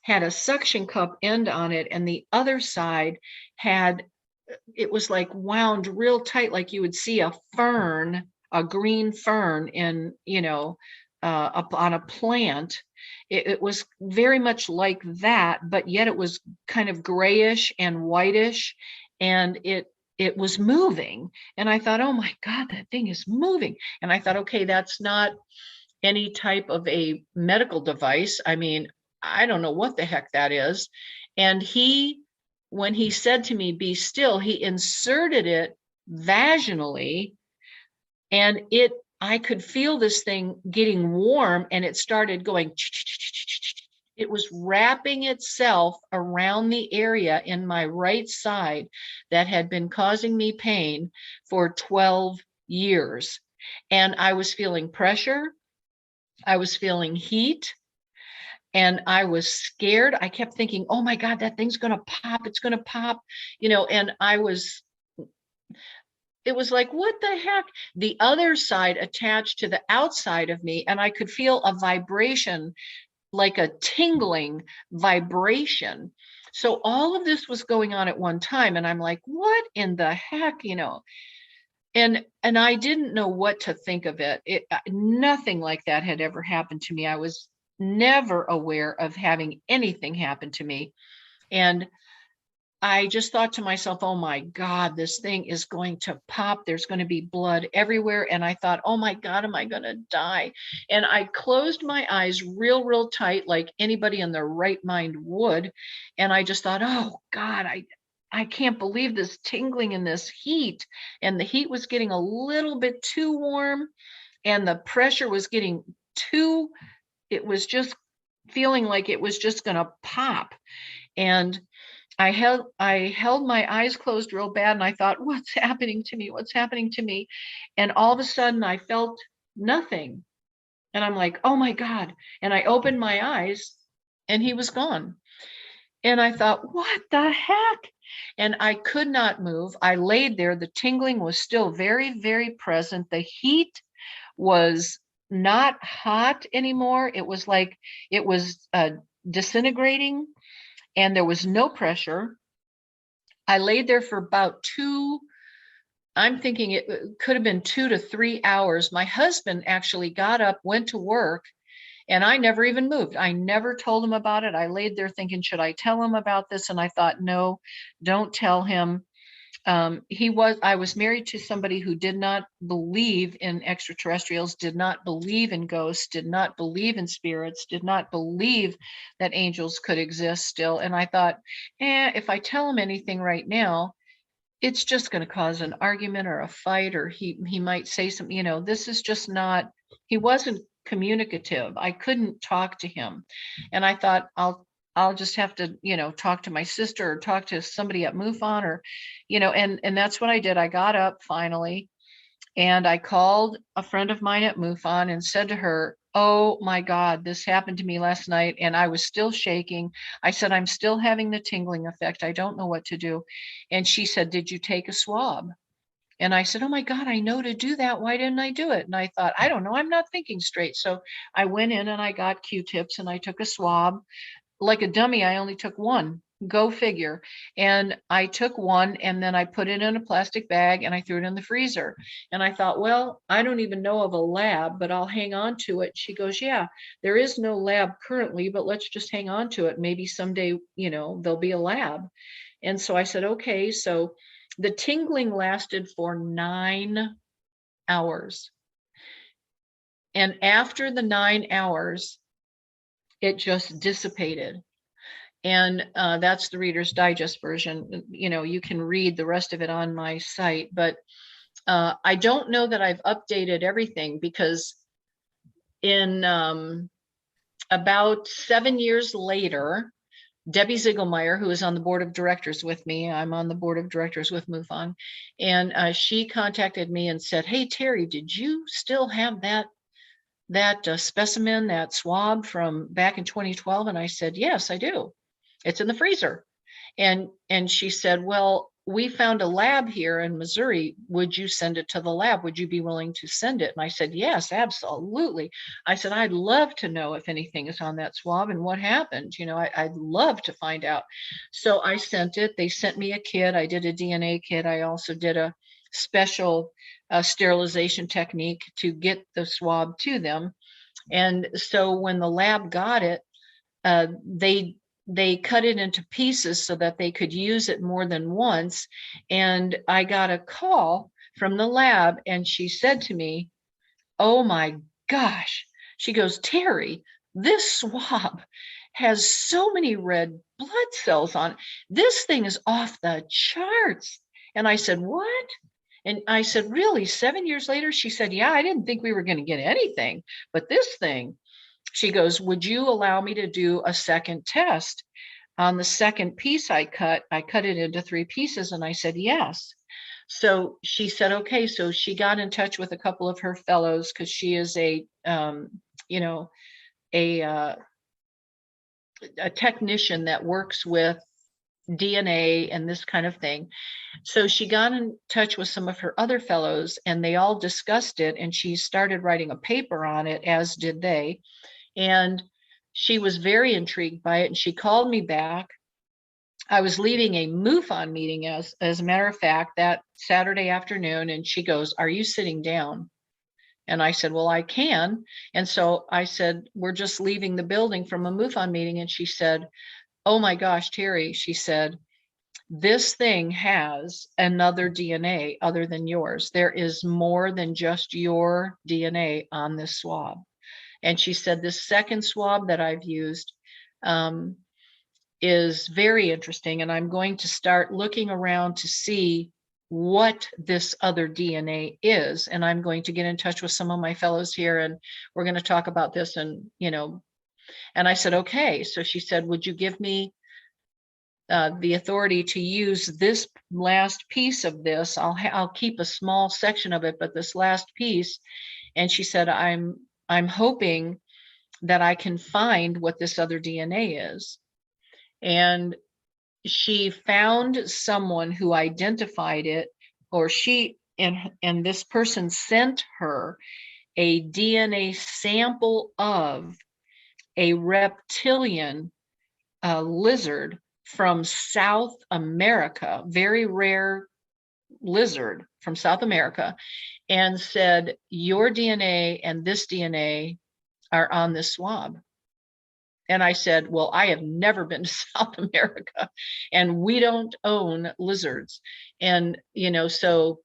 had a suction cup end on it, and the other side it was like wound real tight, like you would see a fern, a green fern in, up on a plant. It was very much like that, but yet it was kind of grayish and whitish, and it was moving. And I thought, oh my God, that thing is moving. And I thought, okay, that's not any type of a medical device. I mean, I don't know what the heck that is. And when he said to me, "Be still," he inserted it vaginally, and I could feel this thing getting warm, and it started going. It was wrapping itself around the area in my right side that had been causing me pain for 12 years. And I was feeling pressure. I was feeling heat. And I was scared. I kept thinking, oh my God, that thing's going to pop. It's going to pop, and it was like, what the heck? The other side attached to the outside of me, and I could feel a vibration, like a tingling vibration. So all of this was going on at one time. And I'm like, what in the heck, And I didn't know what to think of it. Nothing like that had ever happened to me. I was never aware of having anything happen to me. And I just thought to myself, oh my God, this thing is going to pop. There's going to be blood everywhere. And I thought, oh my God, am I going to die? And I closed my eyes real tight, like anybody in their right mind would. And I just thought, oh God, I can't believe this tingling and this heat. And the heat was getting a little bit too warm, and the pressure was getting it was just feeling like it was just going to pop. And I held my eyes closed real bad, and I thought, what's happening to me? What's happening to me? And all of a sudden I felt nothing. And I'm like, oh my God. And I opened my eyes, and he was gone. And I thought, what the heck? And I could not move. I laid there. The tingling was still very, very present. The heat was not hot anymore. It was like it was disintegrating, and there was no pressure. I laid there for about I'm thinking it could have been 2 to 3 hours. My husband actually got up, went to work, and I never even moved. I never told him about it. I laid there thinking, should I tell him about this? And I thought, no, don't tell him. I was married to somebody who did not believe in extraterrestrials, did not believe in ghosts, did not believe in spirits, did not believe that angels could exist still. And I thought, if I tell him anything right now, it's just going to cause an argument or a fight, or he might say something, this is just not, he wasn't communicative. I couldn't talk to him. And I thought, I'll just have to, talk to my sister or talk to somebody at MUFON, or, and that's what I did. I got up finally and I called a friend of mine at MUFON and said to her, oh my God, this happened to me last night. And I was still shaking. I said, I'm still having the tingling effect. I don't know what to do. And she said, did you take a swab? And I said, oh my God, I know to do that. Why didn't I do it? And I thought, I don't know, I'm not thinking straight. So I went in and I got Q-tips and I took a swab. Like a dummy, I only took one. Go figure. And I took one and then I put it in a plastic bag and I threw it in the freezer. And I thought, well, I don't even know of a lab, but I'll hang on to it. She goes, yeah, there is no lab currently, but let's just hang on to it. Maybe someday, there'll be a lab. And so I said, okay. So the tingling lasted for 9 hours. And after the 9 hours, it just dissipated. And that's the Reader's Digest version. You can read the rest of it on my site, but I don't know that I've updated everything, because in about 7 years later, Debbie Ziegelmeyer, who is on the board of directors with me, I'm on the board of directors with MUFON, and she contacted me and said, hey, Teri, did you still have that specimen, that swab from back in 2012? And I said, yes, I do. It's in the freezer. And she said, well, we found a lab here in Missouri. Would you send it to the lab? Would you be willing to send it? And I said, yes, absolutely. I said, I'd love to know if anything is on that swab and what happened. I'd love to find out. So I sent it. They sent me a kit. I did a DNA kit. I also did a special sterilization technique to get the swab to them. And so when the lab got it, they cut it into pieces so that they could use it more than once. And I got a call from the lab and she said to me, oh my gosh, she goes, Teri, this swab has so many red blood cells on it. This thing is off the charts. And I said, what? And I said, really, 7 years later? She said, yeah, I didn't think we were going to get anything, but this thing. She goes, would you allow me to do a second test? On the second piece I cut it into 3 pieces. And I said, yes. So she said, okay. So she got in touch with a couple of her fellows, because she is a technician that works with DNA and this kind of thing. So she got in touch with some of her other fellows and they all discussed it. And she started writing a paper on it, as did they. And she was very intrigued by it. And she called me back. I was leaving a MUFON meeting, as a matter of fact, that Saturday afternoon. And she goes, are you sitting down? And I said, well, I can. And so I said, we're just leaving the building from a MUFON meeting. And she said, oh my gosh, Teri, she said, this thing has another DNA other than yours. There is more than just your DNA on this swab. And she said, this second swab that I've used is very interesting. And I'm going to start looking around to see what this other DNA is. And I'm going to get in touch with some of my fellows here and we're going to talk about this. And, and I said, okay. So she said, would you give me the authority to use this last piece of this? I'll keep a small section of it, but this last piece. And she said, I'm hoping that I can find what this other DNA is. And she found someone who identified it, or and this person sent her a DNA sample of a reptilian lizard from South America, very rare lizard from South America, and said, your DNA and this DNA are on this swab. And I said, well, I have never been to South America, and we don't own lizards. And, so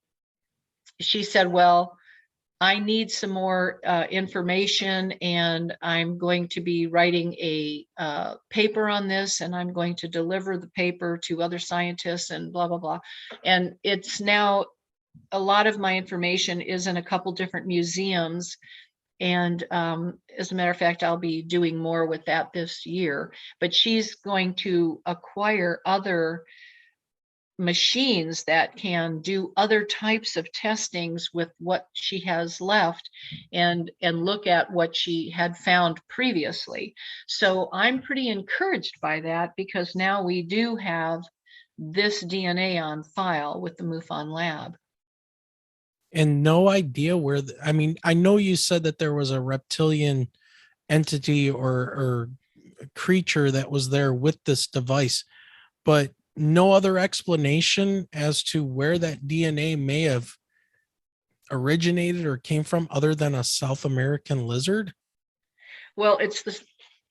she said, well, I need some more information, and I'm going to be writing a paper on this, and I'm going to deliver the paper to other scientists and blah, blah, blah. And it's now, a lot of my information is in a couple different museums. And as a matter of fact, I'll be doing more with that this year. But she's going to acquire other machines that can do other types of testings with what she has left, and look at what she had found previously. So I'm pretty encouraged by that, because now we do have this DNA on file with the MUFON lab. And no idea where, I mean, I know you said that there was a reptilian entity or creature that was there with this device, but no other explanation as to where that DNA may have originated or came from other than a South American lizard? Well, it's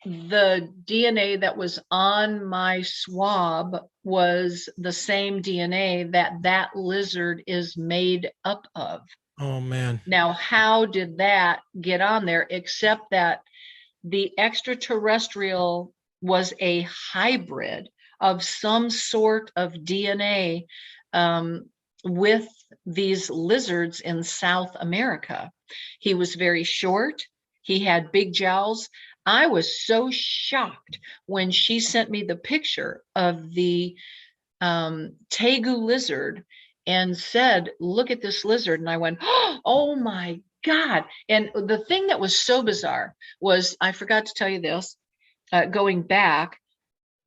the DNA that was on my swab was the same DNA that lizard is made up of. Oh, man. Now, how did that get on there, except that the extraterrestrial was a hybrid of some sort of DNA with these lizards in South America. He was very short. He had big jowls. I was so shocked when she sent me the picture of the tegu lizard and said, look at this lizard. And I went, oh my God. And the thing that was so bizarre was, I forgot to tell you this, going back,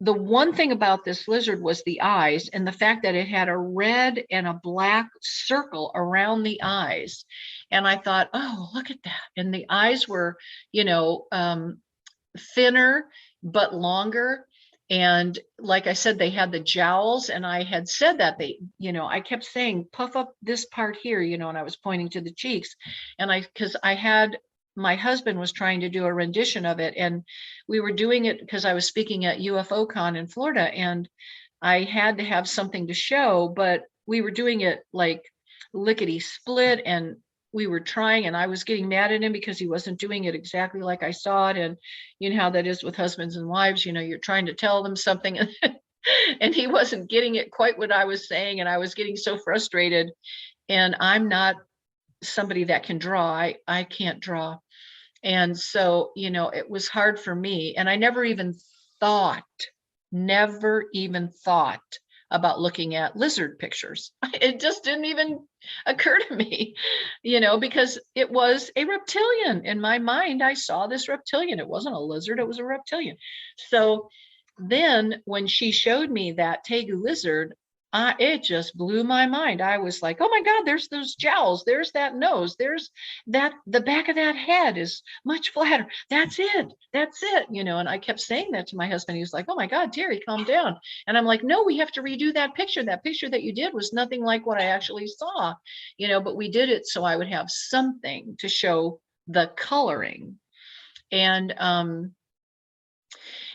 the one thing about this lizard was the eyes, and the fact that it had a red and a black circle around the eyes. And I thought, oh, look at that. And the eyes were, thinner, but longer. And like I said, they had the jowls, and I had said that I kept saying, puff up this part here, and I was pointing to the cheeks. And because my husband was trying to do a rendition of it, and we were doing it because I was speaking at UFO Con in Florida, and I had to have something to show, but we were doing it like lickety split, and we were trying, and I was getting mad at him because he wasn't doing it exactly like I saw it. And you know how that is with husbands and wives, you're trying to tell them something and he wasn't getting it quite what I was saying, and I was getting so frustrated. And I'm not somebody that can draw. I can't draw. And so, it was hard for me. And I never even thought about looking at lizard pictures. It just didn't even occur to me, because it was a reptilian. In my mind, I saw this reptilian. It wasn't a lizard, it was a reptilian. So then when she showed me that tegu lizard, it just blew my mind. I was like, oh my God, there's those jowls. There's that nose. There's that, the back of that head is much flatter. That's it. And I kept saying that to my husband. He was like, oh my God, Teri, calm down. And I'm like, no, we have to redo that picture. That picture that you did was nothing like what I actually saw, but we did it so I would have something to show the coloring. And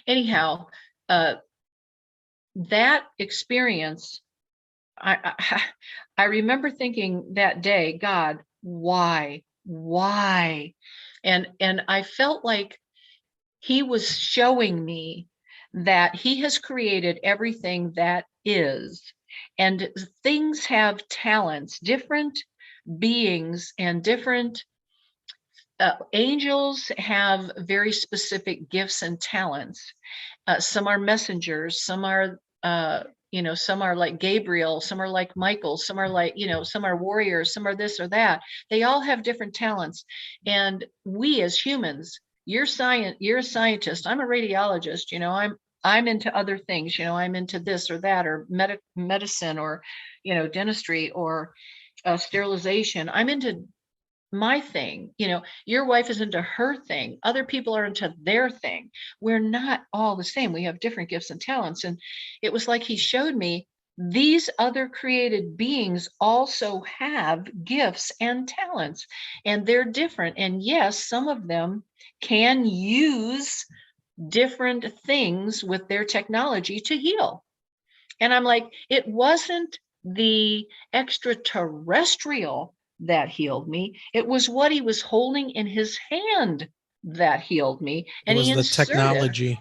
anyhow, that experience, I remember thinking that day, God, why? And I felt like he was showing me that he has created everything that is, and things have talents, different beings and different angels have very specific gifts and talents. Some are messengers, some are some are like Gabriel, some are like Michael, some are like, some are warriors, some are this or that. They all have different talents. And we as humans, you're a scientist, I'm a radiologist, I'm into other things, I'm into this or that, or medicine, or, dentistry, or sterilization. I'm into my thing. Your wife is into her thing, other people are into their thing. We're not all the same. We have different gifts and talents. And it was like he showed me these other created beings also have gifts and talents, and they're different. And yes, some of them can use different things with their technology to heal. And I'm like, it wasn't the extraterrestrial that healed me. It was what he was holding in his hand that healed me. It And was he the inserted, technology.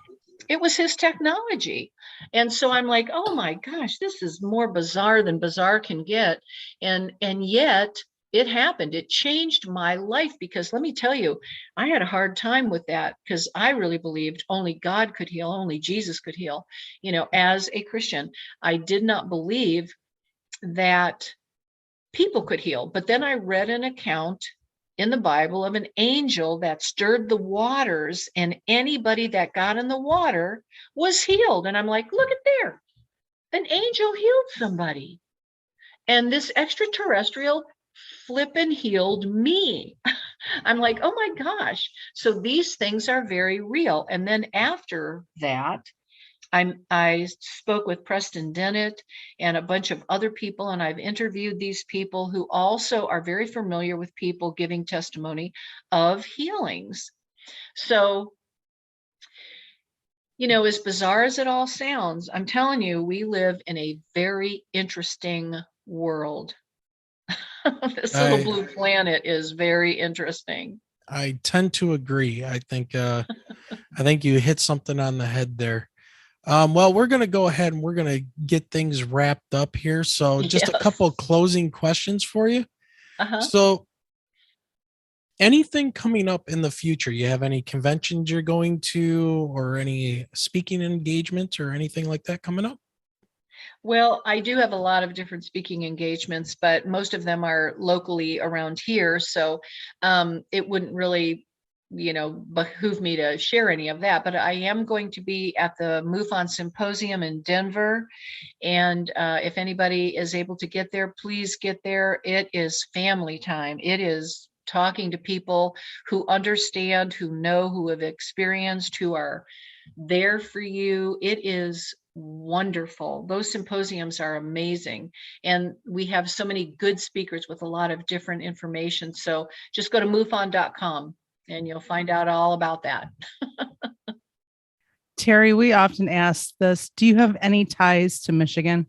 it was his technology. And so I'm like, oh my gosh, this is more bizarre than bizarre can get. And yet it happened. It changed my life, because let me tell you, I had a hard time with that, because I really believed only God could heal, only Jesus could heal. You know, as a Christian, I did not believe that people could heal. But then I read an account in the Bible of an angel that stirred the waters, and anybody that got in the water was healed. And I'm like, look at there, an angel healed somebody. And this extraterrestrial flippin' healed me. I'm like, oh my gosh. So these things are very real. And then after that, I spoke with Preston Dennett and a bunch of other people, and I've interviewed these people who also are very familiar with people giving testimony of healings. So, you know, as bizarre as it all sounds, I'm telling you, we live in a very interesting world. This little blue planet is very interesting. I tend to agree. I think you hit something on the head there. Well, we're going to go ahead and we're going to get things wrapped up here. So just a couple closing questions for you. So anything coming up in the future? You have any conventions you're going to, or any speaking engagements or anything like that coming up? Well, I do have a lot of different speaking engagements, but most of them are locally around here. So it wouldn't really, you know, behoove me to share any of that. But I am going to be at the MUFON Symposium in Denver. And if anybody is able to get there, please get there. It is family time. It is talking to people who understand, who know, who have experienced, who are there for you. It is wonderful. Those symposiums are amazing. And we have so many good speakers with a lot of different information. So just go to MUFON.com and you'll find out all about that. Teri, we often ask this. Do you have any ties to Michigan?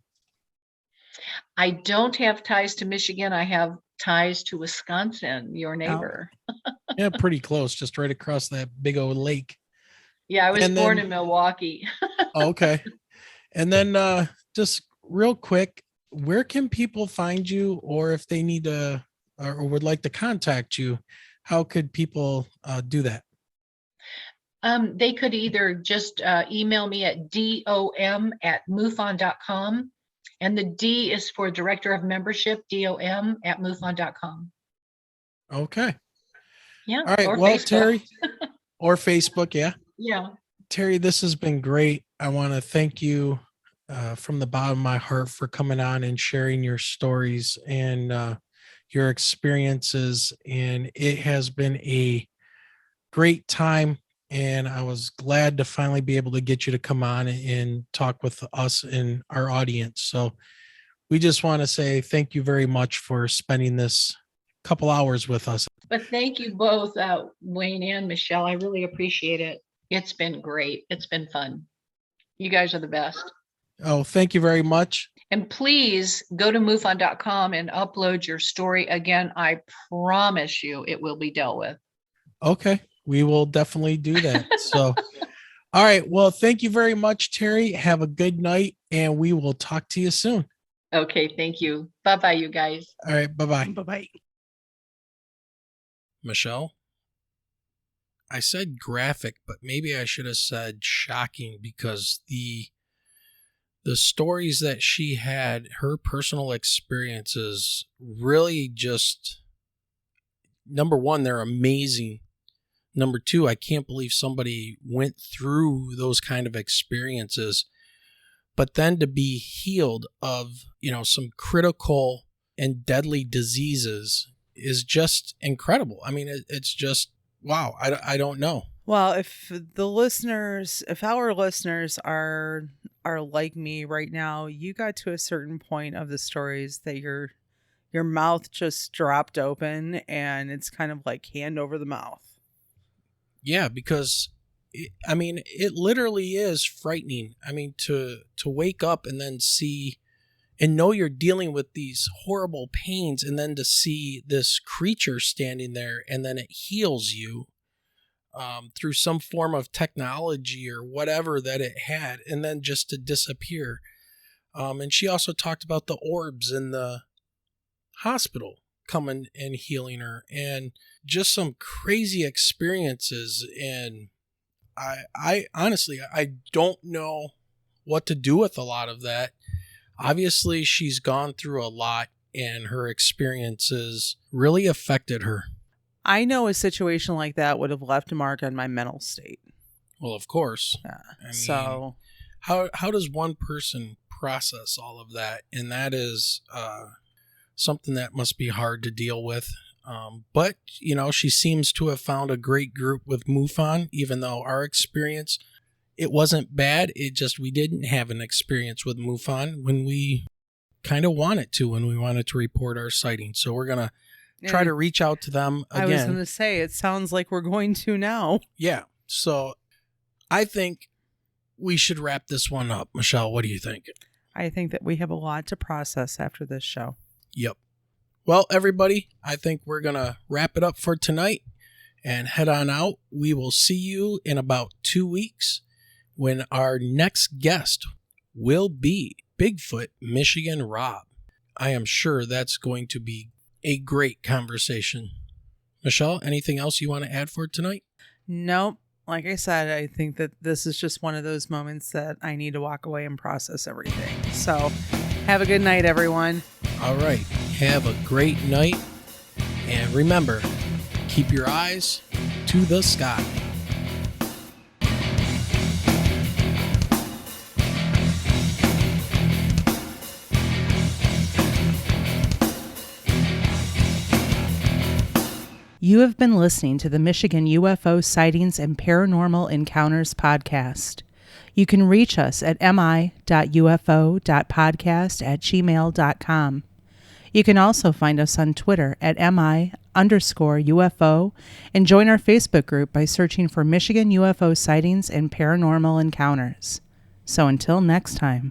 I don't have ties to Michigan. I have ties to Wisconsin, your neighbor. Yeah, pretty close, just right across that big old lake. Yeah, I was born in Milwaukee. Okay. And then just real quick, where can people find you, or if they need to or would like to contact you, how could people do that? They could either just email me at dom@mufon.com. And the D is for Director of Membership, dom@mufon.com. Okay. Yeah. All right. Or Well, Facebook. Teri, or Facebook. Yeah. Yeah. Teri, this has been great. I want to thank you from the bottom of my heart for coming on and sharing your stories and your experiences. And it has been a great time. And I was glad to finally be able to get you to come on and talk with us and our audience. So we just want to say thank you very much for spending this couple hours with us. But thank you both, Wayne and Michelle. I really appreciate it. It's been great. It's been fun. You guys are the best. Oh, thank you very much. And please go to MUFON.com and upload your story. Again, I promise you it will be dealt with. Okay. We will definitely do that. So, all right. Well, thank you very much, Teri. Have a good night, and we will talk to you soon. Okay. Thank you. Bye-bye, you guys. All right. Bye-bye. Bye-bye. Michelle, I said graphic, but maybe I should have said shocking, because the stories that she had, her personal experiences, really just, number one, they're amazing. Number two, I can't believe somebody went through those kind of experiences, but then to be healed of, some critical and deadly diseases is just incredible. I mean, it's just, wow. I don't know. Well, if our listeners are like me right now, you got to a certain point of the stories that your mouth just dropped open, and it's kind of like hand over the mouth. Yeah, because it literally is frightening. I mean, to wake up and then see and know you're dealing with these horrible pains, and then to see this creature standing there, and then it heals you through some form of technology or whatever that it had, and then just to disappear. And she also talked about the orbs in the hospital coming and healing her, and just some crazy experiences. And I honestly, I don't know what to do with a lot of that. Obviously, she's gone through a lot, and her experiences really affected her. I know a situation like that would have left a mark on my mental state. Well, of course. Yeah. So how does one person process all of that? And that is something that must be hard to deal with. But, she seems to have found a great group with MUFON, even though our experience, it wasn't bad. It just, we didn't have an experience with MUFON when we kind of wanted to, when we wanted to report our sightings. So we're going to try to reach out to them again. I was going to say, it sounds like we're going to now. Yeah. So I think we should wrap this one up. Michelle, what do you think? I think that we have a lot to process after this show. Yep. Well, everybody, I think we're going to wrap it up for tonight and head on out. We will see you in about 2 weeks when our next guest will be Bigfoot Michigan Rob. I am sure that's going to be a great conversation. Michelle, anything else you want to add for tonight? Nope. Like I said, I think that this is just one of those moments that I need to walk away and process everything. So have a good night, everyone. All right. Have a great night. And remember, keep your eyes to the sky. You have been listening to the Michigan UFO Sightings and Paranormal Encounters podcast. You can reach us at mi.ufo.podcast@gmail.com. You can also find us on Twitter at mi_UFO and join our Facebook group by searching for Michigan UFO Sightings and Paranormal Encounters. So until next time.